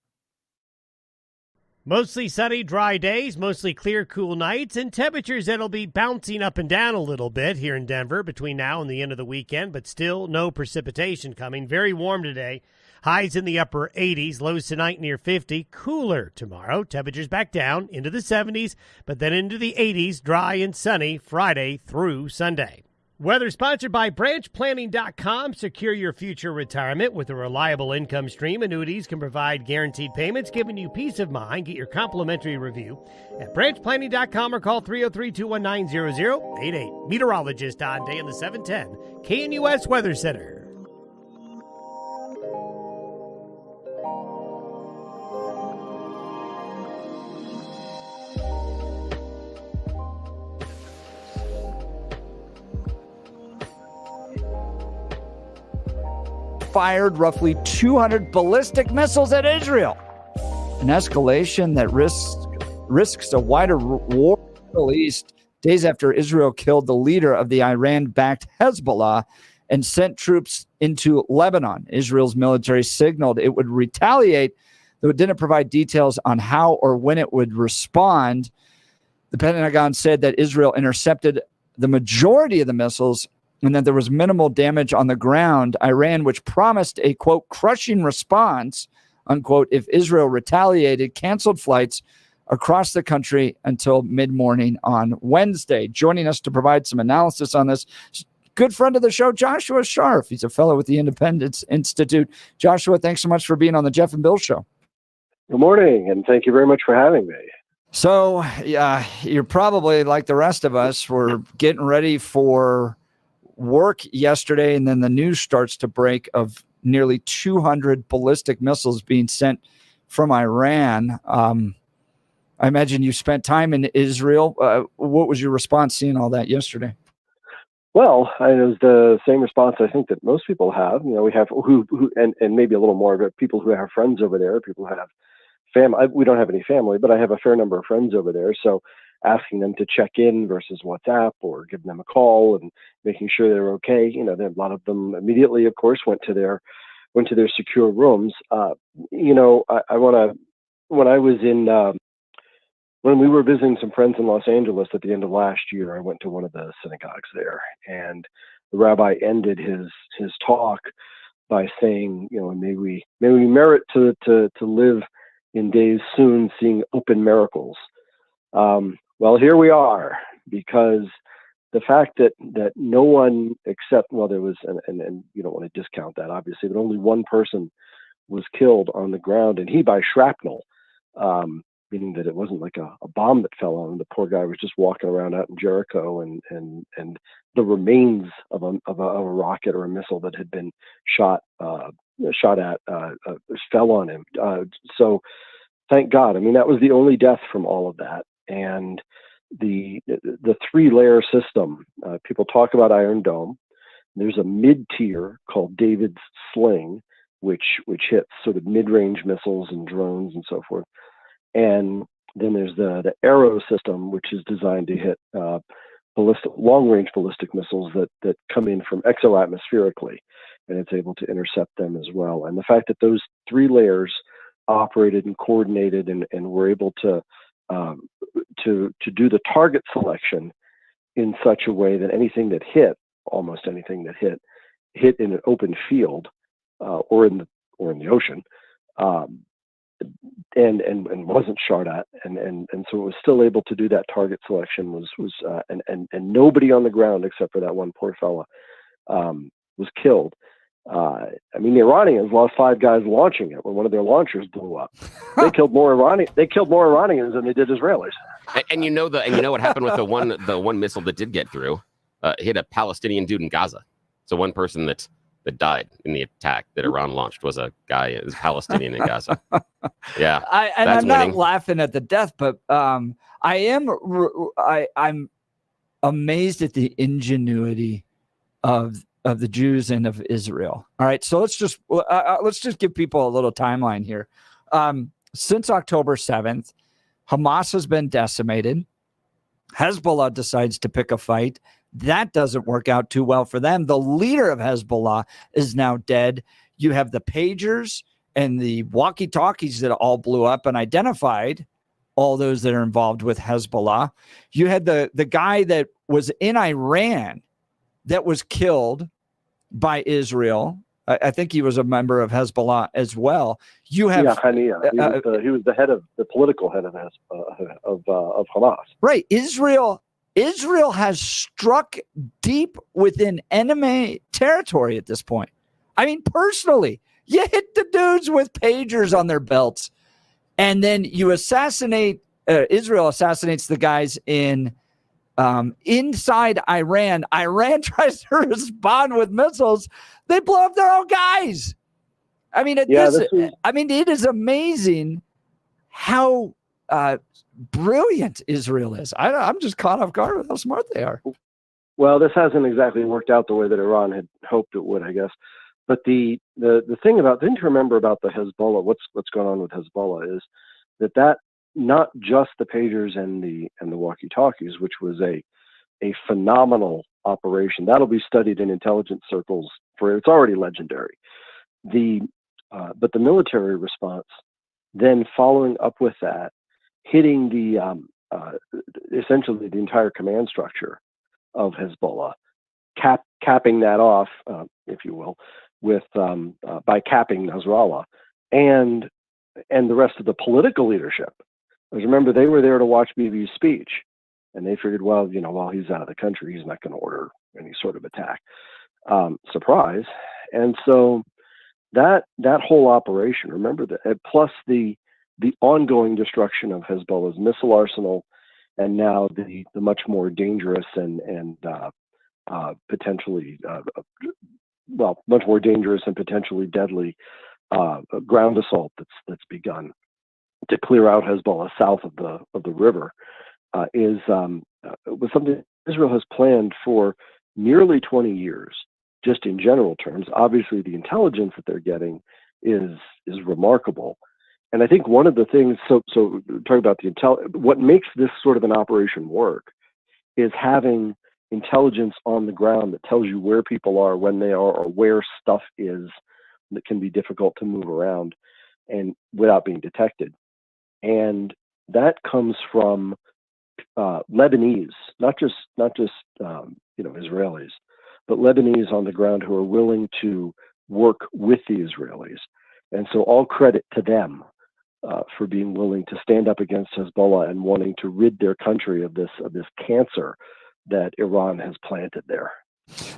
Speaker 12: Mostly sunny, dry days, mostly clear, cool nights, and temperatures that'll be bouncing up and down a little bit here in Denver between now and the end of the weekend, but still no precipitation coming. Very warm today. Highs in the upper 80s, lows tonight near 50. Cooler tomorrow. Temperatures back down into the 70s, but then into the 80s, dry and sunny Friday through Sunday. Weather sponsored by branchplanning.com. Secure your future retirement with a reliable income stream. Annuities can provide guaranteed payments, giving you peace of mind. Get your complimentary review at branchplanning.com or call 303-219-0088. Meteorologist Don Day in the 710 KNUS Weather Center.
Speaker 1: Fired roughly 200 ballistic missiles at Israel. An escalation that risks a wider war in the Middle East days after Israel killed the leader of the Iran-backed Hezbollah and sent troops into Lebanon. Israel's military signaled it would retaliate, though it didn't provide details on how or when it would respond. The Pentagon said that Israel intercepted the majority of the missiles and that there was minimal damage on the ground. Iran, which promised a, quote, crushing response, unquote, if Israel retaliated, canceled flights across the country until mid-morning on Wednesday. Joining us to provide some analysis on this, good friend of the show, Joshua Sharf. He's a fellow with the Independence Institute. Joshua, thanks so much for being on the Jeff and Bill Show.
Speaker 4: Good morning, and thank you very much for having me.
Speaker 1: So, you're probably like the rest of us. We're getting ready for work yesterday, and then the news starts to break of nearly 200 ballistic missiles being sent from Iran. I imagine you spent time in Israel. What was your response seeing all that yesterday?
Speaker 4: Well, it was the same response I think that most people have. You know, we have who and maybe a little more, but people who have friends over there, people who have family. We don't have any family, but I have a fair number of friends over there. So asking them to check in versus WhatsApp or giving them a call and making sure they're okay. You know, a lot of them immediately, of course, went to their secure rooms. When we were visiting some friends in Los Angeles at the end of last year, I went to one of the synagogues there, and the rabbi ended his talk by saying, you know, may we merit to live in days soon, seeing open miracles. Well, here we are, because the fact that no one except, well, there was, and you don't want to discount that, obviously, but only one person was killed on the ground, and he by shrapnel, meaning that it wasn't like a bomb that fell on him. The poor guy was just walking around out in Jericho, and the remains of a rocket or a missile that had been shot at fell on him. So thank God. I mean, that was the only death from all of that. And the 3-layer system, people talk about Iron Dome. There's a mid-tier called David's Sling, which hits sort of mid-range missiles and drones and so forth. And then there's the Arrow system, which is designed to hit long-range ballistic missiles that come in from exo-atmospherically, and it's able to intercept them as well. And the fact that those 3 layers operated and coordinated and were able to do the target selection in such a way that almost anything that hit in an open field or in the ocean, and wasn't shot at, and so it was still able to do that target selection and nobody on the ground except for that one poor fella was killed. I mean, the Iranians lost 5 guys launching it when one of their launchers blew up. They killed more Iranians than they did Israelis.
Speaker 13: And you know what happened with the one missile that did get through, hit a Palestinian dude in Gaza. So one person that died in the attack that Iran launched was a Palestinian in Gaza. Yeah,
Speaker 1: I'm not laughing at the death, but I'm amazed at the ingenuity of the Jews and of Israel. All right, so let's just give people a little timeline here. Since October 7th, Hamas has been decimated. Hezbollah decides to pick a fight. That doesn't work out too well for them. The leader of Hezbollah is now dead. You have the pagers and the walkie-talkies that all blew up and identified all those that are involved with Hezbollah. You had the guy that was in Iran that was killed by Israel I think he was a member of Hezbollah as well. You have
Speaker 4: Haniya. He was the head of the political head of Hamas.
Speaker 1: Right. Israel has struck deep within enemy territory at this point. I mean, personally, you hit the dudes with pagers on their belts, and then you assassinate. Israel assassinates the guys in inside Iran. Iran tries to respond with missiles. They blow up their own guys. I mean, it is amazing how brilliant Israel is. I'm just caught off guard with how smart they are.
Speaker 4: Well, this hasn't exactly worked out the way that Iran had hoped it would, I guess. But the thing to remember about the Hezbollah, what's going on with Hezbollah is that not just the pagers and the walkie-talkies, which was a phenomenal operation that'll be studied in intelligence circles it's already legendary. But the military response, then following up with that, hitting essentially the entire command structure of Hezbollah, capping that off, if you will, with by capping Nasrallah and the rest of the political leadership. Because remember, they were there to watch Bibi's speech, and they figured, well, while he's out of the country, he's not going to order any sort of attack. Surprise. And so that whole operation, remember that, plus the ongoing destruction of Hezbollah's missile arsenal, and now the much more dangerous and potentially much more dangerous and potentially deadly ground assault that's begun to clear out Hezbollah south of the river was something Israel has planned for nearly 20 years. Just in general terms, obviously the intelligence that they're getting is remarkable. And I think one of the things, so talking about what makes this sort of an operation work is having intelligence on the ground that tells you where people are, when they are, or where stuff is that can be difficult to move around and without being detected. And that comes from Lebanese, not just Israelis, but Lebanese on the ground who are willing to work with the Israelis. And so all credit to them for being willing to stand up against Hezbollah and wanting to rid their country of this cancer that Iran has planted there.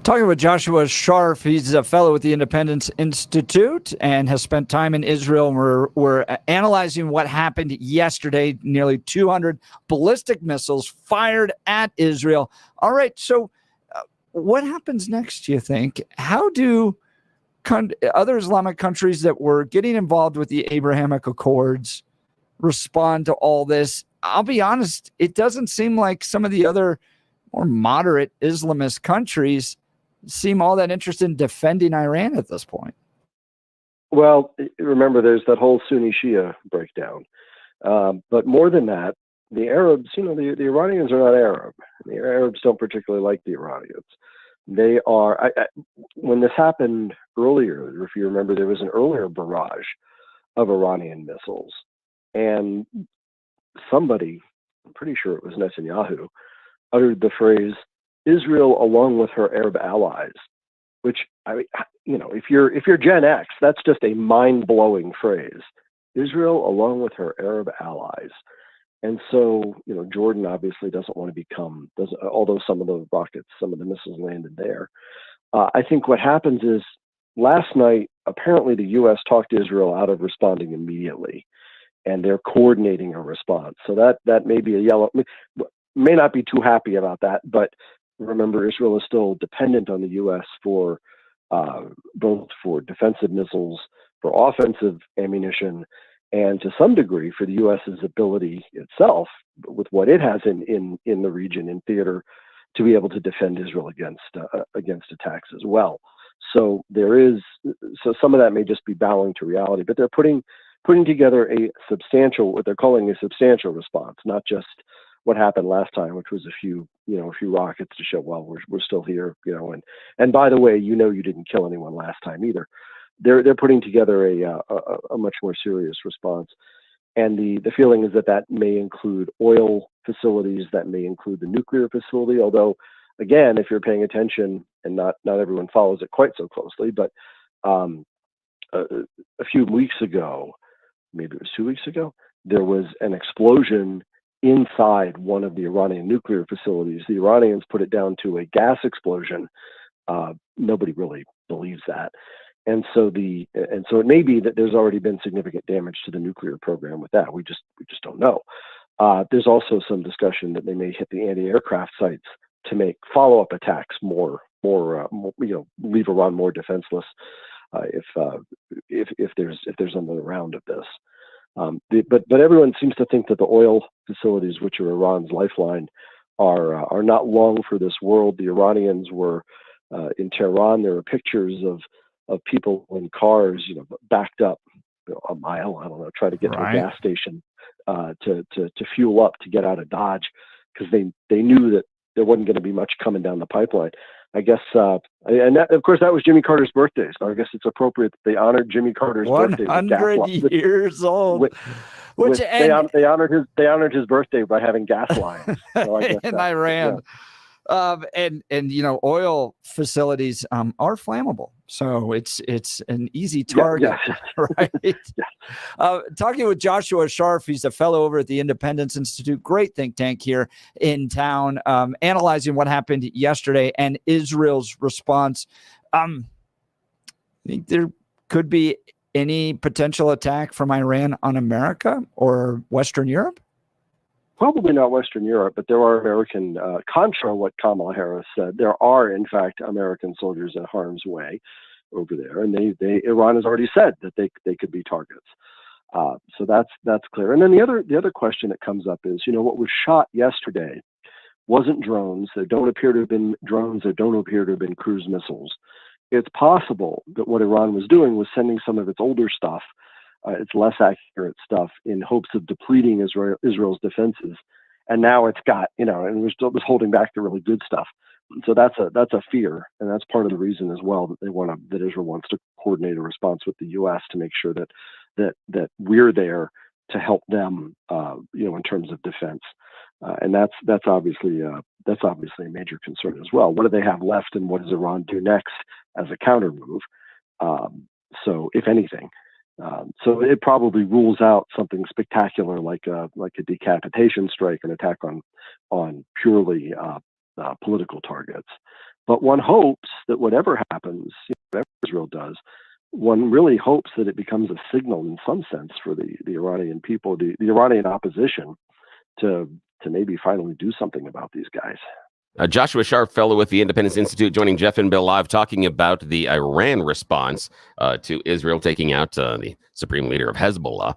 Speaker 1: Talking with Joshua Sharf, he's a fellow at the Independence Institute and has spent time in Israel. We're analyzing what happened yesterday. Nearly 200 ballistic missiles fired at Israel. All right, so what happens next, do you think? How do other Islamic countries that were getting involved with the Abrahamic Accords respond to all this? I'll be honest, it doesn't seem like some of the other more moderate Islamist countries seem all that interested in defending Iran at this point.
Speaker 4: Well, remember, there's that whole Sunni-Shia breakdown. But more than that, the Arabs, the Iranians are not Arab. The Arabs don't particularly like the Iranians. They are, when this happened earlier, if you remember, there was an earlier barrage of Iranian missiles. And somebody, I'm pretty sure it was Netanyahu, uttered the phrase, Israel along with her Arab allies, which, if you're Gen X, that's just a mind-blowing phrase. Israel along with her Arab allies. And so, Jordan obviously doesn't want to although some of the rockets, some of the missiles landed there. I think what happens is last night, apparently the U.S. talked Israel out of responding immediately, and they're coordinating a response. So that may be may not be too happy about that, but remember, Israel is still dependent on the U.S. for both for defensive missiles, for offensive ammunition, and to some degree for the U.S.'s ability itself, with what it has in the region, in theater, to be able to defend Israel against attacks as well. So some of that may just be bowing to reality, but they're putting together what they're calling a substantial response, not just what happened last time, which was a few rockets to show, well, we're still here, and by the way, you didn't kill anyone last time either. They're putting together a much more serious response, and the feeling is that may include oil facilities, that may include the nuclear facility. Although, again, if you're paying attention, and not everyone follows it quite so closely, but A few weeks ago, maybe it was 2 weeks ago, there was an explosion inside one of the Iranian nuclear facilities. The Iranians put it down to a gas explosion. Nobody really believes that. And so it may be that there's already been significant damage to the nuclear program with that. We just don't know. There's also some discussion that they may hit the anti-aircraft sites to make follow-up attacks more, leave Iran more defenseless if there's another round of this. But everyone seems to think that the oil facilities, which are Iran's lifeline, are not long for this world. The Iranians were in Tehran. There were pictures of people in cars, backed up a mile, I don't know, try to get to a gas station to fuel up to get out of Dodge, because they knew that there wasn't going to be much coming down the pipeline. I guess, and that, of course, that was Jimmy Carter's birthday. So I guess it's appropriate that they honored Jimmy Carter's birthday.
Speaker 1: 100 years old.
Speaker 4: They honored his birthday by having gas lines. So I guess
Speaker 1: in Iran. Yeah. And oil facilities are flammable, so it's an easy target, right? Talking with Joshua Sharf, he's a fellow over at the Independence Institute, great think tank here in town, analyzing what happened yesterday and Israel's response. I think there could be any potential attack from Iran on America or Western Europe.
Speaker 4: Probably not Western Europe, but there are American, contra what Kamala Harris said, there are, in fact, American soldiers in harm's way over there. And Iran has already said that they could be targets. So that's clear. And then the other question that comes up is, what was shot yesterday wasn't drones. There don't appear to have been drones. There don't appear to have been cruise missiles. It's possible that what Iran was doing was sending some of its older stuff, it's less accurate stuff, in hopes of depleting Israel's defenses. And now it's got, and it was holding back the really good stuff. So that's a fear. And that's part of the reason as well that Israel wants to coordinate a response with the U.S. to make sure that we're there to help them, in terms of defense. And that's obviously a major concern as well. What do they have left, and what does Iran do next as a counter move? So if anything, so it probably rules out something spectacular like a decapitation strike, an attack on purely political targets. But one hopes that whatever happens, whatever Israel does, one really hopes that it becomes a signal in some sense for the Iranian people, the Iranian opposition, to maybe finally do something about these guys.
Speaker 13: Joshua Sharf, fellow with the Independence Institute, joining Jeff and Bill live, talking about the Iran response to Israel taking out the supreme leader of Hezbollah.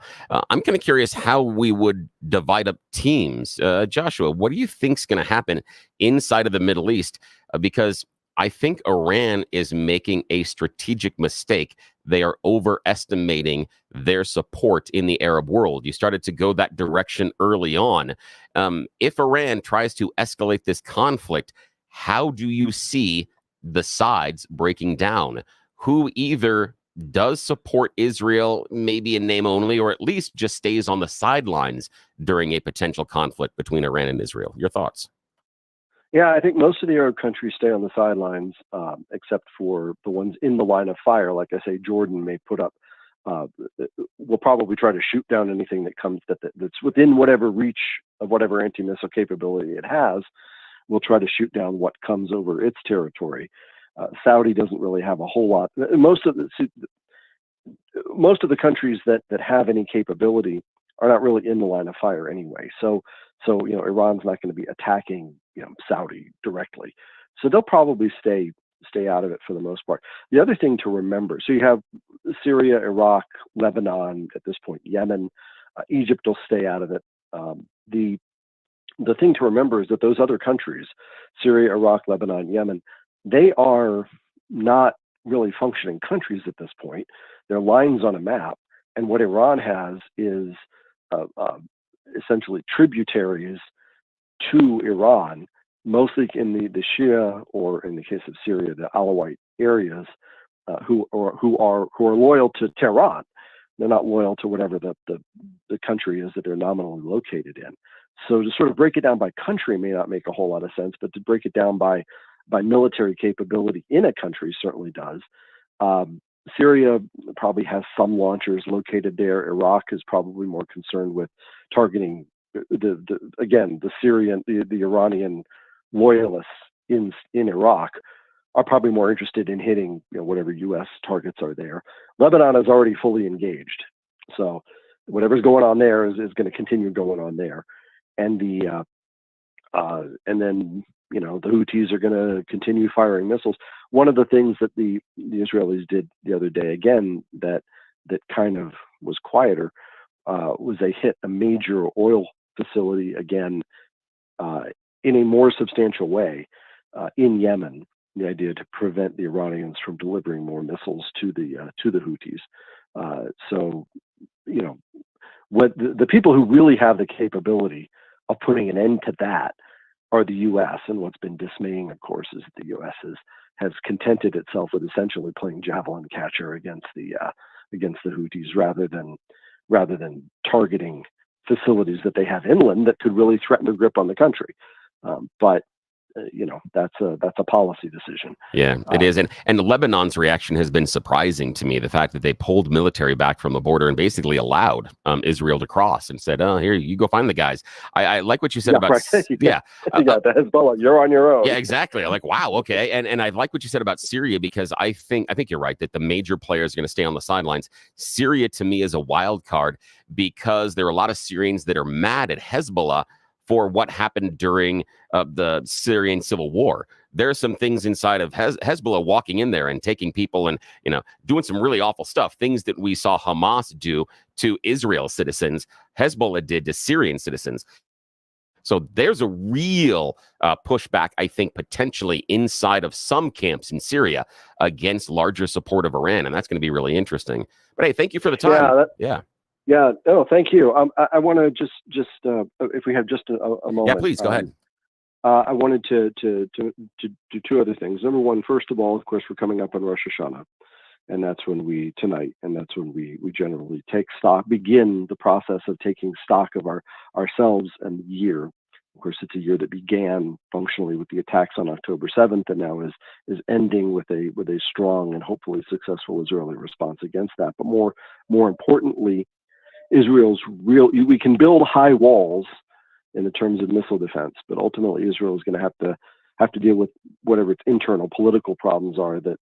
Speaker 13: I'm kind of curious how we would divide up teams. Joshua, what do you think's going to happen inside of the Middle East? Because I think Iran is making a strategic mistake. They are overestimating their support in the Arab world. You started to go that direction early on. If Iran tries to escalate this conflict, how do you see the sides breaking down? Who either does support Israel, maybe in name only, or at least just stays on the sidelines during a potential conflict between Iran and Israel? Your thoughts?
Speaker 4: Yeah, I think most of the Arab countries stay on the sidelines, except for the ones in the line of fire. Like I say, Jordan may put up, will probably try to shoot down anything that comes that's within whatever reach of whatever anti-missile capability it has. Will try to shoot down what comes over its territory. Saudi doesn't really have a whole lot. Most of the countries that have any capability are not really in the line of fire anyway. So Iran's not going to be attacking Saudi directly. So they'll probably stay out of it for the most part. The other thing to remember, so you have Syria, Iraq, Lebanon, at this point, Yemen, Egypt will stay out of it. The thing to remember is that those other countries, Syria, Iraq, Lebanon, Yemen, they are not really functioning countries at this point. They're lines on a map. And what Iran has is essentially tributaries to Iran, mostly in the Shia, or in the case of Syria, the Alawite areas, who are loyal to Tehran. They're not loyal to whatever the country is that they're nominally located in. So to sort of break it down by country may not make a whole lot of sense, but to break it down by military capability in a country certainly does. Syria probably has some launchers located there. Iraq is probably more concerned with targeting the Syrian, the Iranian loyalists in Iraq are probably more interested in hitting whatever U.S. targets are there. Lebanon is already fully engaged, so whatever's going on there is going to continue going on there, and then the Houthis are going to continue firing missiles. One of the things that the Israelis did the other day, again, that kind of was quieter, was they hit a major oil facility again in a more substantial way in Yemen. The idea to prevent the Iranians from delivering more missiles to the Houthis. So, what the people who really have the capability of putting an end to that are the U.S. And what's been dismaying, of course, is the U.S. has contented itself with essentially playing javelin catcher against the Houthis rather than targeting facilities that they have inland that could really threaten their grip on the country. But that's a policy decision.
Speaker 13: Yeah, it is. And Lebanon's reaction has been surprising to me. The fact that they pulled military back from the border and basically allowed Israel to cross and said, "Oh, here, you go find the guys." I like what you said about
Speaker 4: you got the Hezbollah. You're on your own.
Speaker 13: Yeah, exactly. Like, wow, okay. And I like what you said about Syria, because I think you're right that the major players are going to stay on the sidelines. Syria, to me, is a wild card because there are a lot of Syrians that are mad at Hezbollah for what happened during the Syrian civil war. There are some things inside of Hezbollah walking in there and taking people and doing some really awful stuff. Things that we saw Hamas do to Israel citizens, Hezbollah did to Syrian citizens. So there's a real pushback, I think, potentially inside of some camps in Syria against larger support of Iran, and that's going to be really interesting. But hey, thank you for the time.
Speaker 4: Yeah. Oh, thank you. I want to just if we have just a moment.
Speaker 13: Yeah, please go ahead.
Speaker 4: I wanted to do two other things. Number one, first of all, of course, we're coming up on Rosh Hashanah, and that's when we generally begin the process of taking stock of ourselves and the year. Of course, it's a year that began functionally with the attacks on October 7th, and now is ending with a strong and hopefully successful Israeli response against that. But more importantly, we can build high walls in the terms of missile defense, but ultimately Israel is going to have to deal with whatever its internal political problems are that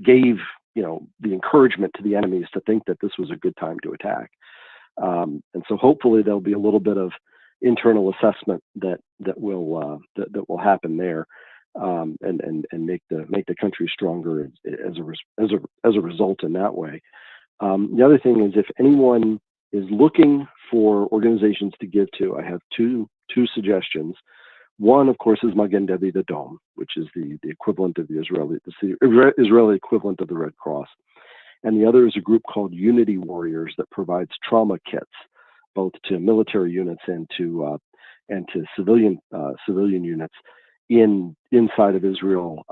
Speaker 4: gave the encouragement to the enemies to think that this was a good time to attack. And so hopefully there'll be a little bit of internal assessment that will happen there, and make the country stronger as a result in that way. The other thing is, if anyone is looking for organizations to give to, I have two suggestions. One, of course, is Magen David Adom, which is the equivalent of the Israeli equivalent of the Red Cross, and the other is a group called Unity Warriors that provides trauma kits both to military units and to civilian units inside of Israel.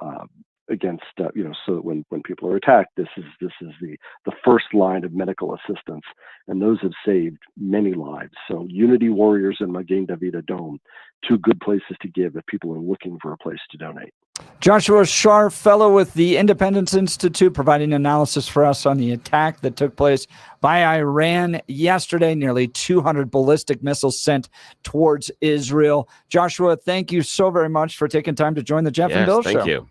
Speaker 4: Against so that when people are attacked, this is the first line of medical assistance, and those have saved many lives. So Unity Warriors and Magen David Adom, two good places to give if people are looking for a place to donate.
Speaker 1: Joshua Scharf, fellow with the Independence Institute, providing analysis for us on the attack that took place by Iran yesterday. Nearly 200 ballistic missiles sent towards Israel. Joshua, thank you so very much for taking time to join the Jeff and Bill Show.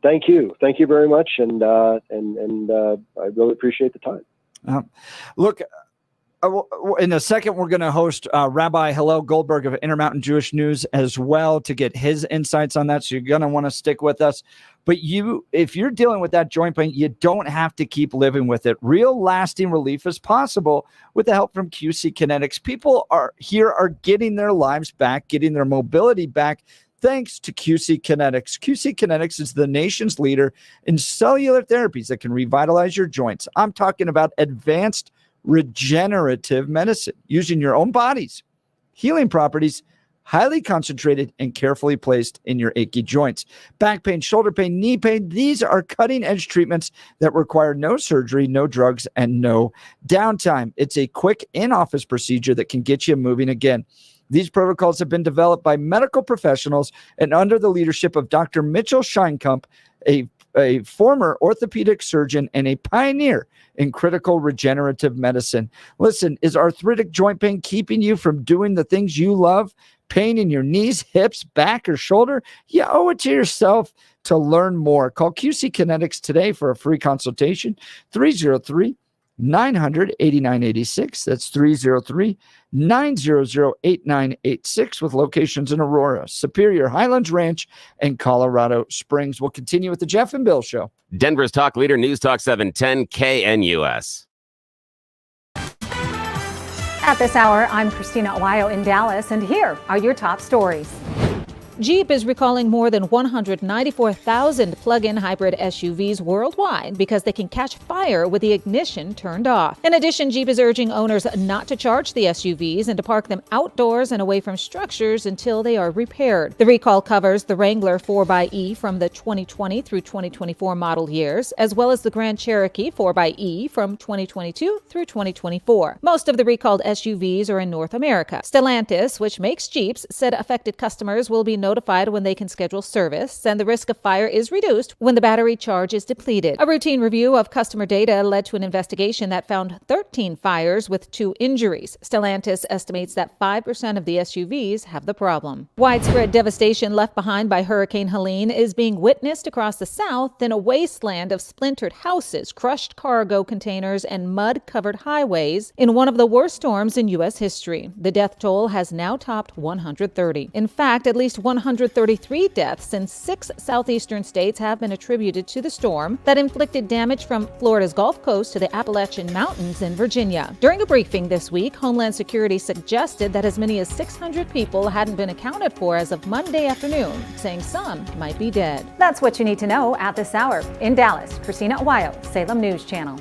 Speaker 13: Thank you.
Speaker 4: Thank you very much, and I really appreciate the time.
Speaker 1: Look, in a second, we're going to host Rabbi Hillel Goldberg of Intermountain Jewish News as well to get his insights on that. So you're going to want to stick with us. But if you're dealing with that joint pain, you don't have to keep living with it. Real lasting relief is possible with the help from QC Kinetics. People are getting their lives back, getting their mobility back, thanks to QC Kinetics. QC Kinetics is the nation's leader in cellular therapies that can revitalize your joints. I'm talking about advanced regenerative medicine using your own body's healing properties, highly concentrated and carefully placed in your achy joints. Back pain, shoulder pain, knee pain, these are cutting-edge treatments that require no surgery, no drugs, and no downtime. It's a quick in-office procedure that can get you moving again. These protocols have been developed by medical professionals and under the leadership of Dr. Mitchell Scheinkamp, a a former orthopedic surgeon and a pioneer in critical regenerative medicine. Listen, is arthritic joint pain keeping you from doing the things you love? Pain in your knees, hips, back, or shoulder? You owe it to yourself to learn more. Call QC Kinetics today for a free consultation. 303-900-8986. That's 303-900-8986 with locations in Aurora, Superior, Highlands Ranch, and Colorado Springs. We'll continue with the Jeff and Bill Show.
Speaker 13: Denver's talk leader, News Talk 710 KNUS.
Speaker 15: At this hour, I'm Christina Aguayo in Dallas, and here are your top stories. Jeep is recalling more than 194,000 plug-in hybrid SUVs worldwide because they can catch fire with the ignition turned off. In addition, Jeep is urging owners not to charge the SUVs and to park them outdoors and away from structures until they are repaired. The recall covers the Wrangler 4xE from the 2020 through 2024 model years, as well as the Grand Cherokee 4xE from 2022 through 2024. Most of the recalled SUVs are in North America. Stellantis, which makes Jeeps, said affected customers will be notified when they can schedule service, and the risk of fire is reduced when the battery charge is depleted. A routine review of customer data led to an investigation that found 13 fires with 2 injuries. Stellantis estimates that 5% of the SUVs have the problem. Widespread devastation left behind by Hurricane Helene is being witnessed across the South in a wasteland of splintered houses, crushed cargo containers, and mud-covered highways in one of the worst storms in U.S. history. The death toll has now topped 130. In fact, at least 133 deaths in 6 southeastern states have been attributed to the storm that inflicted damage from Florida's Gulf Coast to the Appalachian Mountains in Virginia. During a briefing this week, Homeland Security suggested that as many as 600 people hadn't been accounted for as of Monday afternoon, saying some might be dead. That's what you need to know at this hour. In Dallas, Christina Aguayo, Salem News Channel.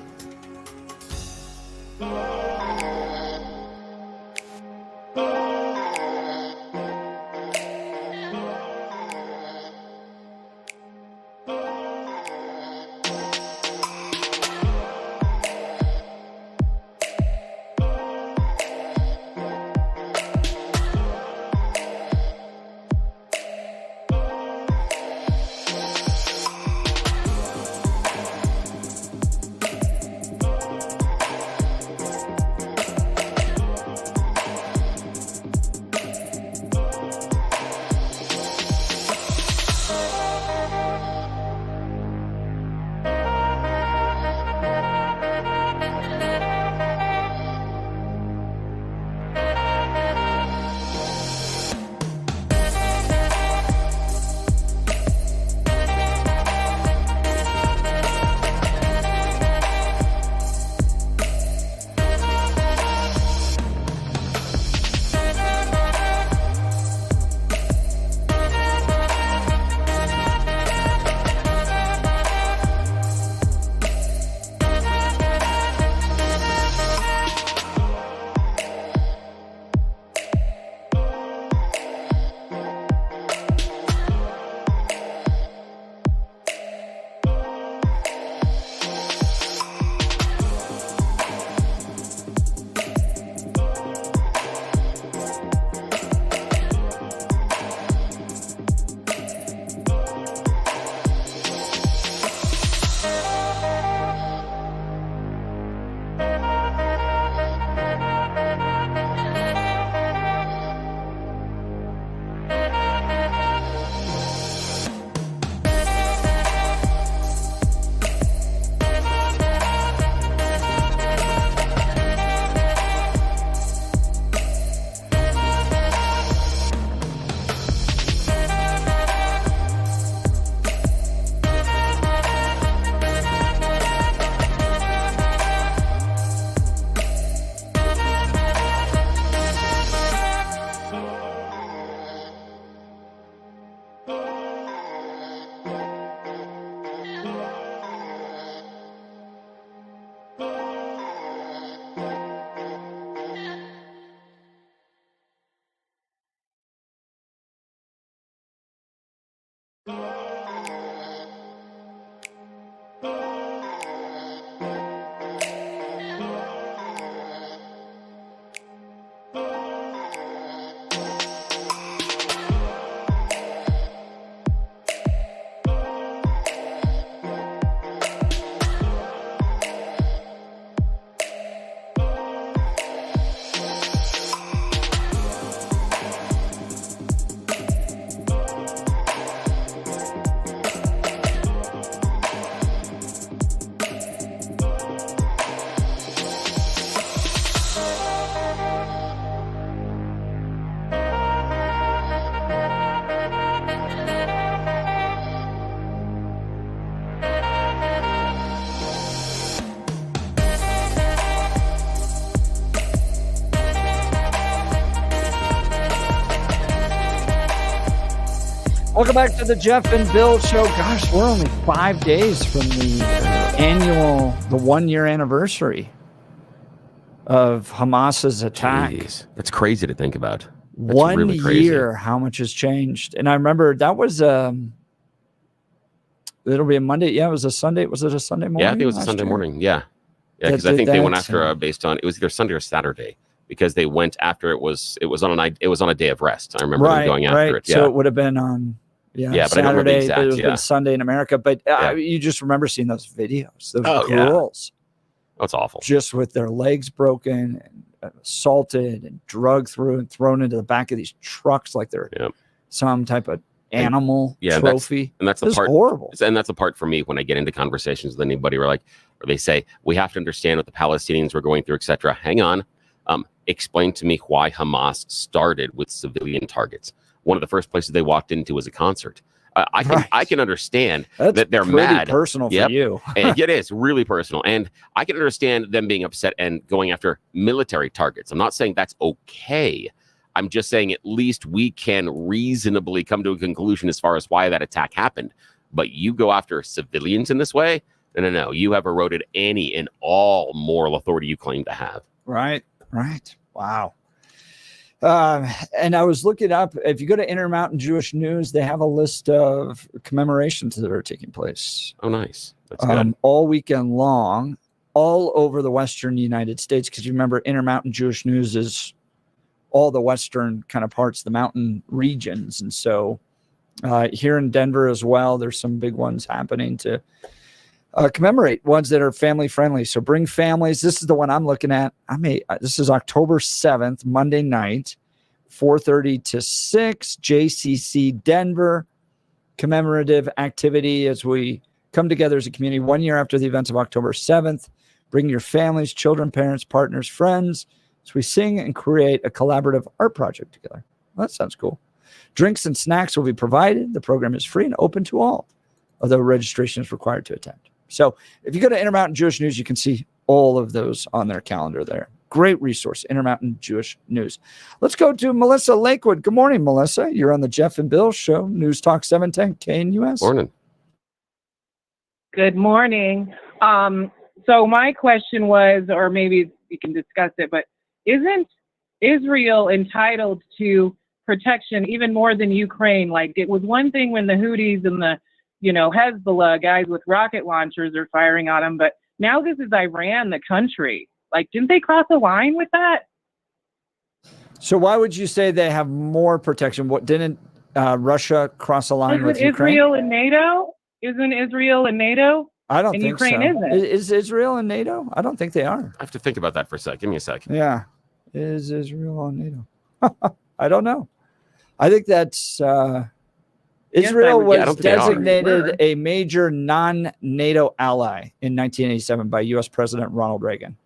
Speaker 1: Welcome back to the Jeff and Bill Show. Gosh, we're only 5 days from the 1 year anniversary of Hamas's attack.
Speaker 13: Jeez, that's crazy to think about. That's
Speaker 1: 1
Speaker 13: really crazy.
Speaker 1: year, how much has changed. And I remember that was it'll be a Monday. Yeah, it was a Sunday. Was it a Sunday morning?
Speaker 13: Yeah, I think it was a Sunday morning. Yeah. Yeah, because I think they went after based on, it was either Sunday or Saturday, because they went after it was on a day of rest. I remember them going after it. Yeah.
Speaker 1: So it would have been on
Speaker 13: but I don't remember the
Speaker 1: Saturday,
Speaker 13: exact,
Speaker 1: but it was been Sunday in America. But you just remember seeing those videos, those girls.
Speaker 13: Oh, it's awful.
Speaker 1: Just with their legs broken and assaulted and drugged through and thrown into the back of these trucks like they're some type of animal trophy.
Speaker 13: That's the
Speaker 1: It's
Speaker 13: part
Speaker 1: horrible.
Speaker 13: And that's the part for me when I get into conversations with anybody where they say, we have to understand what the Palestinians were going through, etc. Hang on. Explain to me why Hamas started with civilian targets. One of the first places they walked into was a concert. I can understand that they're mad.
Speaker 1: Personal for you.
Speaker 13: And it is really personal. And I can understand them being upset and going after military targets. I'm not saying that's okay. I'm just saying at least we can reasonably come to a conclusion as far as why that attack happened. But you go after civilians in this way? No. You have eroded any and all moral authority you claim to have.
Speaker 1: Right. Wow. And I was looking up, if you go to Intermountain Jewish News, they have a list of commemorations that are taking place.
Speaker 13: Oh, nice. That's good.
Speaker 1: All weekend long, all over the Western United States. Because you remember, Intermountain Jewish News is all the Western kind of parts, the mountain regions. And so here in Denver as well, there's some big ones happening to commemorate, ones that are family friendly. So bring families. This is the one I'm looking at. This is October 7th, Monday night, 4:30 to 6, JCC Denver. Commemorative activity as we come together as a community 1 year after the events of October 7th. Bring your families, children, parents, partners, friends, as we sing and create a collaborative art project together. Well, that sounds cool. Drinks and snacks will be provided. The program is free and open to all, although registration is required to attend. So if you go to Intermountain Jewish News, you can see all of those on their calendar there. Great resource, Intermountain Jewish News. Let's go to Melissa Lakewood. Good morning, Melissa. You're on the Jeff and Bill Show, News Talk 710 KNUS.
Speaker 13: Morning.
Speaker 16: Good morning. So my question was, or maybe we can discuss it, but isn't Israel entitled to protection even more than Ukraine? Like, it was one thing when the Houthis and the Hezbollah guys with rocket launchers are firing on them, but now this is Iran, the country. Like, didn't they cross a line with that?
Speaker 1: So why would you say they have more protection? What didn't Russia cross a line with Ukraine?
Speaker 16: Israel and NATO? Isn't Israel and NATO?
Speaker 1: I don't
Speaker 16: and
Speaker 1: think
Speaker 16: Ukraine
Speaker 1: so.
Speaker 16: isn't.
Speaker 1: Is Israel and NATO? I don't think they are.
Speaker 13: I have to think about that for a sec. Give me a sec.
Speaker 1: Yeah. Is Israel on NATO? I don't know. I think that's Israel was designated a major non-NATO ally in 1987 by U.S. President Ronald Reagan.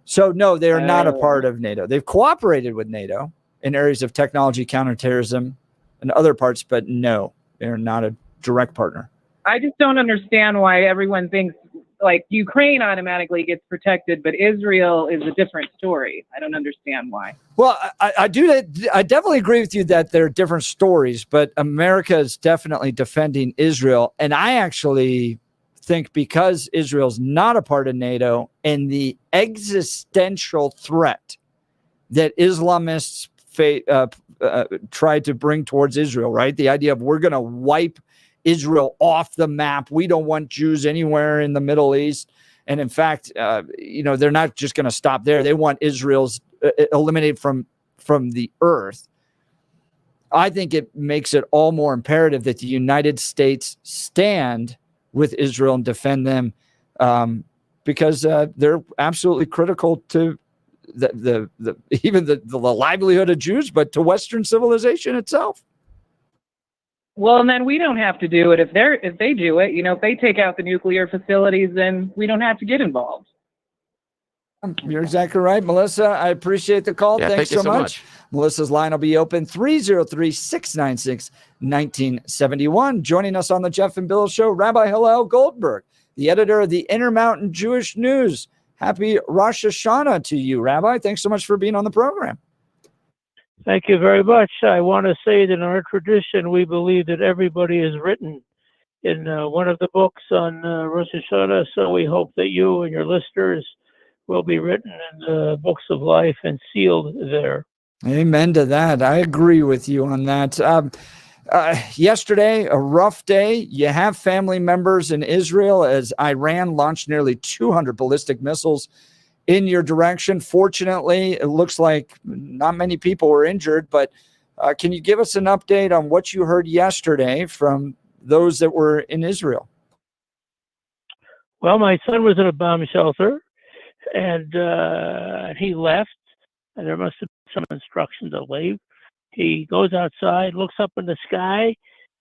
Speaker 1: So, no, they are not a part of NATO. They've cooperated with NATO in areas of technology, counterterrorism, and other parts, but no, they're not a direct partner.
Speaker 16: I just don't understand why everyone thinks like Ukraine automatically gets protected, but Israel is a different story. I don't understand why.
Speaker 1: Well, I definitely agree with you that they're different stories, but America is definitely defending Israel. And I actually think because Israel's not a part of NATO and the existential threat that Islamists tried to bring towards Israel, right? The idea of we're going to wipe Israel off the map. We don't want Jews anywhere in the Middle East. And in fact, they're not just going to stop there. They want Israel's eliminated from the earth. I think it makes it all more imperative that the United States stand with Israel and defend them because they're absolutely critical to even the livelihood of Jews, but to Western civilization itself.
Speaker 16: Well, and then we don't have to do it if they do it. If they take out the nuclear facilities, then we don't have to get involved.
Speaker 1: You're exactly right, Melissa. I appreciate the call.
Speaker 13: Yeah,
Speaker 1: Thanks
Speaker 13: thank you
Speaker 1: so much. Melissa's line will be open 303-696-1971. Joining us on the Jeff and Bill Show, Rabbi Hillel Goldberg, the editor of the Intermountain Jewish News. Happy Rosh Hashanah to you, Rabbi. Thanks so much for being on the program.
Speaker 9: Thank you very much. I want to say that in our tradition, we believe that everybody is written in one of the books on Rosh Hashanah. So we hope that you and your listeners will be written in the books of life and sealed there.
Speaker 1: Amen to that. I agree with you on that. Yesterday, a rough day. You have family members in Israel as Iran launched nearly 200 ballistic missiles in your direction. Fortunately, it looks like not many people were injured, but can you give us an update on what you heard yesterday from those that were in Israel?
Speaker 9: Well, my son was in a bomb shelter, and he left, and there must have been some instruction to leave. He goes outside, looks up in the sky,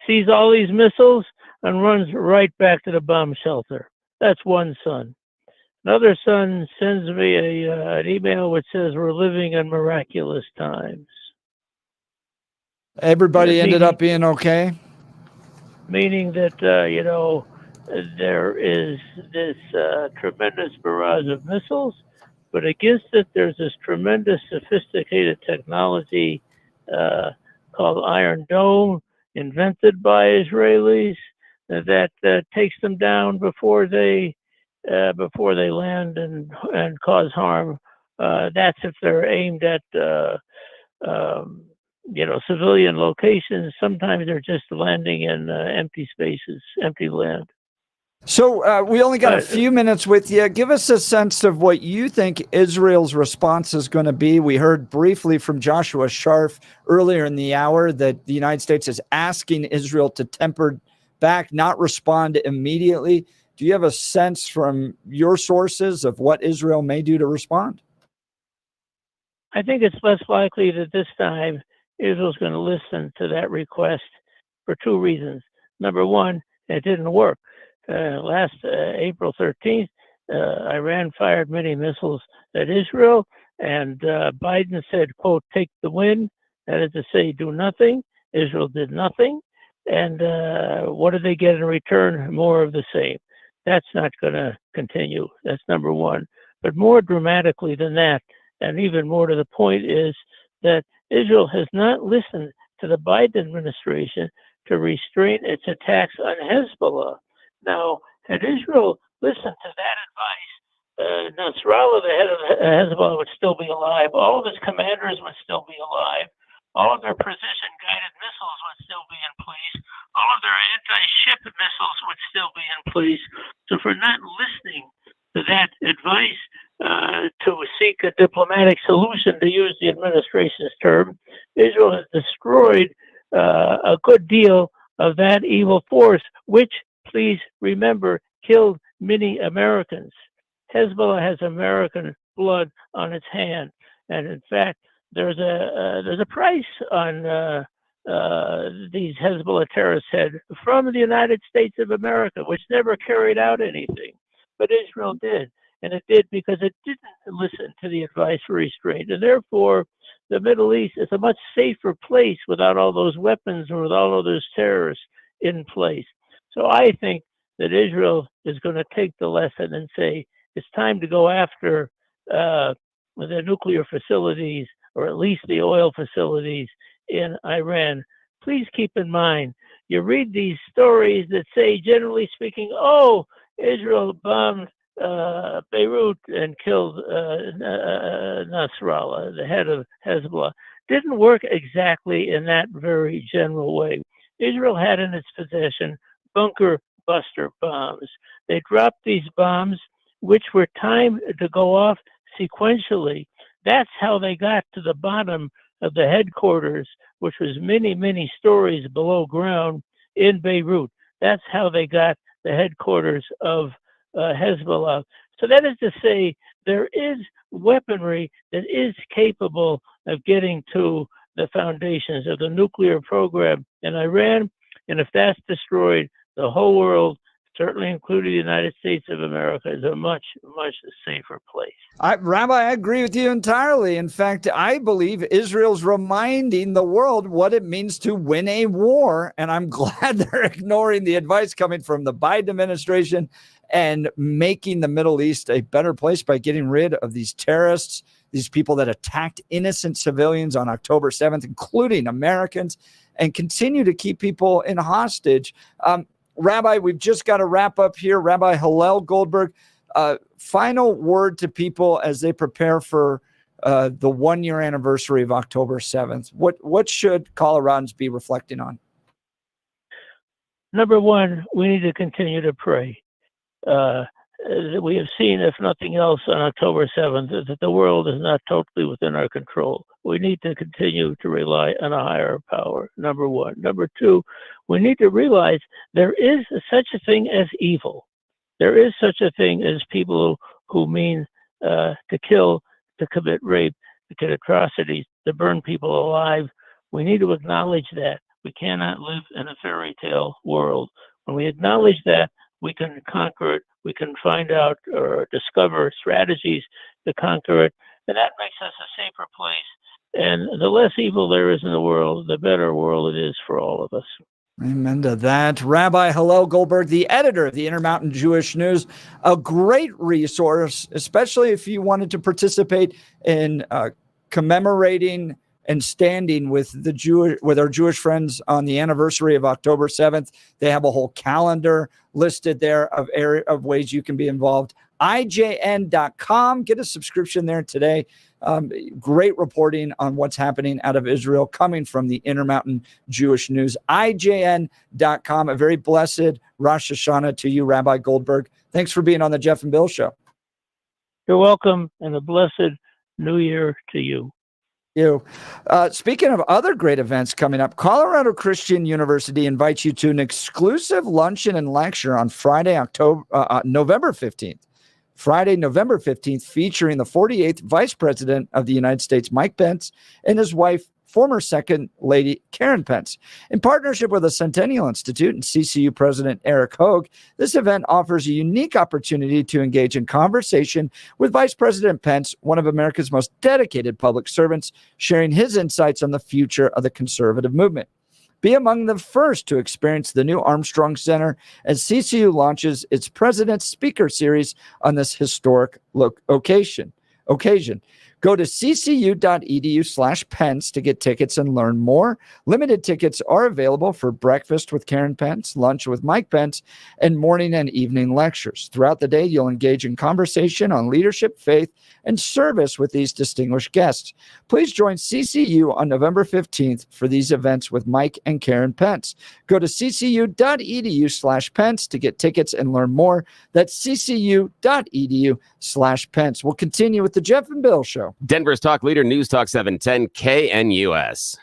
Speaker 9: sees all these missiles, and runs right back to the bomb shelter. That's one son. Another son sends me an email which says, "We're living in miraculous times."
Speaker 1: Everybody ended up being okay?
Speaker 9: Meaning that, there is this tremendous barrage of missiles, but against it, there's this tremendous sophisticated technology called Iron Dome, invented by Israelis, that takes them down before they land and cause harm. That's if they're aimed at civilian locations. Sometimes they're just landing in empty spaces, empty land.
Speaker 1: So we only got a few minutes with you. Give us a sense of what you think Israel's response is going to be. We heard briefly from Joshua Sharf earlier in the hour that the United States is asking Israel to temper back, not respond immediately. Do you have a sense from your sources of what Israel may do to respond?
Speaker 9: I think it's less likely that this time Israel's going to listen to that request for two reasons. Number one, it didn't work. Last April 13th, Iran fired many missiles at Israel, and Biden said, quote, "take the win." That is to say, do nothing. Israel did nothing. And what did they get in return? More of the same. That's not going to continue. That's number one. But more dramatically than that, and even more to the point, is that Israel has not listened to the Biden administration to restrain its attacks on Hezbollah. Now, had Israel listened to that advice, Nasrallah, the head of Hezbollah, would still be alive. All of his commanders would still be alive. All of their precision-guided missiles would still be in place. All of their anti-ship missiles would still be in place. So for not listening to that advice, to seek a diplomatic solution, to use the administration's term, Israel has destroyed a good deal of that evil force, which, please remember, killed many Americans. Hezbollah has American blood on its hand, and in fact, there's a price on these Hezbollah terrorist heads from the United States of America, which never carried out anything, but Israel did, and it did because it didn't listen to the advice for restraint, and therefore the Middle East is a much safer place without all those weapons and without all those terrorists in place. So I think that Israel is going to take the lesson and say it's time to go after the nuclear facilities, or at least the oil facilities in Iran. Please keep in mind, you read these stories that say, generally speaking, oh, Israel bombed Beirut and killed Nasrallah, the head of Hezbollah. Didn't work exactly in that very general way. Israel had in its possession bunker buster bombs. They dropped these bombs, which were timed to go off sequentially. That's how they got to the bottom of the headquarters, which was many, many stories below ground in Beirut. That's how they got the headquarters of Hezbollah. So that is to say, there is weaponry that is capable of getting to the foundations of the nuclear program in Iran. And if that's destroyed, the whole world, certainly including the United States of America, is a much, much safer place.
Speaker 1: Rabbi, I agree with you entirely. In fact, I believe Israel's reminding the world what it means to win a war. And I'm glad they're ignoring the advice coming from the Biden administration and making the Middle East a better place by getting rid of these terrorists these people that attacked innocent civilians on October 7th, including Americans, and continue to keep people in hostage. Rabbi, we've just got to wrap up here. Rabbi Hillel Goldberg, final word to people as they prepare for the 1-year anniversary of October 7th. What should Coloradans be reflecting on?
Speaker 9: Number one, we need to continue to pray. We have seen, if nothing else, on October 7th, that the world is not totally within our control. We need to continue to rely on a higher power, number one. Number two, we need to realize there is such a thing as evil. There is such a thing as people who mean to kill, to commit rape, to commit atrocities, to burn people alive. We need to acknowledge that. We cannot live in a fairy tale world. When we acknowledge that, we can conquer it. We can find out or discover strategies to conquer it. And that makes us a safer place. And the less evil there is in the world, the better world it is for all of us.
Speaker 1: Amen to that. Rabbi Hillel Goldberg, the editor of the Intermountain Jewish News, a great resource, especially if you wanted to participate in commemorating and standing with our Jewish friends on the anniversary of October 7th. They have a whole calendar listed there of ways you can be involved. IJN.com. Get a subscription there today. Great reporting on what's happening out of Israel coming from the Intermountain Jewish News. IJN.com. A very blessed Rosh Hashanah to you, Rabbi Goldberg. Thanks for being on the Jeff and Bill Show.
Speaker 9: You're welcome, and a blessed New Year to you.
Speaker 1: Speaking of other great events coming up, Colorado Christian University invites you to an exclusive luncheon and lecture on Friday, November 15th. Friday, November 15th, featuring the 48th Vice President of the United States, Mike Pence, and his wife, former Second Lady Karen Pence. In partnership with the Centennial Institute and CCU President Eric Hogue, this event offers a unique opportunity to engage in conversation with Vice President Pence, one of America's most dedicated public servants, sharing his insights on the future of the conservative movement. Be among the first to experience the new Armstrong Center as CCU launches its President's Speaker Series on this historic occasion. Go to ccu.edu/Pence to get tickets and learn more. Limited tickets are available for breakfast with Karen Pence, lunch with Mike Pence, and morning and evening lectures. Throughout the day, you'll engage in conversation on leadership, faith, and service with these distinguished guests. Please join CCU on November 15th for these events with Mike and Karen Pence. Go to ccu.edu/Pence to get tickets and learn more. That's ccu.edu/Pence. We'll continue with the Jeff and Bill Show.
Speaker 13: Denver's talk leader, News Talk 710 KNUS.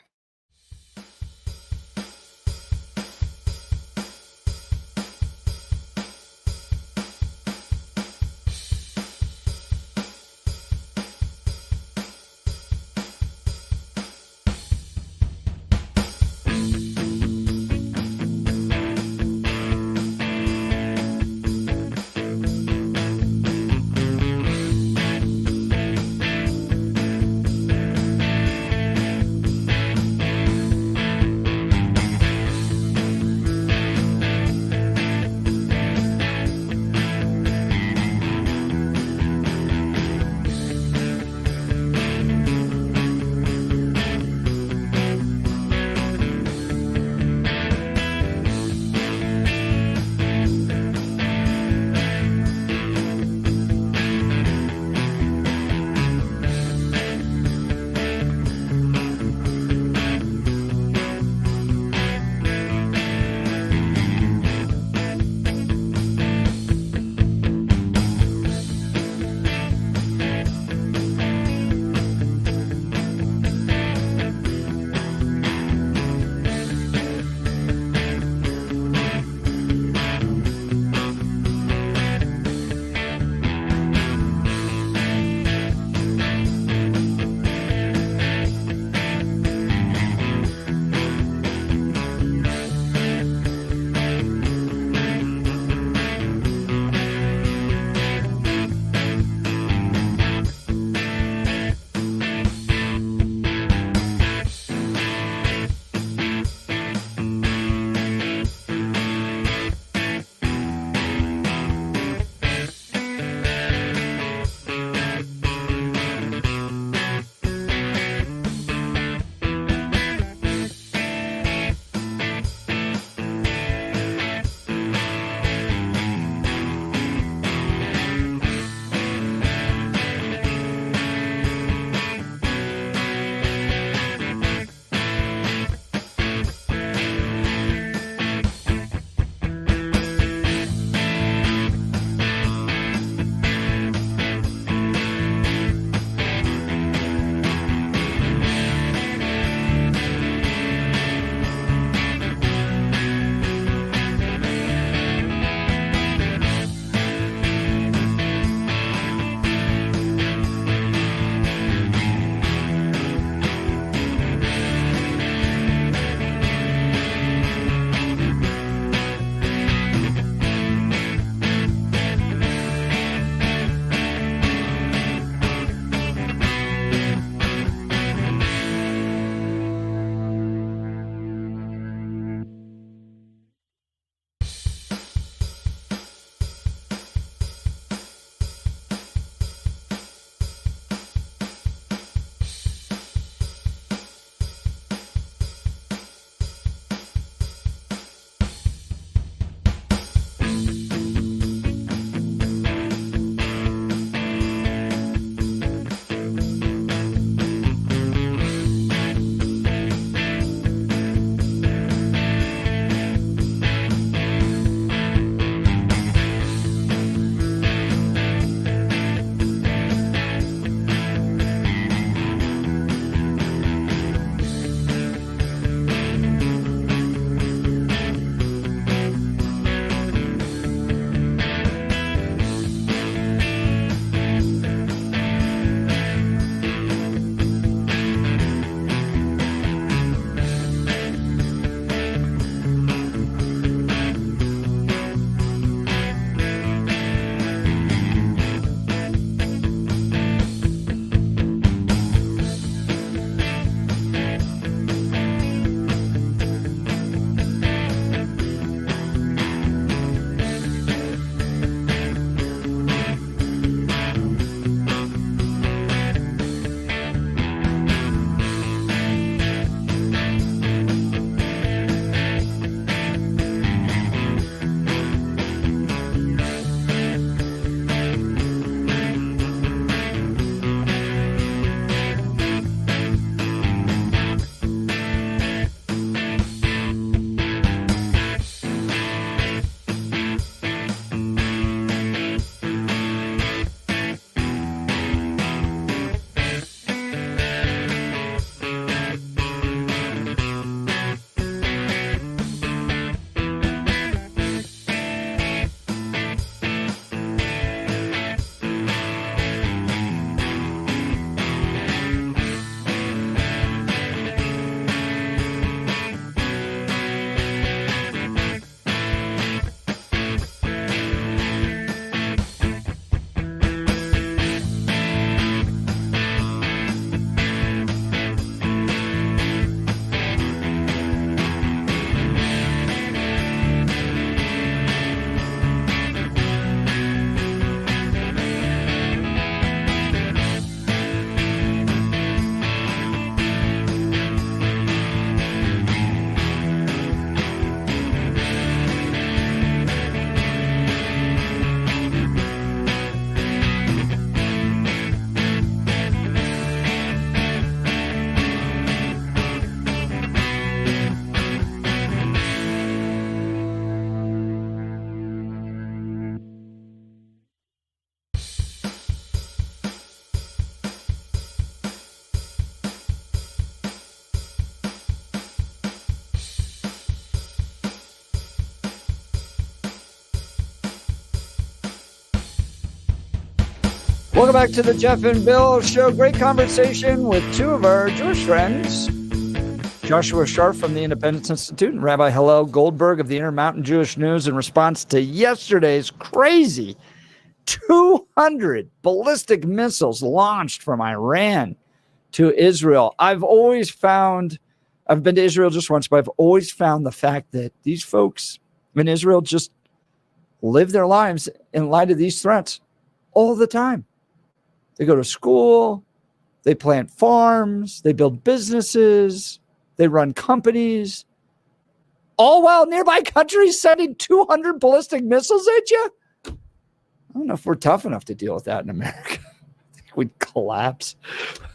Speaker 1: Welcome back to the Jeff and Bill Show. Great conversation with two of our Jewish friends, Joshua Sharf from the Independence Institute and Rabbi Hillel Goldberg of the Intermountain Jewish News in response to yesterday's crazy 200 ballistic missiles launched from Iran to Israel. I've been to Israel just once, but I've always found the fact that these folks in Israel just live their lives in light of these threats all the time. They go to school, they plant farms, they build businesses, they run companies, all while nearby countries sending 200 ballistic missiles at you. I don't know if we're tough enough to deal with that in America. I think we'd collapse,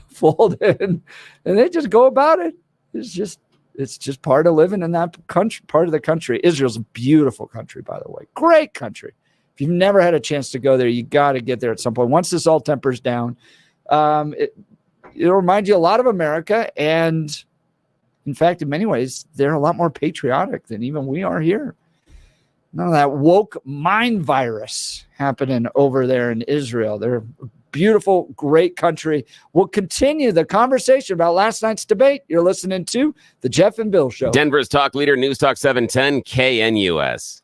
Speaker 1: fold in, and they just go about it. It's just part of living in that country, part of the country. Israel's a beautiful country, by the way. Great country. If you've never had a chance to go there, you got to get there at some point. Once this all tempers down, it'll remind you a lot of America. And in fact, in many ways, they're a lot more patriotic than even we are here. None of that woke mind virus happening over there in Israel. They're a beautiful, great country. We'll continue the conversation about last night's debate. You're listening to The Jeff and Bill Show.
Speaker 13: Denver's talk leader, News Talk 710, KNUS.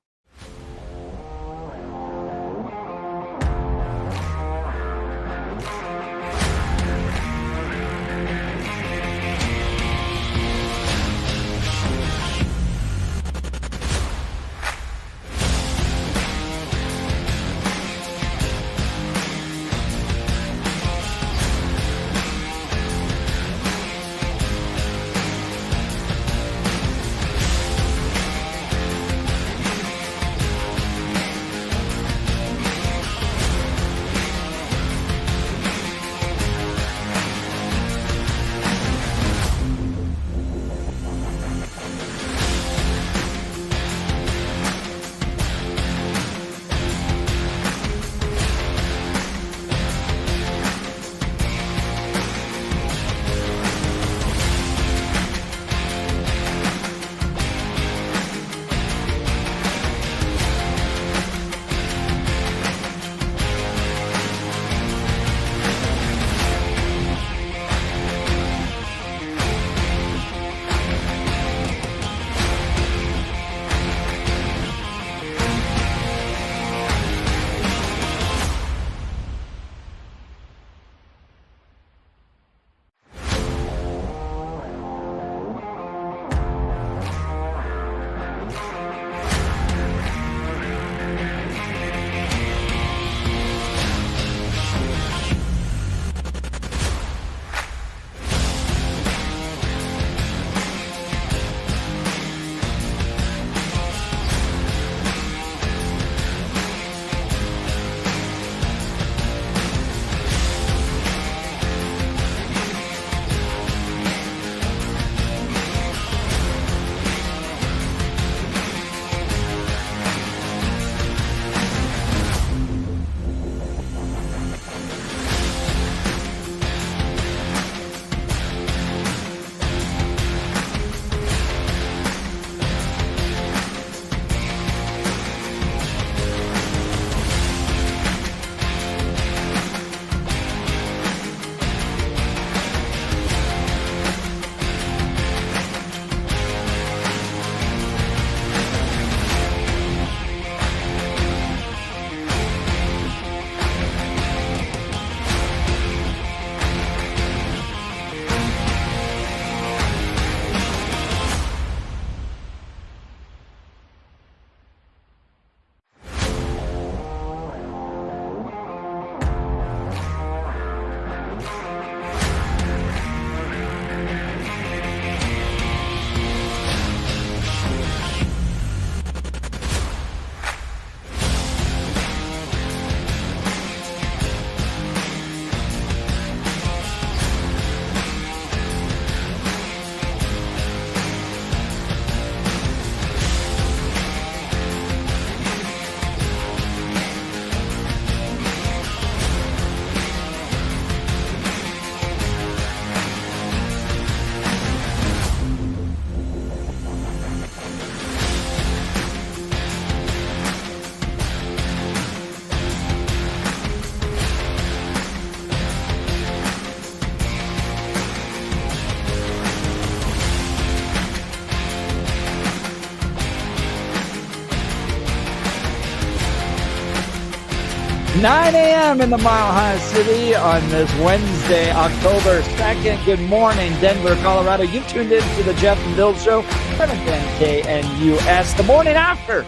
Speaker 1: 9 a.m. in the Mile High City on this Wednesday, October 2nd. Good morning, Denver, Colorado. You tuned in to the Jeff and Bill Show, KNUS, the morning after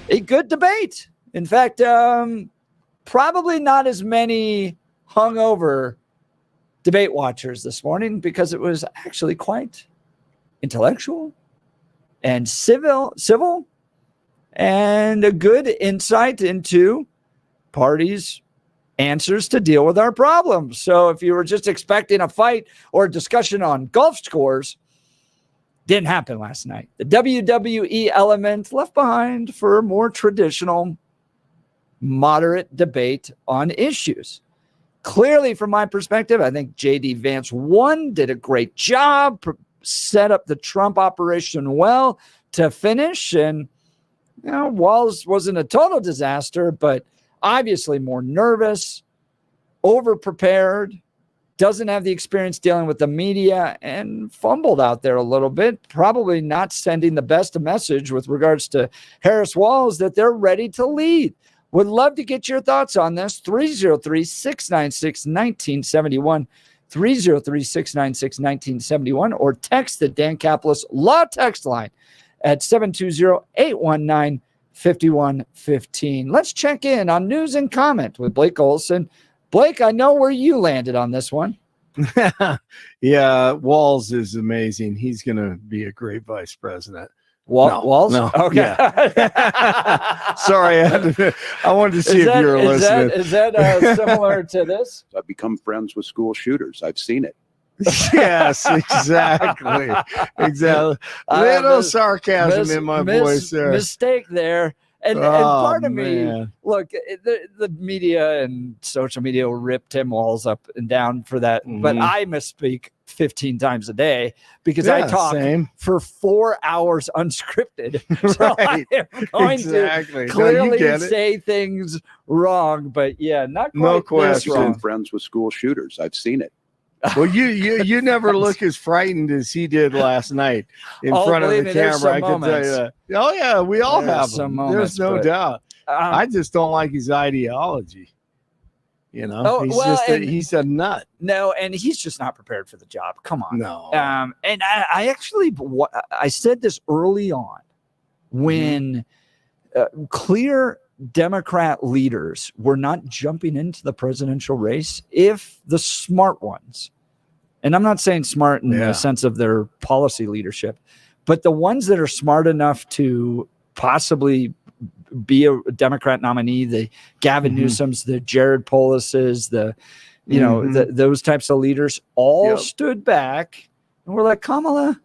Speaker 1: a good debate. In fact, probably not as many hungover debate watchers this morning because it was actually quite intellectual and civil, and a good insight into parties' answers to deal with our problems. So if you were just expecting a fight or a discussion on golf scores, didn't happen last night. The WWE element left behind for a more traditional, moderate debate on issues. Clearly, from my perspective, I think J.D. Vance won, did a great job, set up the Trump operation well to finish. And, Walz wasn't a total disaster, but obviously more nervous, over-prepared, doesn't have the experience dealing with the media, and fumbled out there a little bit, probably not sending the best message with regards to Harris Walz that they're ready to lead. Would love to get your thoughts on this. 303-696-1971, 303-696-1971, or text the Dan Caplis Law text line at 720-819-5115. Let's check in on news and comment with Blake Olson. Blake, I know where you landed on this one.
Speaker 2: Yeah, Walz is amazing. He's going to be a great vice president.
Speaker 1: Walz?
Speaker 2: No.
Speaker 1: Okay.
Speaker 2: Yeah. Sorry, I wanted to see if you were listening.
Speaker 1: Is that similar to this?
Speaker 3: I've become friends with school shooters. I've seen it.
Speaker 2: Yes, exactly. Little sarcasm in my voice there.
Speaker 1: Mistake there. And part of me, look, the media and social media will rip Tim Walz up and down for that. Mm-hmm. But I misspeak 15 times a day because I talk for 4 hours unscripted. So I am going to clearly say things wrong. But yeah, not quite
Speaker 3: no
Speaker 1: question.
Speaker 3: I'm friends with school shooters. I've seen it.
Speaker 2: Well, you never look as frightened as he did last night in front of the camera. I can tell you that. Oh yeah, we all have them. There's no doubt. I just don't like his ideology. He's a nut.
Speaker 1: No, and he's just not prepared for the job. Come on.
Speaker 2: No.
Speaker 1: And I actually said this early on when clear Democrat leaders were not jumping into the presidential race if the smart ones, and I'm not saying smart in the sense of their policy leadership, but the ones that are smart enough to possibly be a Democrat nominee, the Gavin Newsoms, the Jared Polises, those types of leaders all stood back and were like, Kamala,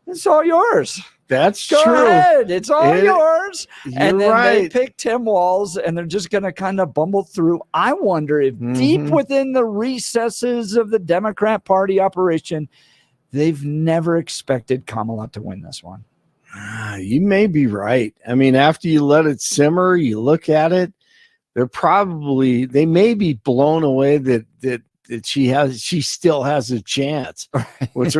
Speaker 1: it's all yours.
Speaker 2: That's
Speaker 1: Go
Speaker 2: true.
Speaker 1: ahead. It's all yours. And then
Speaker 2: right.
Speaker 1: they pick Tim Walz, and they're just going to kind of bumble through. I wonder if deep within the recesses of the Democrat Party operation, they've never expected Kamala to win this one.
Speaker 2: You may be right. I mean, after you let it simmer, you look at it, they may be blown away that she still has a chance, which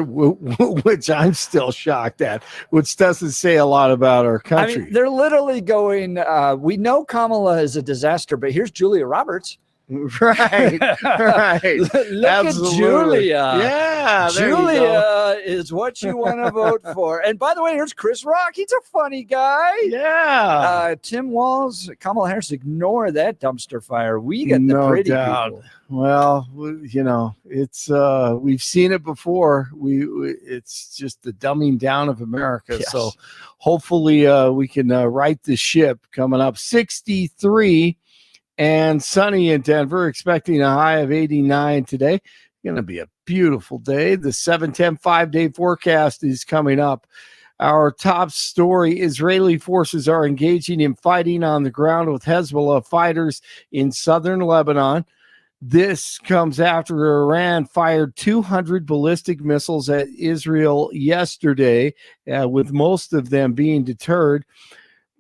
Speaker 2: I'm still shocked at, which doesn't say a lot about our country.
Speaker 1: I mean, they're literally going, we know Kamala is a disaster, but here's Julia Roberts.
Speaker 2: Right.
Speaker 1: Look
Speaker 2: Absolutely.
Speaker 1: at Julia.
Speaker 2: Yeah,
Speaker 1: Julia is what you want to vote for. And by the way, here's Chris Rock. He's a funny guy.
Speaker 2: Yeah.
Speaker 1: Tim Walz, Kamala Harris, ignore that dumpster fire. We get the pretty people.
Speaker 2: Well, it's we've seen it before. It's just the dumbing down of America. Yes. So hopefully we can right the ship. Coming up 63 and sunny in Denver, expecting a high of 89 today. Going to be a beautiful day. The 7-10 5-day forecast is coming up. Our top story: Israeli forces are engaging in fighting on the ground with Hezbollah fighters in southern Lebanon. This comes after Iran fired 200 ballistic missiles at Israel yesterday, with most of them being deterred.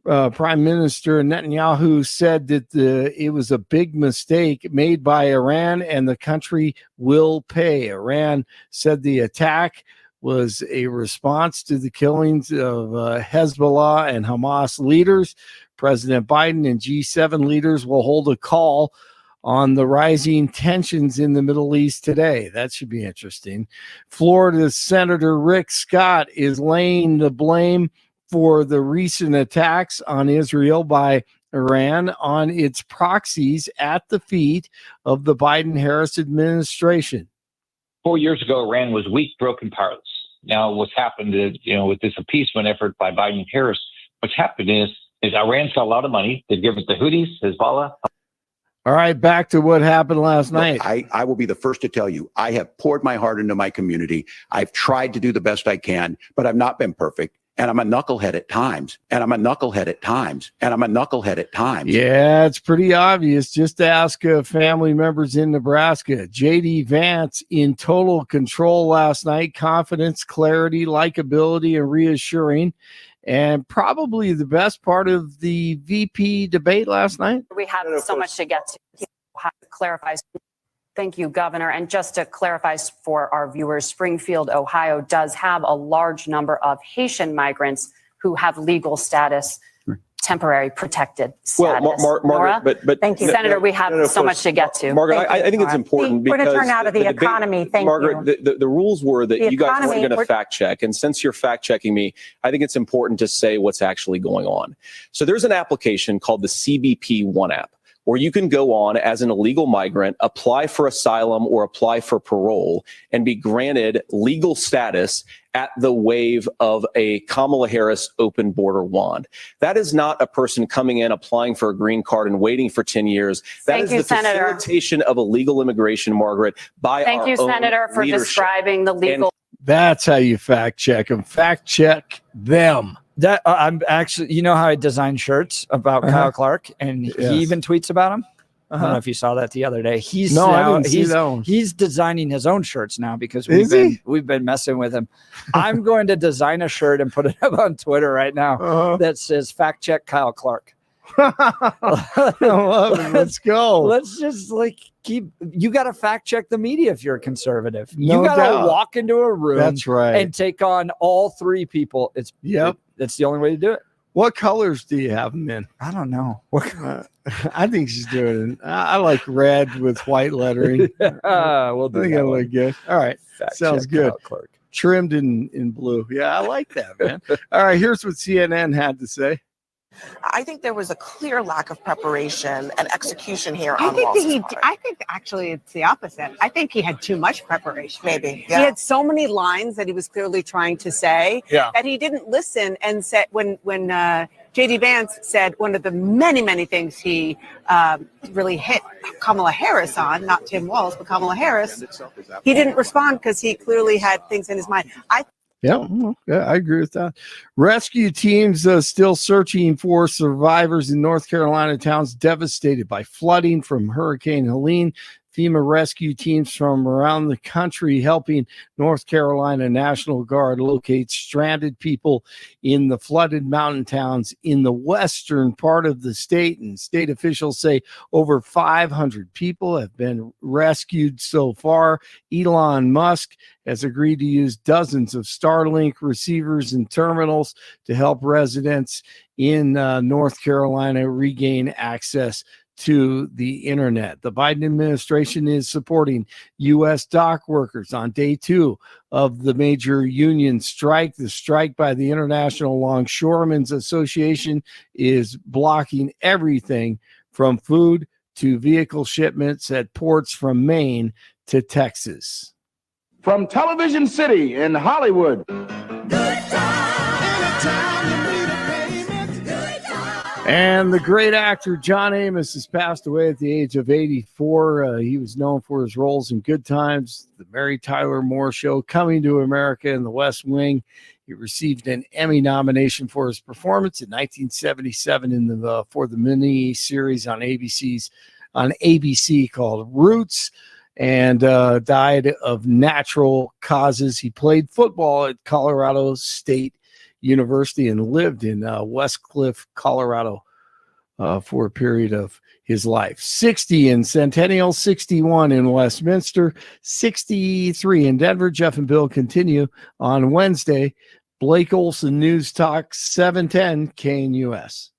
Speaker 2: Prime Minister Netanyahu said that it was a big mistake made by Iran and the country will pay. Iran said the attack was a response to the killings of Hezbollah and Hamas leaders. President Biden and G7 leaders will hold a call on the rising tensions in the Middle East today. That should be interesting. Florida Senator Rick Scott is laying the blame for the recent attacks on Israel by Iran on its proxies at the feet of the Biden-Harris administration.
Speaker 18: 4 years ago, Iran was weak, broken, powerless. Now, what's happened is, with this appeasement effort by Biden and Harris, what's happened is Iran's got a lot of money. They've given it to Houthis, Hezbollah.
Speaker 2: All right, back to what happened last night.
Speaker 3: I will be the first to tell you, I have poured my heart into my community. I've tried to do the best I can, but I've not been perfect. And I'm a knucklehead at times. And I'm a knucklehead at times. And I'm a knucklehead at times.
Speaker 2: Yeah, it's pretty obvious. Just ask family members in Nebraska. J.D. Vance in total control last night. Confidence, clarity, likability, and reassuring. And probably the best part of the VP debate last night.
Speaker 19: We have so much to get to. Clarify. Thank you, Governor. And just to clarify for our viewers, Springfield, Ohio does have a large number of Haitian migrants who have legal status, temporary protected status.
Speaker 17: Well, Margaret, but
Speaker 19: thank you, Senator. We have so much to get to.
Speaker 17: Margaret, I think it's important
Speaker 19: we're
Speaker 17: because
Speaker 19: going to turn out of the economy. Thank
Speaker 17: Margaret,
Speaker 19: you.
Speaker 17: the rules were that you guys weren't going to
Speaker 19: we're-
Speaker 17: fact check. And since you're fact checking me, I think it's important to say what's actually going on. So there's an application called the CBP One app, where you can go on as an illegal migrant, apply for asylum or apply for parole, and be granted legal status at the wave of a Kamala Harris open border wand. That is not a person coming in, applying for a green card and waiting for 10 years. That
Speaker 19: Thank
Speaker 17: is
Speaker 19: you,
Speaker 17: the
Speaker 19: Senator.
Speaker 17: facilitation of illegal immigration, Margaret, by
Speaker 19: Thank
Speaker 17: our
Speaker 19: you,
Speaker 17: own
Speaker 19: Senator, for
Speaker 17: leadership.
Speaker 19: describing the legal.
Speaker 2: That's how you fact check them. Fact check them.
Speaker 1: That I'm actually, how I design shirts about Kyle Clark, and
Speaker 2: Yes.
Speaker 1: he even tweets about him. I don't
Speaker 2: Uh-huh.
Speaker 1: know if you saw that the other day. He's
Speaker 2: No, I
Speaker 1: now,
Speaker 2: didn't see that one.
Speaker 1: he's designing his own shirts now because
Speaker 2: Is
Speaker 1: we've been messing with him. I'm going to design a shirt and put it up on Twitter right now that says "Fact Check Kyle Clark."
Speaker 2: I love it. Let's go.
Speaker 1: Let's just you got to fact check the media if you're a conservative.
Speaker 2: No
Speaker 1: you got to
Speaker 2: doubt.
Speaker 1: walk into a room
Speaker 2: That's right.
Speaker 1: and take on all three people. That's the only way to do it.
Speaker 2: What colors do you have them in?
Speaker 1: I don't know.
Speaker 2: I think she's doing it. I like red with white lettering.
Speaker 1: We'll do
Speaker 2: I think
Speaker 1: that
Speaker 2: I
Speaker 1: one.
Speaker 2: look good. All right.
Speaker 1: Fact
Speaker 2: Sounds
Speaker 1: check
Speaker 2: good.
Speaker 1: Kyle Clark.
Speaker 2: Trimmed in blue. Yeah, I like that, man. All right. Here's what CNN had to say.
Speaker 20: I think there was a clear lack of preparation and execution here
Speaker 21: I
Speaker 20: on
Speaker 21: think
Speaker 20: Walz's
Speaker 21: that
Speaker 20: part.
Speaker 21: I think actually it's the opposite. I think he had too much preparation.
Speaker 20: Maybe,
Speaker 21: He
Speaker 20: yeah.
Speaker 21: had so many lines that he was clearly trying to say that he didn't listen and said when J.D. Vance said one of the many things he really hit Kamala Harris on, not Tim Walz, but Kamala Harris, he didn't respond because he clearly had things in his mind.
Speaker 2: Yeah, I agree with that. Rescue teams still searching for survivors in North Carolina towns devastated by flooding from Hurricane Helene. FEMA rescue teams from around the country helping North Carolina National Guard locate stranded people in the flooded mountain towns in the western part of the state. And state officials say over 500 people have been rescued so far. Elon Musk has agreed to use dozens of Starlink receivers and terminals to help residents in North Carolina regain access to the internet. The Biden administration is supporting U.S. dock workers on day 2 of the major union strike. The strike by the International Longshoremen's Association is blocking everything from food to vehicle shipments at ports from Maine to Texas.
Speaker 7: From Television City in Hollywood.
Speaker 2: And the great actor John Amos has passed away at the age of 84. He was known for his roles in Good Times, The Mary Tyler Moore Show, Coming to America, and The West Wing. He received an Emmy nomination for his performance in 1977 for the mini series on ABC called Roots, and died of natural causes. He played football at Colorado State University and lived in West Cliff, Colorado for a period of his life. 60 in Centennial, 61 in Westminster, 63 in Denver. Jeff and Bill continue on Wednesday. Blake Olson News Talk 710 KNUS.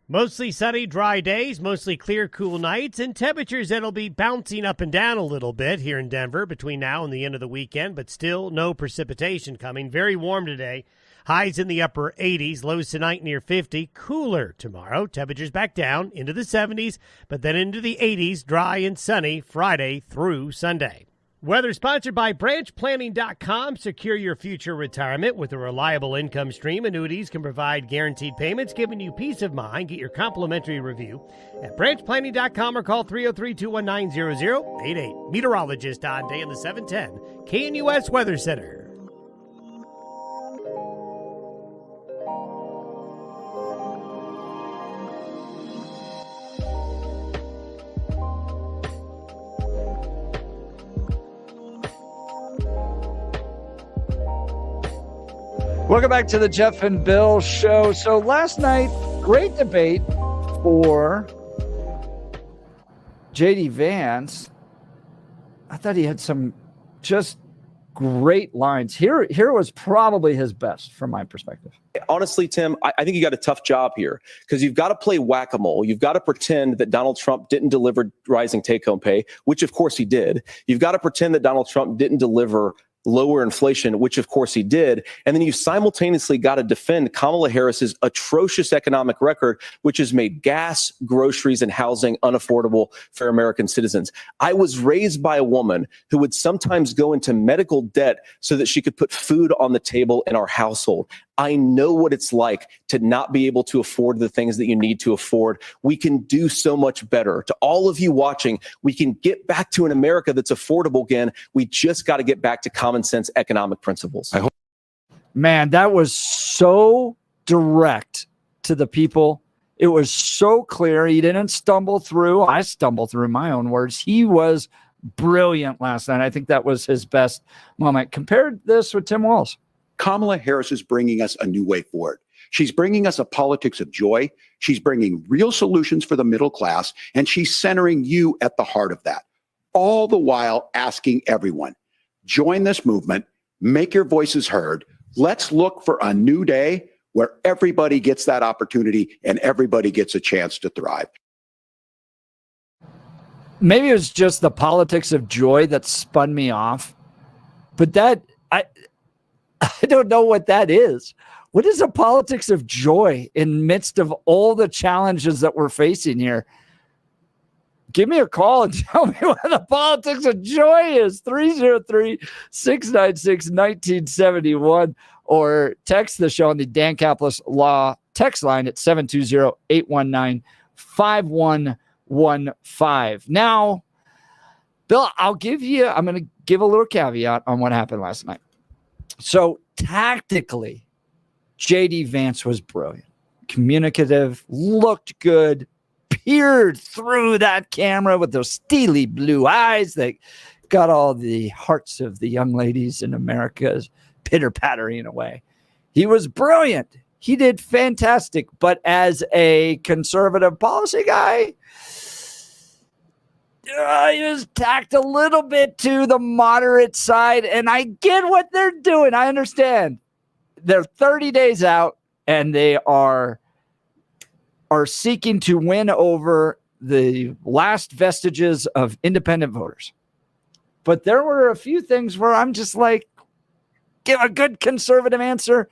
Speaker 12: Mostly sunny, dry days, mostly clear, cool nights, and temperatures that'll be bouncing up and down a little bit here in Denver between now and the end of the weekend, but still no precipitation coming. Very warm today. Highs in the upper 80s, lows tonight near 50. Cooler tomorrow. Temperatures back down into the 70s, but then into the 80s, dry and sunny Friday through Sunday. Weather sponsored by branchplanning.com. Secure your future retirement with a reliable income stream. Annuities can provide guaranteed payments, giving you peace of mind. Get your complimentary review at branchplanning.com or call 303-219-0088. Meteorologist Don Day in the 710 KNUS Weather Center.
Speaker 1: Welcome back to the Jeff and Bill Show. So last night, great debate for J.D. Vance. I thought he had some just great lines. Here was probably his best from my perspective.
Speaker 17: Honestly, Tim, I think you got a tough job here because you've got to play whack-a-mole. You've got to pretend that Donald Trump didn't deliver rising take-home pay, which of course he did. You've got to pretend that Donald Trump didn't deliver lower inflation, which of course he did. And then you simultaneously got to defend Kamala Harris's atrocious economic record, which has made gas, groceries, and housing unaffordable for American citizens. I was raised by a woman who would sometimes go into medical debt so that she could put food on the table in our household. I know what it's like to not be able to afford the things that you need to afford. We can do so much better. To all of you watching, we can get back to an America that's affordable again. We just got to get back to common sense economic principles.
Speaker 1: Man, that was so direct to the people. It was so clear. He didn't stumble through. I stumbled through my own words. He was brilliant last night. I think that was his best moment. Compared this with Tim Walz.
Speaker 3: Kamala Harris is bringing us a new way forward. She's bringing us a politics of joy. She's bringing real solutions for the middle class, and she's centering you at the heart of that. All the while asking everyone, join this movement, make your voices heard. Let's look for a new day where everybody gets that opportunity and everybody gets a chance to thrive.
Speaker 1: Maybe it was just the politics of joy that spun me off, but that I don't know what that is. What is a politics of joy in midst of all the challenges that we're facing here? Give me a call and tell me what the politics of joy is. 303-696-1971 or text the show on the Dan Caplis Law text line at 720-819-5115. Now, Bill, I'm going to give a little caveat on what happened last night. So tactically, J.D. Vance was brilliant, communicative, looked good, peered through that camera with those steely blue eyes that got all the hearts of the young ladies in America pitter-pattering away. He was brilliant. He did fantastic. But as a conservative policy guy, he was tacked a little bit to the moderate side, and I get what they're doing. I understand. They're 30 days out, and they are seeking to win over the last vestiges of independent voters. But there were a few things where I'm just like, give a good conservative answer,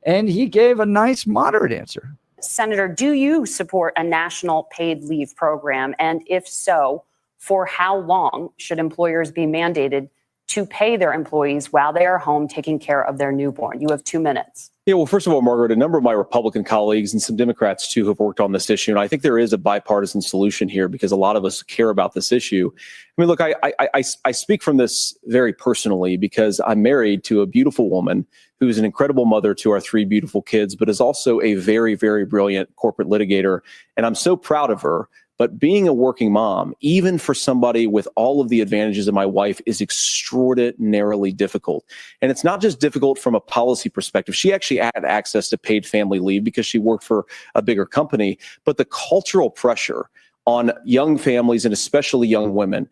Speaker 1: and he gave a nice moderate answer.
Speaker 19: Senator, do you support a national paid leave program? And if so, for how long should employers be mandated to pay their employees while they are home taking care of their newborn? You have 2 minutes.
Speaker 17: Yeah, well, first of all, Margaret, a number of my Republican colleagues and some Democrats, too, have worked on this issue. And I think there is a bipartisan solution here because a lot of us care about this issue. I mean, look, I speak from this very personally because I'm married to a beautiful woman who's an incredible mother to our 3 beautiful kids, but is also a very, very brilliant corporate litigator. And I'm so proud of her. But being a working mom, even for somebody with all of the advantages of my wife, is extraordinarily difficult. And it's not just difficult from a policy perspective. She actually had access to paid family leave because she worked for a bigger company, but the cultural pressure on young families and especially young women,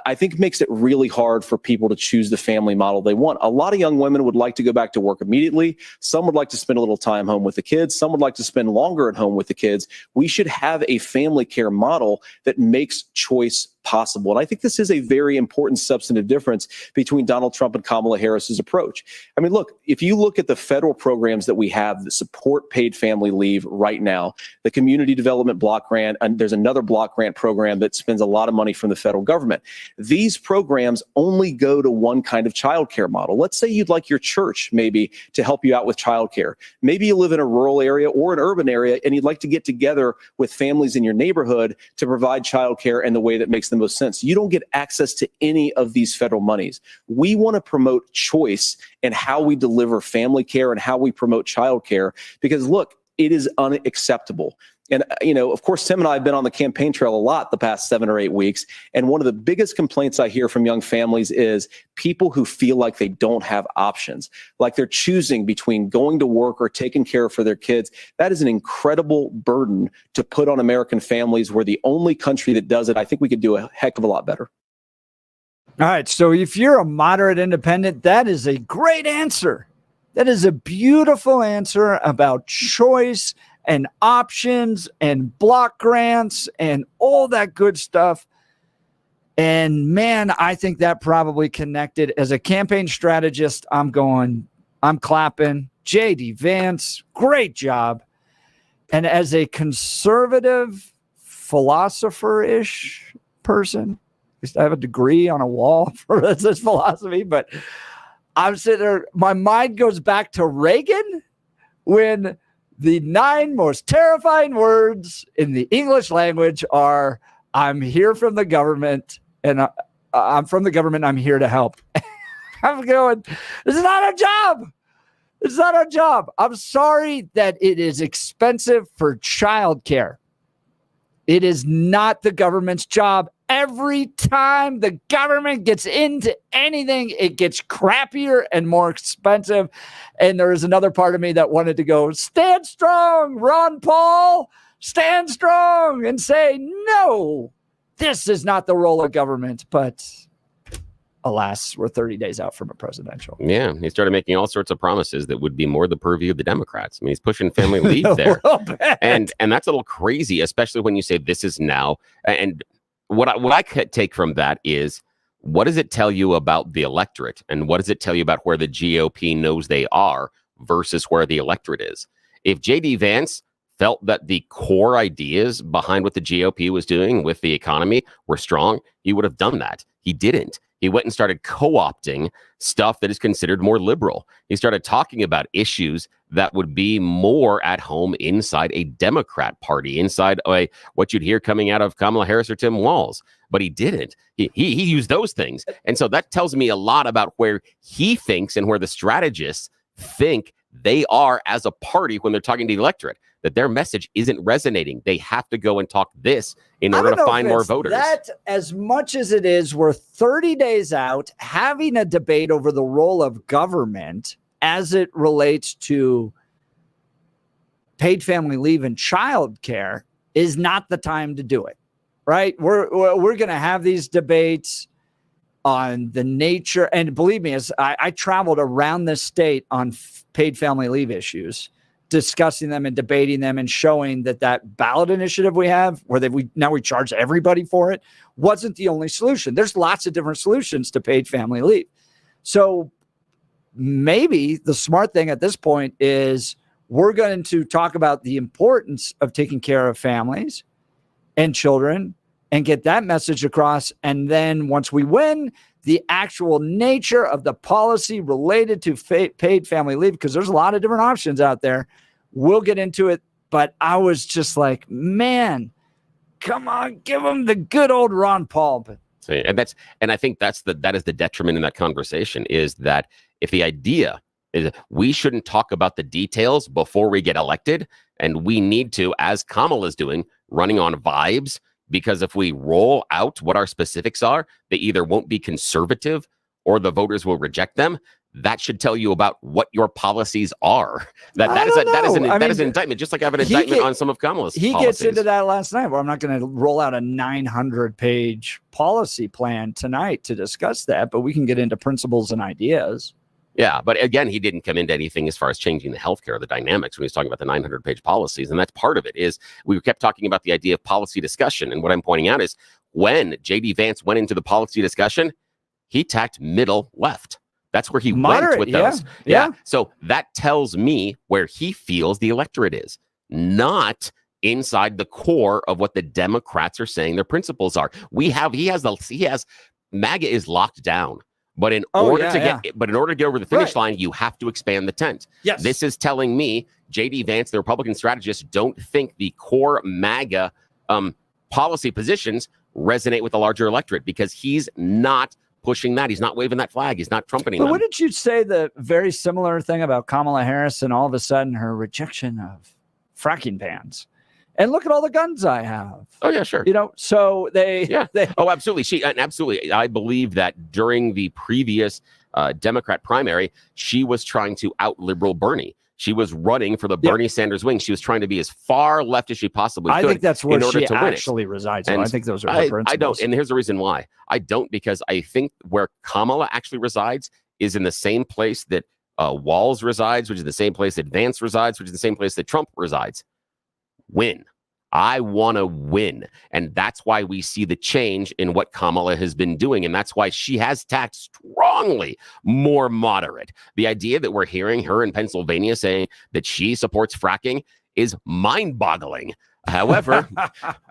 Speaker 17: I think makes it really hard for people to choose the family model they want. A lot of young women would like to go back to work immediately. Some would like to spend a little time home with the kids. Some would like to spend longer at home with the kids. We should have a family care model that makes choice possible. And I think this is a very important substantive difference between Donald Trump and Kamala Harris's approach. I mean, look, if you look at the federal programs that we have that support paid family leave right now, the Community Development Block Grant, and there's another block grant program that spends a lot of money from the federal government. These programs only go to one kind of childcare model. Let's say you'd like your church maybe to help you out with childcare. Maybe you live in a rural area or an urban area and you'd like to get together with families in your neighborhood to provide childcare in the way that makes the most sense. You don't get access to any of these federal monies. We want to promote choice in how we deliver family care and how we promote childcare, because look, it is unacceptable. And, of course, Tim and I have been on the campaign trail a lot the past 7 or 8 weeks. And one of the biggest complaints I hear from young families is people who feel like they don't have options, like they're choosing between going to work or taking care for their kids. That is an incredible burden to put on American families. We're the only country that does it. I think we could do a heck of a lot better.
Speaker 1: All right. So if you're a moderate independent, that is a great answer. That is a beautiful answer about choice and options and block grants and all that good stuff. And man, I think that probably connected. As a campaign strategist, I'm clapping. JD Vance, great job. And as a conservative philosopher-ish person, I have a degree on a wall for this philosophy, but I'm sitting there, my mind goes back to Reagan when the 9 most terrifying words in the English language are, I'm here from the government, and I'm from the government, I'm here to help. I'm going, this is not our job. It's not our job. I'm sorry that it is expensive for childcare. It is not the government's job. Every time the government gets into anything, it gets crappier and more expensive. And there is another part of me that wanted to go, stand strong, Ron Paul, stand strong and say, no, this is not the role of government. But alas, we're 30 days out from a presidential.
Speaker 13: Yeah, he started making all sorts of promises that would be more the purview of the Democrats. I mean, he's pushing family leave there. And that's a little crazy, especially when you say this is now. And what I could take from that is, what does it tell you about the electorate? And what does it tell you about where the GOP knows they are versus where the electorate is? If JD Vance felt that the core ideas behind what the GOP was doing with the economy were strong, he would have done that. He didn't. He went and started co-opting stuff that is considered more liberal. He started talking about issues that would be more at home inside a Democrat party, inside what you'd hear coming out of Kamala Harris or Tim Walz. But he didn't. He used those things. And so that tells me a lot about where he thinks and where the strategists think they are as a party when they're talking to the electorate, that their message isn't resonating. They have to go and talk this in order to find more voters.
Speaker 1: That, as much as it is, we're 30 days out having a debate over the role of government as it relates to paid family leave and childcare is not the time to do it, right? We're going to have these debates on the nature. And believe me, as I traveled around this state on paid family leave issues, discussing them and debating them and showing that ballot initiative we have where we charge everybody for it wasn't the only solution. There's lots of different solutions to paid family leave. So maybe the smart thing at this point is we're going to talk about the importance of taking care of families and children and get that message across. And then once we win, the actual nature of the policy related to paid family leave, because there's a lot of different options out there. We'll get into it. But I was just like, man, come on, give them the good old Ron Paul.
Speaker 13: And I think that is the detriment in that conversation, is that if the idea is we shouldn't talk about the details before we get elected, and we need to, as Kamala is doing, running on vibes, because if we roll out what our specifics are, they either won't be conservative or the voters will reject them. That should tell you about what your policies are. That is an indictment, just like I have an indictment on some of Kamala's
Speaker 1: He
Speaker 13: policies.
Speaker 1: gets into that last night, where I'm not going to roll out a 900-page policy plan tonight to discuss that, but we can get into principles and ideas.
Speaker 13: Yeah, but again, he didn't come into anything as far as changing the healthcare, the dynamics when he was talking about the 900-page policies. And that's part of it is we kept talking about the idea of policy discussion. And what I'm pointing out is when J.D. Vance went into the policy discussion, he tacked middle left. That's where he went with those. Yeah. So that tells me where he feels the electorate is, not inside the core of what the Democrats are saying their principles are. MAGA is locked down. But in order to get over the finish line, you have to expand the tent.
Speaker 1: Yes.
Speaker 13: This is telling me J.D. Vance, the Republican strategist, don't think the core MAGA policy positions resonate with the larger electorate because he's not pushing that. He's not waving that flag. He's not trumpeting them.
Speaker 1: Wouldn't you say the very similar thing about Kamala Harris and all of a sudden her rejection of fracking bans? And look at all the guns I have.
Speaker 13: Oh, yeah, sure.
Speaker 1: So they.
Speaker 13: Oh, absolutely. Absolutely. I believe that during the previous Democrat primary, she was trying to out-liberal Bernie. She was running for the Bernie Sanders wing. She was trying to be as far left as she possibly could.
Speaker 1: I think that's where she actually resides. I think those are her principles.
Speaker 13: I don't. And here's the reason why. I don't, because I think where Kamala actually resides is in the same place that Walz resides, which is the same place that Vance resides, which is the same place that Trump resides. Win. I want to win. And that's why we see the change in what Kamala has been doing. And that's why she has tacked strongly more moderate. The idea that we're hearing her in Pennsylvania saying that she supports fracking is mind-boggling. However,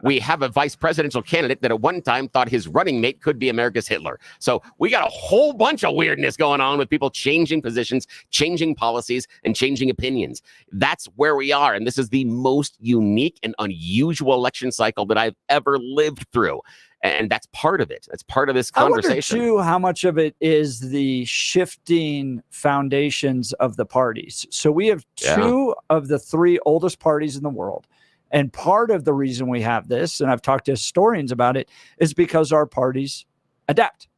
Speaker 13: we have a vice presidential candidate that at one time thought his running mate could be America's Hitler. So we got a whole bunch of weirdness going on with people changing positions, changing policies, and changing opinions. That's where we are. And this is the most unique and unusual election cycle that I've ever lived through. And that's part of it. That's part of this conversation.
Speaker 1: I wonder, too, how much of it is the shifting foundations of the parties. So we have two of the three oldest parties in the world. And part of the reason we have this, and I've talked to historians about it, is because our parties adapt.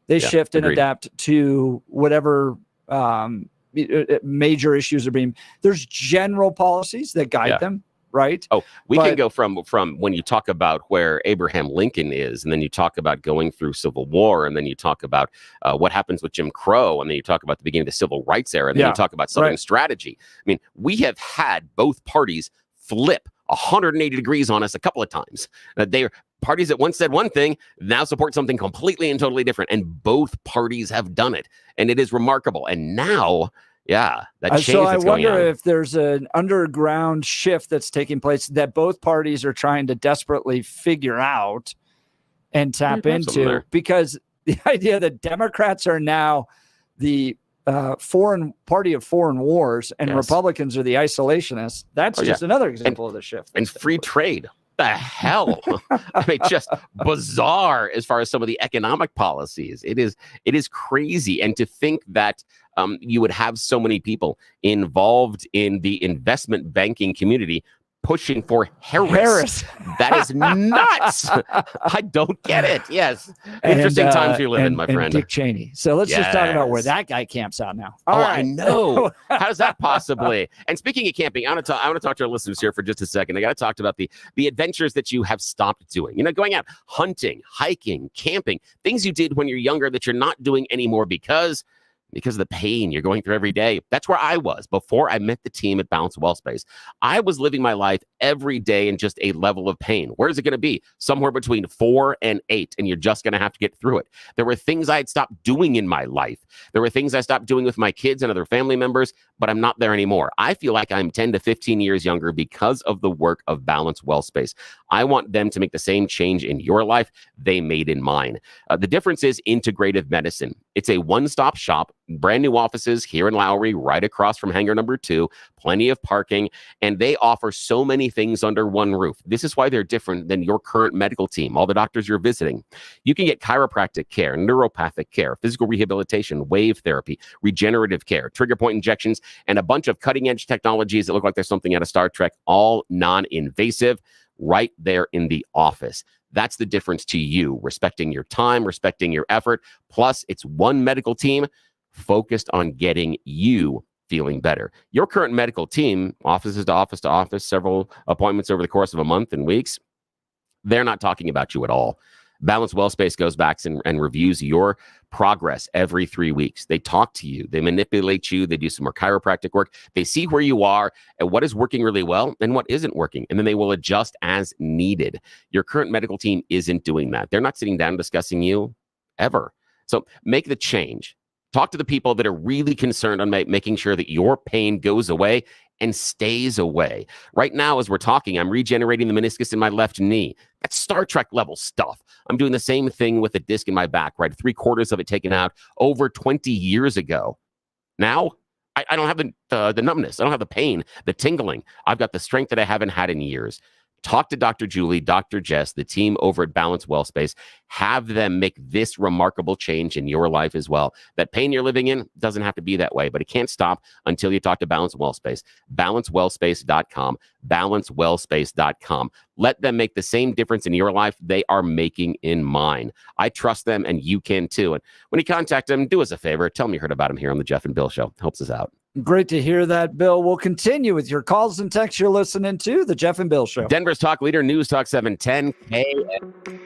Speaker 1: They shift and adapt to whatever major issues are being. There's general policies that guide them, right?
Speaker 13: Oh, we can go from when you talk about where Abraham Lincoln is, and then you talk about going through Civil War, and then you talk about what happens with Jim Crow, and then you talk about the beginning of the Civil Rights era, and then you talk about Southern strategy. I mean, we have had both parties flip 180 degrees on us a couple of times. They're parties that once said one thing now support something completely and totally different, and both parties have done it, and it is remarkable. And now, that change.
Speaker 1: So I wonder if there's an underground shift that's taking place that both parties are trying to desperately figure out and tap into, because the idea that Democrats are now the foreign party of foreign wars and Republicans are the isolationists. That's just another example of the shift.
Speaker 13: And free trade. The hell? I mean, just bizarre as far as some of the economic policies. It is crazy. And to think that you would have so many people involved in the investment banking community pushing for Harris. That is nuts. I don't get it. Yes. Interesting times you live in, my friend.
Speaker 1: And Dick Cheney. So let's just talk about where that guy camps out now. All right.
Speaker 13: I know. How does that possibly? And speaking of camping, I want to talk to our listeners here for just a second. I got to talk about the adventures that you have stopped doing. Going out hunting, hiking, camping, things you did when you're younger that you're not doing anymore because of the pain you're going through every day. That's where I was before I met the team at Balanced Wellspace. I was living my life every day in just a level of pain. Where is it going to be? Somewhere between 4 and 8, and you're just going to have to get through it. There were things I had stopped doing in my life. There were things I stopped doing with my kids and other family members, but I'm not there anymore. I feel like I'm 10 to 15 years younger because of the work of Balanced Wellspace. I want them to make the same change in your life they made in mine. The difference is integrative medicine. It's a one-stop shop, brand new offices here in Lowry, right across from hangar number 2, plenty of parking, and they offer so many things under one roof. This is why they're different than your current medical team, all the doctors you're visiting. You can get chiropractic care, neuropathic care, physical rehabilitation, wave therapy, regenerative care, trigger point injections, and a bunch of cutting-edge technologies that look like there's something out of Star Trek, all non-invasive, right there in the office. That's the difference to you, respecting your time, respecting your effort. Plus, it's one medical team focused on getting you feeling better. Your current medical team, offices to office to office, several appointments over the course of a month and weeks, they're not talking about you at all. Balance Wellspace goes back and reviews your progress every 3 weeks. They talk to you. They manipulate you. They do some more chiropractic work. They see where you are and what is working really well and what isn't working. And then they will adjust as needed. Your current medical team isn't doing that. They're not sitting down discussing you ever. So make the change. Talk to the people that are really concerned on making sure that your pain goes away and stays away. Right now, as we're talking, I'm regenerating the meniscus in my left knee. That's Star Trek level stuff. I'm doing the same thing with a disc in my back, right? 3/4 of it taken out over 20 years ago. Now, I don't have the numbness. I don't have the pain, the tingling. I've got the strength that I haven't had in years. Talk to Dr. Julie, Dr. Jess, the team over at Balance Wellspace. Have them make this remarkable change in your life as well. That pain you're living in doesn't have to be that way, but it can't stop until you talk to Balance Wellspace. BalanceWellspace.com. BalanceWellspace.com. Let them make the same difference in your life they are making in mine. I trust them, and you can too. And when you contact them, do us a favor. Tell them you heard about them here on the Jeff and Bill Show. Helps us out.
Speaker 1: Great to hear that, Bill. We'll continue with your calls and texts. You're listening to the Jeff and Bill Show.
Speaker 13: Denver's talk leader, News Talk 710 KM.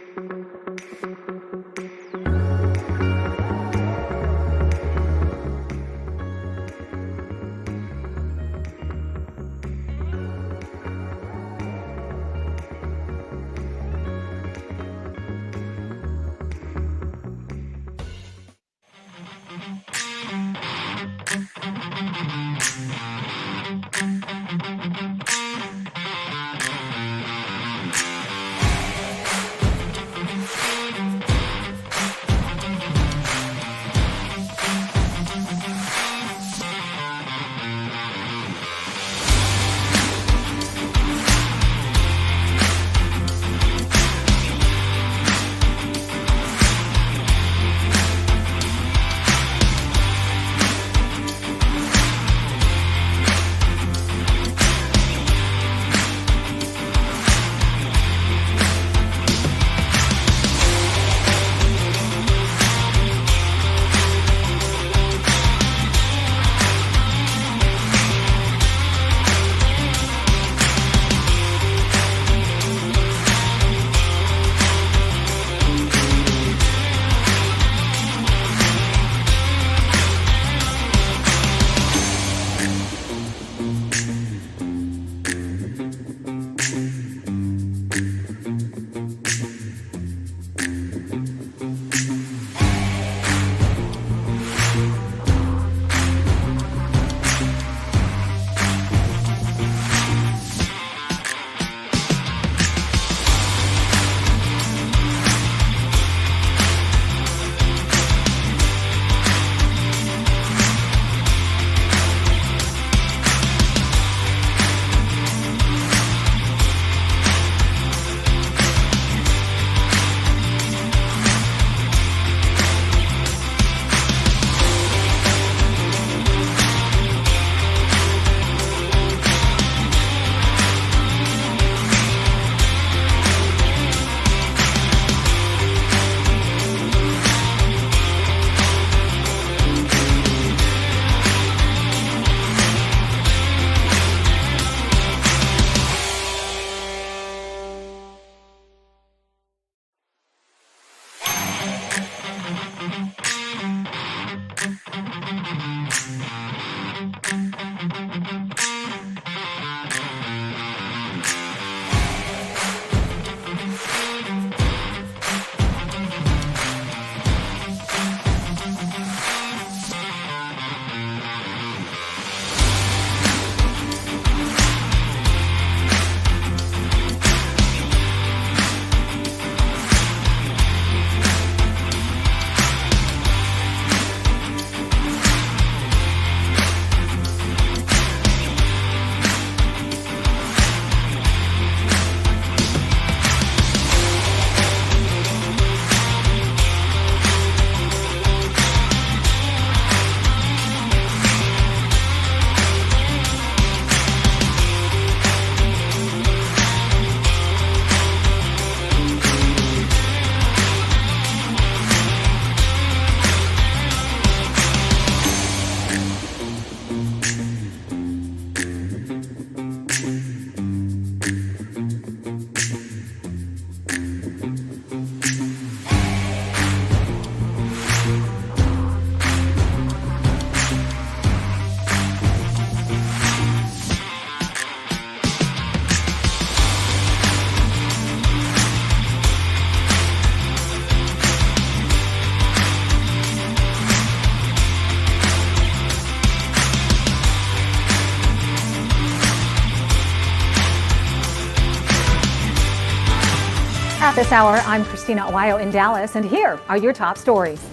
Speaker 15: At this hour, I'm Christina Owayo in Dallas, and here are your top stories.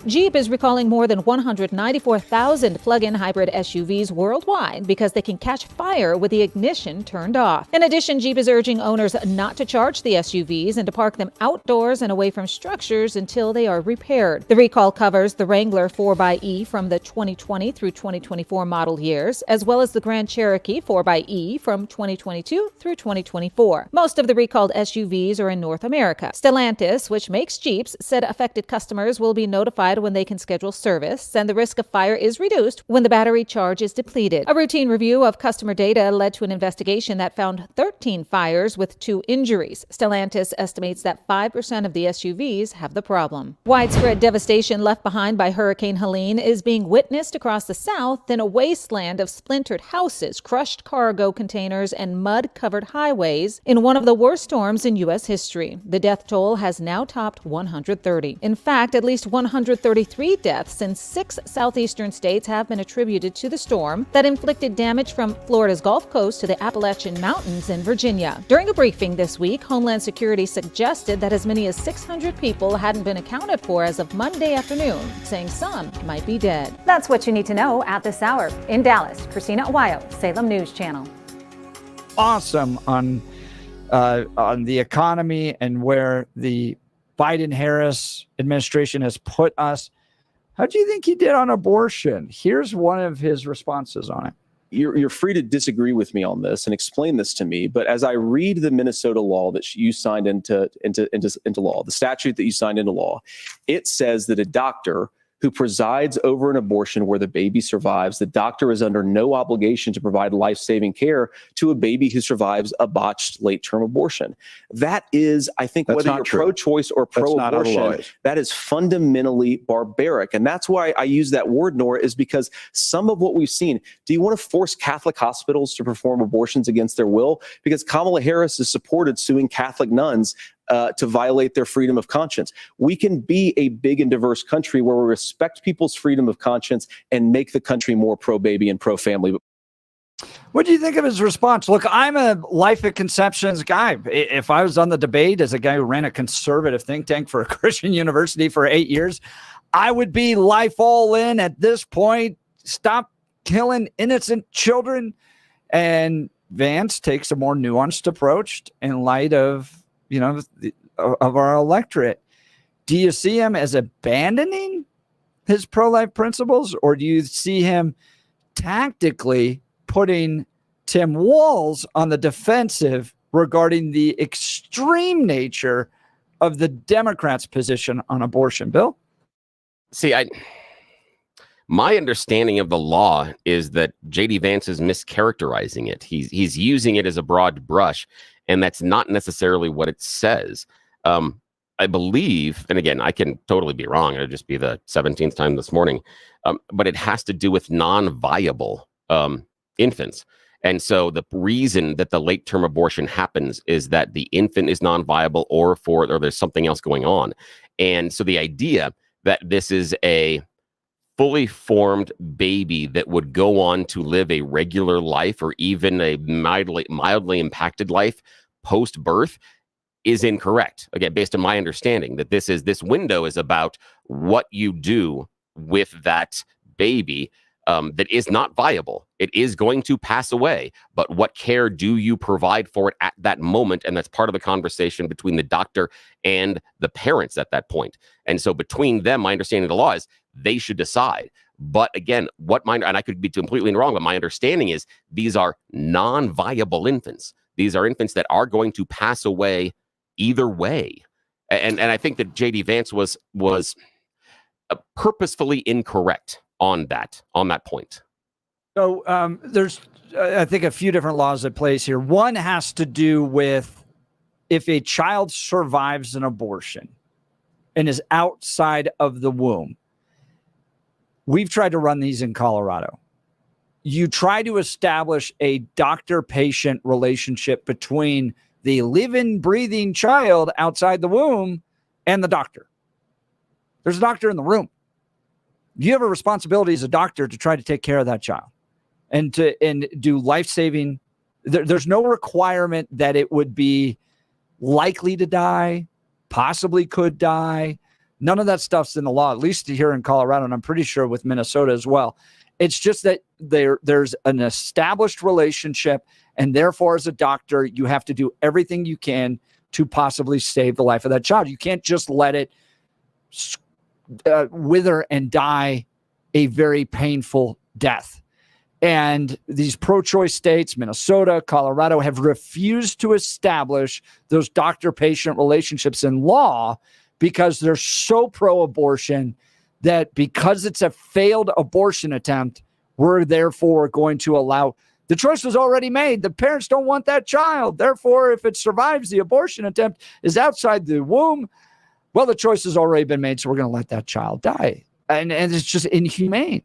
Speaker 15: Jeep is recalling more than 194,000 plug-in hybrid SUVs worldwide because they can catch fire with the ignition turned off. In addition, Jeep is urging owners not to charge the SUVs and to park them outdoors and away from structures until they are repaired. The recall covers the Wrangler 4xE from the 2020 through 2024 model years, as well as the Grand Cherokee 4xE from 2022 through 2024. Most of the recalled SUVs are in North America. Stellantis, which makes Jeeps, said affected customers will be notified when they can schedule service, and the risk of fire is reduced when the battery charge is depleted. A routine review of customer data led to an investigation that found 13 fires with 2 injuries. Stellantis estimates that 5% of the SUVs have the problem. Widespread devastation left behind by Hurricane Helene is being witnessed across the South in a wasteland of splintered houses, crushed cargo containers, and mud-covered highways in one of the worst storms in U.S. history. The death toll has now topped 130. In fact, at least 133 deaths in 6 southeastern states have been attributed to the storm that inflicted damage from Florida's Gulf Coast to the Appalachian Mountains in Virginia. During a briefing this week, Homeland Security suggested that as many as 600 people hadn't been accounted for as of Monday afternoon, saying some might be dead. That's what you need to know at this hour. In Dallas, Christina Owayo, Salem News Channel.
Speaker 1: Awesome on the economy and where the Biden-Harris administration has put us. How do you think he did on abortion? Here's one of his responses on it.
Speaker 17: You're free to disagree with me on this and explain this to me, but as I read the Minnesota law that you signed into law, the statute that you signed into law, it says that a doctor who presides over an abortion where the baby survives, the doctor is under no obligation to provide life-saving care to a baby who survives a botched late-term abortion. That is, I think,
Speaker 3: That's
Speaker 17: whether
Speaker 3: not
Speaker 17: you're
Speaker 3: true.
Speaker 17: pro-choice or pro-abortion, that is fundamentally barbaric. And that's why I use that word, Nora, is because some of what we've seen, do you want to force Catholic hospitals to perform abortions against their will? Because Kamala Harris has supported suing Catholic nuns to violate their freedom of conscience. We can be a big and diverse country where we respect people's freedom of conscience and make the country more pro-baby and pro-family.
Speaker 1: What do you think of his response? Look, I'm a life at conceptions guy. If I was on the debate as a guy who ran a conservative think tank for a Christian university for 8 years, I would be life all in at this point. Stop killing innocent children. And Vance takes a more nuanced approach in light of of our electorate. Do you see him as abandoning his pro-life principles, or do you see him tactically putting Tim Walz on the defensive regarding the extreme nature of the Democrats' position on abortion? Bill?
Speaker 13: See, my understanding of the law is that J.D. Vance is mischaracterizing it. He's using it as a broad brush, and that's not necessarily what it says. I believe, and again, I can totally be wrong. It'll just be the 17th time this morning, but it has to do with non-viable infants. And so the reason that the late-term abortion happens is that the infant is non-viable or there's something else going on. And so the idea that this is a fully formed baby that would go on to live a regular life or even a mildly impacted life post-birth is incorrect. Again, based on my understanding that this window is about what you do with that baby that is not viable. It is going to pass away, but what care do you provide for it at that moment? And that's part of the conversation between the doctor and the parents at that point. And so between them, my understanding of the law is they should decide. But again, and I could be completely wrong, but my understanding is these are non-viable infants. These are infants that are going to pass away either way. And I think that J.D. Vance was purposefully incorrect on that point.
Speaker 1: So there's, I think, a few different laws at play here. One has to do with if a child survives an abortion and is outside of the womb. We've tried to run these in Colorado. You try to establish a doctor-patient relationship between the living, breathing child outside the womb and the doctor. There's a doctor in the room. You have a responsibility as a doctor to try to take care of that child and do life-saving. There's no requirement that it would be likely to die, possibly could die. None of that stuff's in the law, at least here in Colorado, and I'm pretty sure with Minnesota as well. It's just that there's an established relationship, and therefore, as a doctor, you have to do everything you can to possibly save the life of that child. You can't just let it wither and die a very painful death. And these pro-choice states, Minnesota, Colorado, have refused to establish those doctor-patient relationships in law because they're so pro-abortion that because it's a failed abortion attempt, we're therefore going to allow. The choice was already made. The parents don't want that child. Therefore, if it survives the abortion attempt, is outside the womb, well, the choice has already been made, so we're going to let that child die. And it's just inhumane.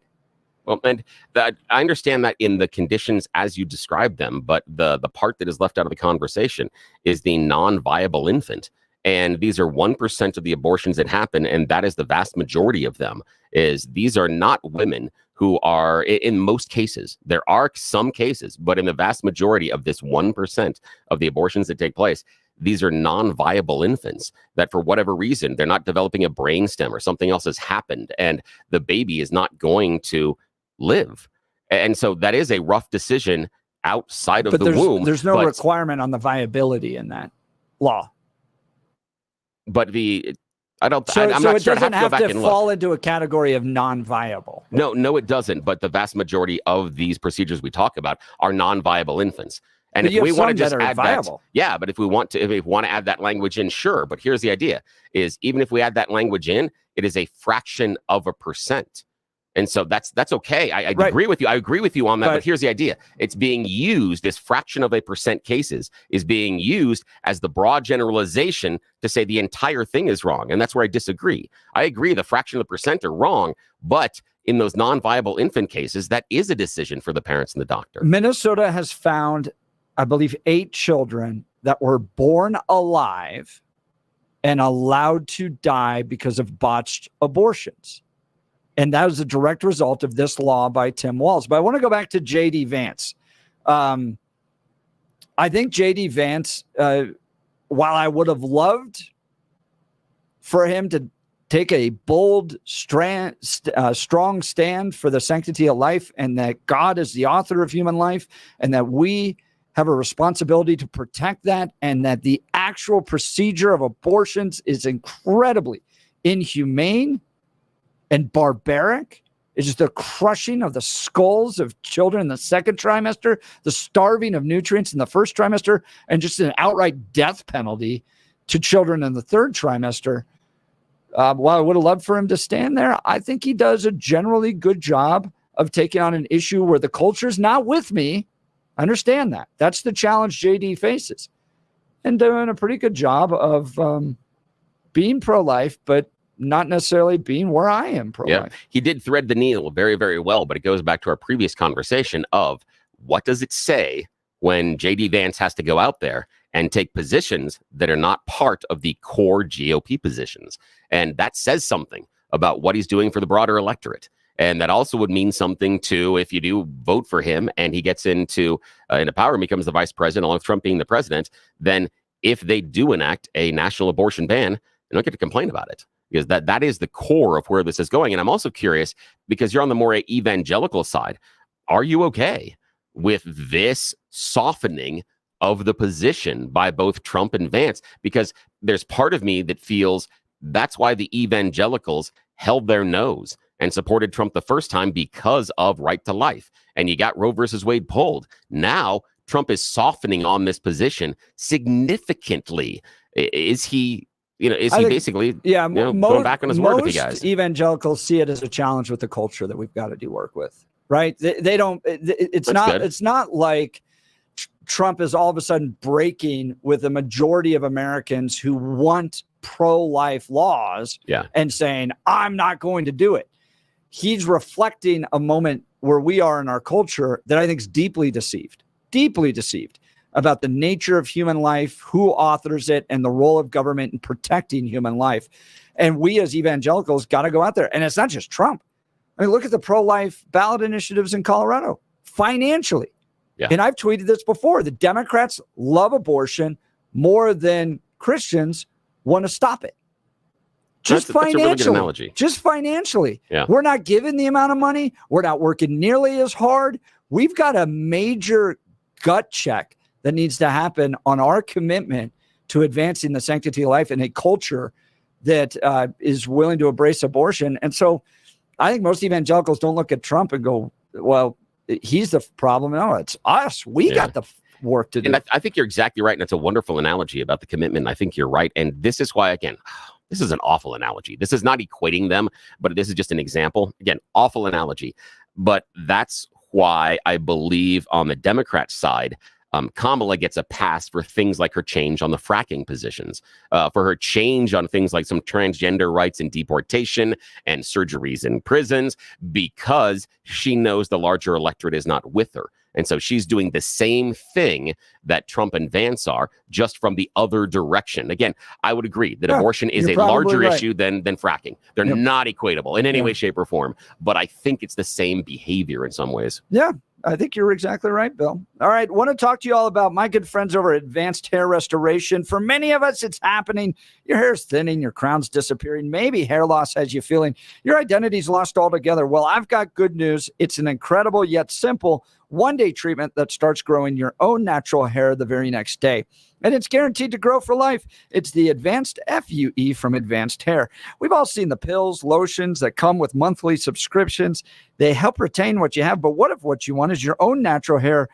Speaker 13: Well, and I understand that in the conditions as you described them, but the part that is left out of the conversation is the non-viable infant. And these are 1% of the abortions that happen, and that is the vast majority of them. These are not women who are, in most cases, there are some cases, but in the vast majority of this 1% of the abortions that take place, these are non-viable infants that for whatever reason, they're not developing a brainstem or something else has happened, and the baby is not going to live. And so that is a rough decision outside of the womb.
Speaker 1: There's no requirement on the viability in that law.
Speaker 13: But I'm not
Speaker 1: so
Speaker 13: sure.
Speaker 1: It doesn't
Speaker 13: have
Speaker 1: to fall into a category of non-viable.
Speaker 13: No, it doesn't. But the vast majority of these procedures we talk about are non-viable infants. And
Speaker 1: but
Speaker 13: if we want to just add
Speaker 1: viable.
Speaker 13: but if we want to add that language in, sure. But here's the idea: is even if we add that language in, it is a fraction of a percent. And so that's okay. I agree with you. I agree with you on that. But here's the idea. It's being used, this fraction of a percent cases is being used as the broad generalization to say the entire thing is wrong. And that's where I disagree. I agree the fraction of the percent are wrong, but in those non-viable infant cases, that is a decision for the parents and the doctor.
Speaker 1: Minnesota has found, I believe, 8 children that were born alive and allowed to die because of botched abortions. And that was a direct result of this law by Tim Walz. But I want to go back to J.D. Vance. I think J.D. Vance, while I would have loved for him to take a bold, strong stand for the sanctity of life and that God is the author of human life and that we have a responsibility to protect that and that the actual procedure of abortions is incredibly inhumane and barbaric. It's just the crushing of the skulls of children in the second trimester, the starving of nutrients in the first trimester, and just an outright death penalty to children in the third trimester. While I would have loved for him to stand there, I think he does a generally good job of taking on an issue where the culture's not with me. I understand that. That's the challenge JD faces. And doing a pretty good job of being pro-life, but not necessarily being where I am pro-life.
Speaker 13: Yeah, he did thread the needle very, very well, but it goes back to our previous conversation of what does it say when J.D. Vance has to go out there and take positions that are not part of the core GOP positions. And that says something about what he's doing for the broader electorate. And that also would mean something to if you do vote for him and he gets into power and becomes the vice president, along with Trump being the president, then if they do enact a national abortion ban, you don't get to complain about it. Because that is the core of where this is going. And I'm also curious, because you're on the more evangelical side, are you okay with this softening of the position by both Trump and Vance? Because there's part of me that feels that's why the evangelicals held their nose and supported Trump the first time because of right to life. And you got Roe versus Wade pulled. Now Trump is softening on this position significantly. Is he... is he basically going back on his word with you guys?
Speaker 1: Most evangelicals see it as a challenge with the culture that we've got to do work with, right? They don't. It's not like Trump is all of a sudden breaking with the majority of Americans who want pro-life laws and saying, I'm not going to do it. He's reflecting a moment where we are in our culture that I think is deeply deceived about the nature of human life, who authors it, and the role of government in protecting human life. And we as evangelicals got to go out there. And it's not just Trump. I mean, look at the pro-life ballot initiatives in Colorado financially. Yeah. And I've tweeted this before. The Democrats love abortion, more than Christians want to stop it. Just
Speaker 13: That's a really good
Speaker 1: financially.
Speaker 13: analogy.
Speaker 1: Just financially.
Speaker 13: Yeah.
Speaker 1: We're not given the amount of money. We're not working nearly as hard. We've got a major gut check that needs to happen on our commitment to advancing the sanctity of life in a culture that is willing to embrace abortion. And so I think most evangelicals don't look at Trump and go, well, he's the problem. No, it's us. We got the work to do.
Speaker 13: And I think you're exactly right. And it's a wonderful analogy about the commitment. I think you're right. And this is why, again, this is an awful analogy. This is not equating them, but this is just an example. Again, awful analogy. But that's why I believe on the Democrat side, Kamala gets a pass for things like her change on the fracking positions, for her change on things like some transgender rights and deportation and surgeries in prisons, because she knows the larger electorate is not with her. And so she's doing the same thing that Trump and Vance are, just from the other direction. Again, I would agree that abortion is a larger issue than fracking. They're not equatable in any way, shape, or form. But I think it's the same behavior in some ways.
Speaker 1: Yeah, I think you're exactly right, Bill. All right, want to talk to you all about my good friends over at Advanced Hair Restoration. For many of us, it's happening. Your hair's thinning, your crown's disappearing. Maybe hair loss has you feeling your identity's lost altogether. Well, I've got good news. It's an incredible yet simple one-day treatment that starts growing your own natural hair the very next day. And it's guaranteed to grow for life. It's the Advanced FUE from Advanced Hair. We've all seen the pills, lotions that come with monthly subscriptions. They help retain what you have, but what if what you want is your own natural hair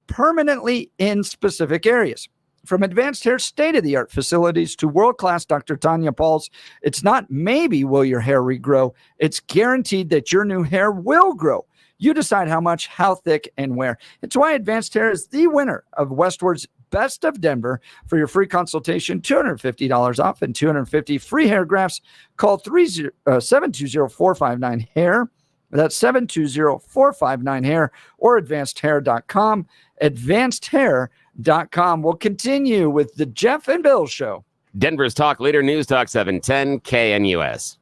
Speaker 1: permanently in specific areas? From Advanced Hair state-of-the-art facilities to world-class Dr. Tanya Pauls, it's not maybe will your hair regrow. It's guaranteed that your new hair will grow. You decide how much, how thick, and where. It's why Advanced Hair is the winner of Westward's Best of Denver. For your free consultation, $250 off and 250 free hair grafts. Call 720-459-HAIR. That's 720-459-HAIR or advancedhair.com. Advancedhair.com. We'll continue with the Jeff and Bill Show.
Speaker 13: Denver's Talk Leader, News Talk 710 KNUS.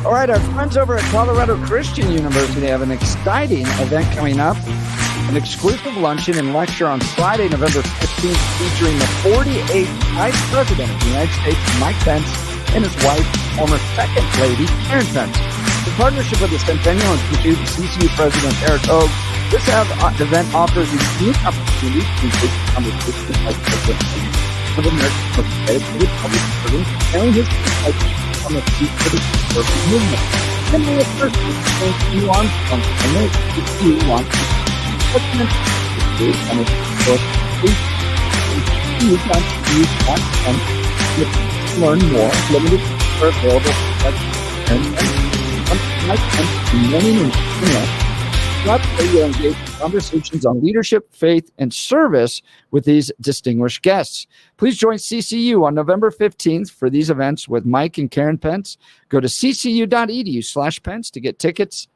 Speaker 1: All right, our friends over at Colorado Christian University have an exciting event coming up. An exclusive luncheon and lecture on Friday, November 15th, featuring the 48th Vice President of the United States, Mike Pence, and his wife, former Second Lady, Karen Pence. In partnership with the Centennial Institute, CCU President Eric Oak, this event offers a unique opportunity to engage in conversations like President of America's most dedicated public servant, sharing his perspective on the future of the conservative movement. And the first is nuance on the CCU launches document is on the book. Please learn more. Limited are available you'll engage in conversations on leadership, faith, and service with these distinguished guests. Please join CCU on November 15th for these events with Mike and Karen Pence. Go to ccu.edu/Pence to get tickets.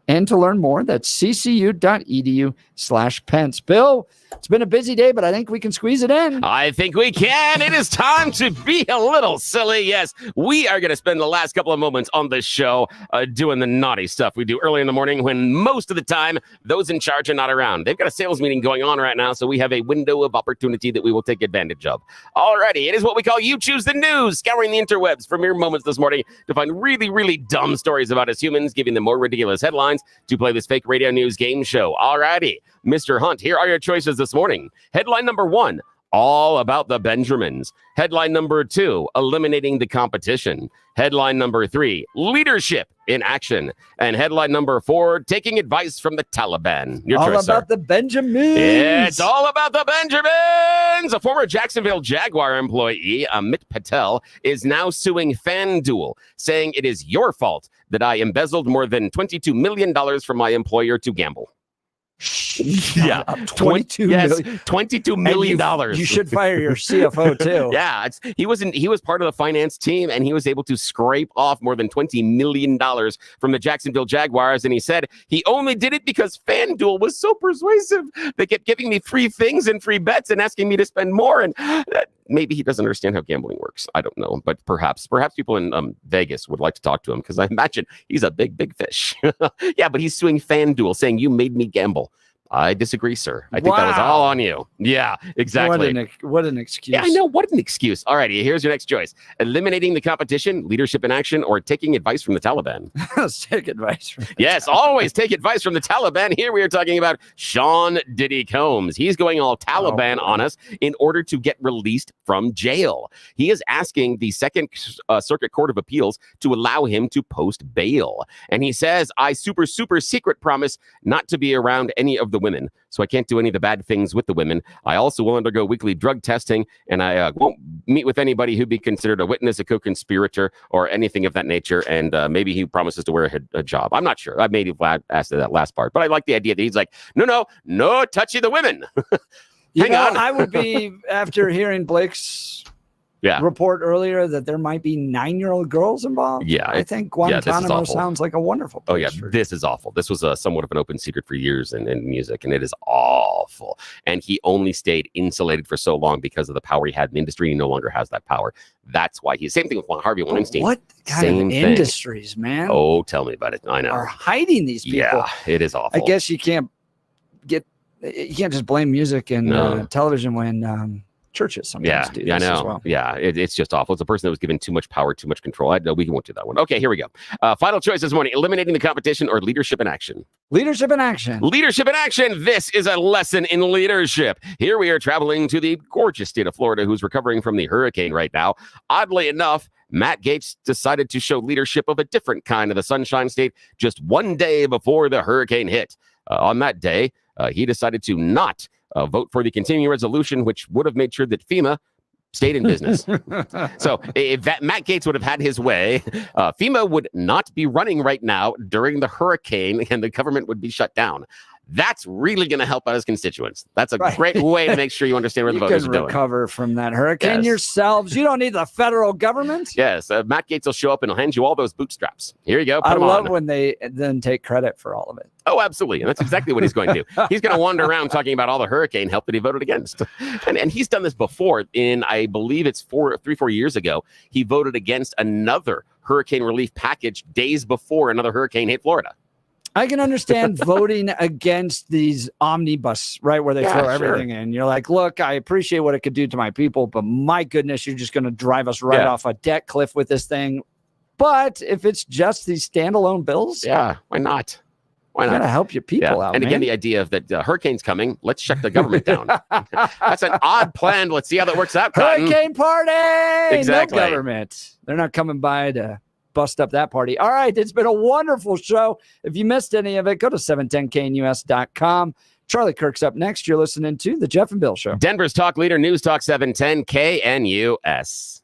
Speaker 1: And to learn more, that's ccu.edu/Pence. Bill, it's been a busy day, but I think we can squeeze it in.
Speaker 13: I think we can. It is time to be a little silly. Yes, we are going to spend the last couple of moments on this show doing the naughty stuff we do early in the morning when most of the time those in charge are not around. They've got a sales meeting going on right now, so we have a window of opportunity that we will take advantage of. Alrighty, it is what we call You Choose the News, scouring the interwebs for mere moments this morning to find really, really dumb stories about us humans, giving them more ridiculous headlines to play this fake radio news game show. Alrighty, Mr. Hunt, here are your choices this morning. Headline number 1, all about the Benjamins. Headline number 2, eliminating the competition. Headline number 3, leadership in action. And headline number 4, taking advice from the Taliban. Your
Speaker 1: all
Speaker 13: choice,
Speaker 1: about
Speaker 13: sir.
Speaker 1: the Benjamins.
Speaker 13: It's all about the Benjamins. A former Jacksonville Jaguar employee, Amit Patel, is now suing FanDuel, saying it is your fault that I embezzled more than $22 million from my employer to gamble. Yeah, $22 million.
Speaker 1: You should fire your CFO too.
Speaker 13: Yeah, he was part of the finance team, and he was able to scrape off more than $20 million from the Jacksonville Jaguars. And he said he only did it because FanDuel was so persuasive. They kept giving me free things and free bets and asking me to spend more. And maybe he doesn't understand how gambling works. I don't know, but perhaps people in Vegas would like to talk to him because I imagine he's a big fish. Yeah, but he's suing FanDuel, saying you made me gamble. I disagree, sir. I think that was all on you. Yeah, exactly.
Speaker 1: What an excuse.
Speaker 13: Yeah, I know. What an excuse. All righty, here's your next choice. Eliminating the competition, leadership in action, or taking advice from the Taliban.
Speaker 1: Let's take advice from
Speaker 13: Yes, always take advice from the Taliban. Here we are talking about Sean Diddy Combs. He's going all Taliban on us in order to get released from jail. He is asking the Second Circuit Court of Appeals to allow him to post bail. And he says, I super secret promise not to be around any of the women, so I can't do any of the bad things with the women. I also will undergo weekly drug testing, and I won't meet with anybody who'd be considered a witness, a co-conspirator, or anything of that nature. And maybe he promises to wear a job. I'm not sure. I maybe asked that last part, but I like the idea that he's like, no touchy the women. Hang on.
Speaker 1: I would be, after hearing Blake's report earlier that there might be 9-year-old girls involved.
Speaker 13: Yeah,
Speaker 1: I think Guantanamo sounds like a wonderful place.
Speaker 13: Oh yeah, this is awful. This was somewhat of an open secret for years in music, and it is awful. And he only stayed insulated for so long because of the power he had in the industry. He no longer has that power. That's why same thing with Harvey Weinstein.
Speaker 1: What kind of industries, man?
Speaker 13: Oh, tell me about it. I know.
Speaker 1: Are hiding these people.
Speaker 13: Yeah, it is awful.
Speaker 1: I guess you can't just blame music and television when churches sometimes do this
Speaker 13: I know.
Speaker 1: as well.
Speaker 13: Yeah, it's just awful. It's a person that was given too much power, too much control. We won't do that one. Okay, here we go. Final choice this morning: eliminating the competition or leadership in action.
Speaker 1: Leadership in action.
Speaker 13: Leadership in action. This is a lesson in leadership. Here we are traveling to the gorgeous state of Florida, who's recovering from the hurricane right now. Oddly enough, Matt Gaetz decided to show leadership of a different kind of the Sunshine State just one day before the hurricane hit. On that day, he decided to not vote for the continuing resolution, which would have made sure that FEMA stayed in business. So if Matt Gaetz would have had his way, FEMA would not be running right now during the hurricane and the government would be shut down. That's really going to help out his constituents. That's a great way to make sure you understand where the voters
Speaker 1: can
Speaker 13: are going.
Speaker 1: recover from that hurricane yourselves. You don't need the federal government.
Speaker 13: Yes, Matt Gaetz will show up and he'll hand you all those bootstraps. Here you go. Put
Speaker 1: I
Speaker 13: them
Speaker 1: love
Speaker 13: on.
Speaker 1: when they then take credit for all of it.
Speaker 13: Oh, absolutely. And that's exactly what he's going to do. He's going to wander around talking about all the hurricane help that he voted against. And he's done this before. I believe it's 4 years ago, he voted against another hurricane relief package days before another hurricane hit Florida.
Speaker 1: I can understand voting against these omnibus, right, where they throw everything in. You're like, look, I appreciate what it could do to my people, but my goodness, you're just going to drive us right off a debt cliff with this thing. But if it's just these standalone bills,
Speaker 13: why not? Why not?
Speaker 1: Gotta help your people out.
Speaker 13: And again, the idea of that hurricane's coming. Let's shut the government down. That's an odd plan. Let's see how that works out. Cotton.
Speaker 1: Hurricane party.
Speaker 13: Exactly.
Speaker 1: No government. They're not coming by to bust up that party. All right. It's been a wonderful show. If you missed any of it, go to 710knus.com. Charlie Kirk's up next. You're listening to The Jeff and Bill Show.
Speaker 13: Denver's talk leader, News Talk 710 KNUS.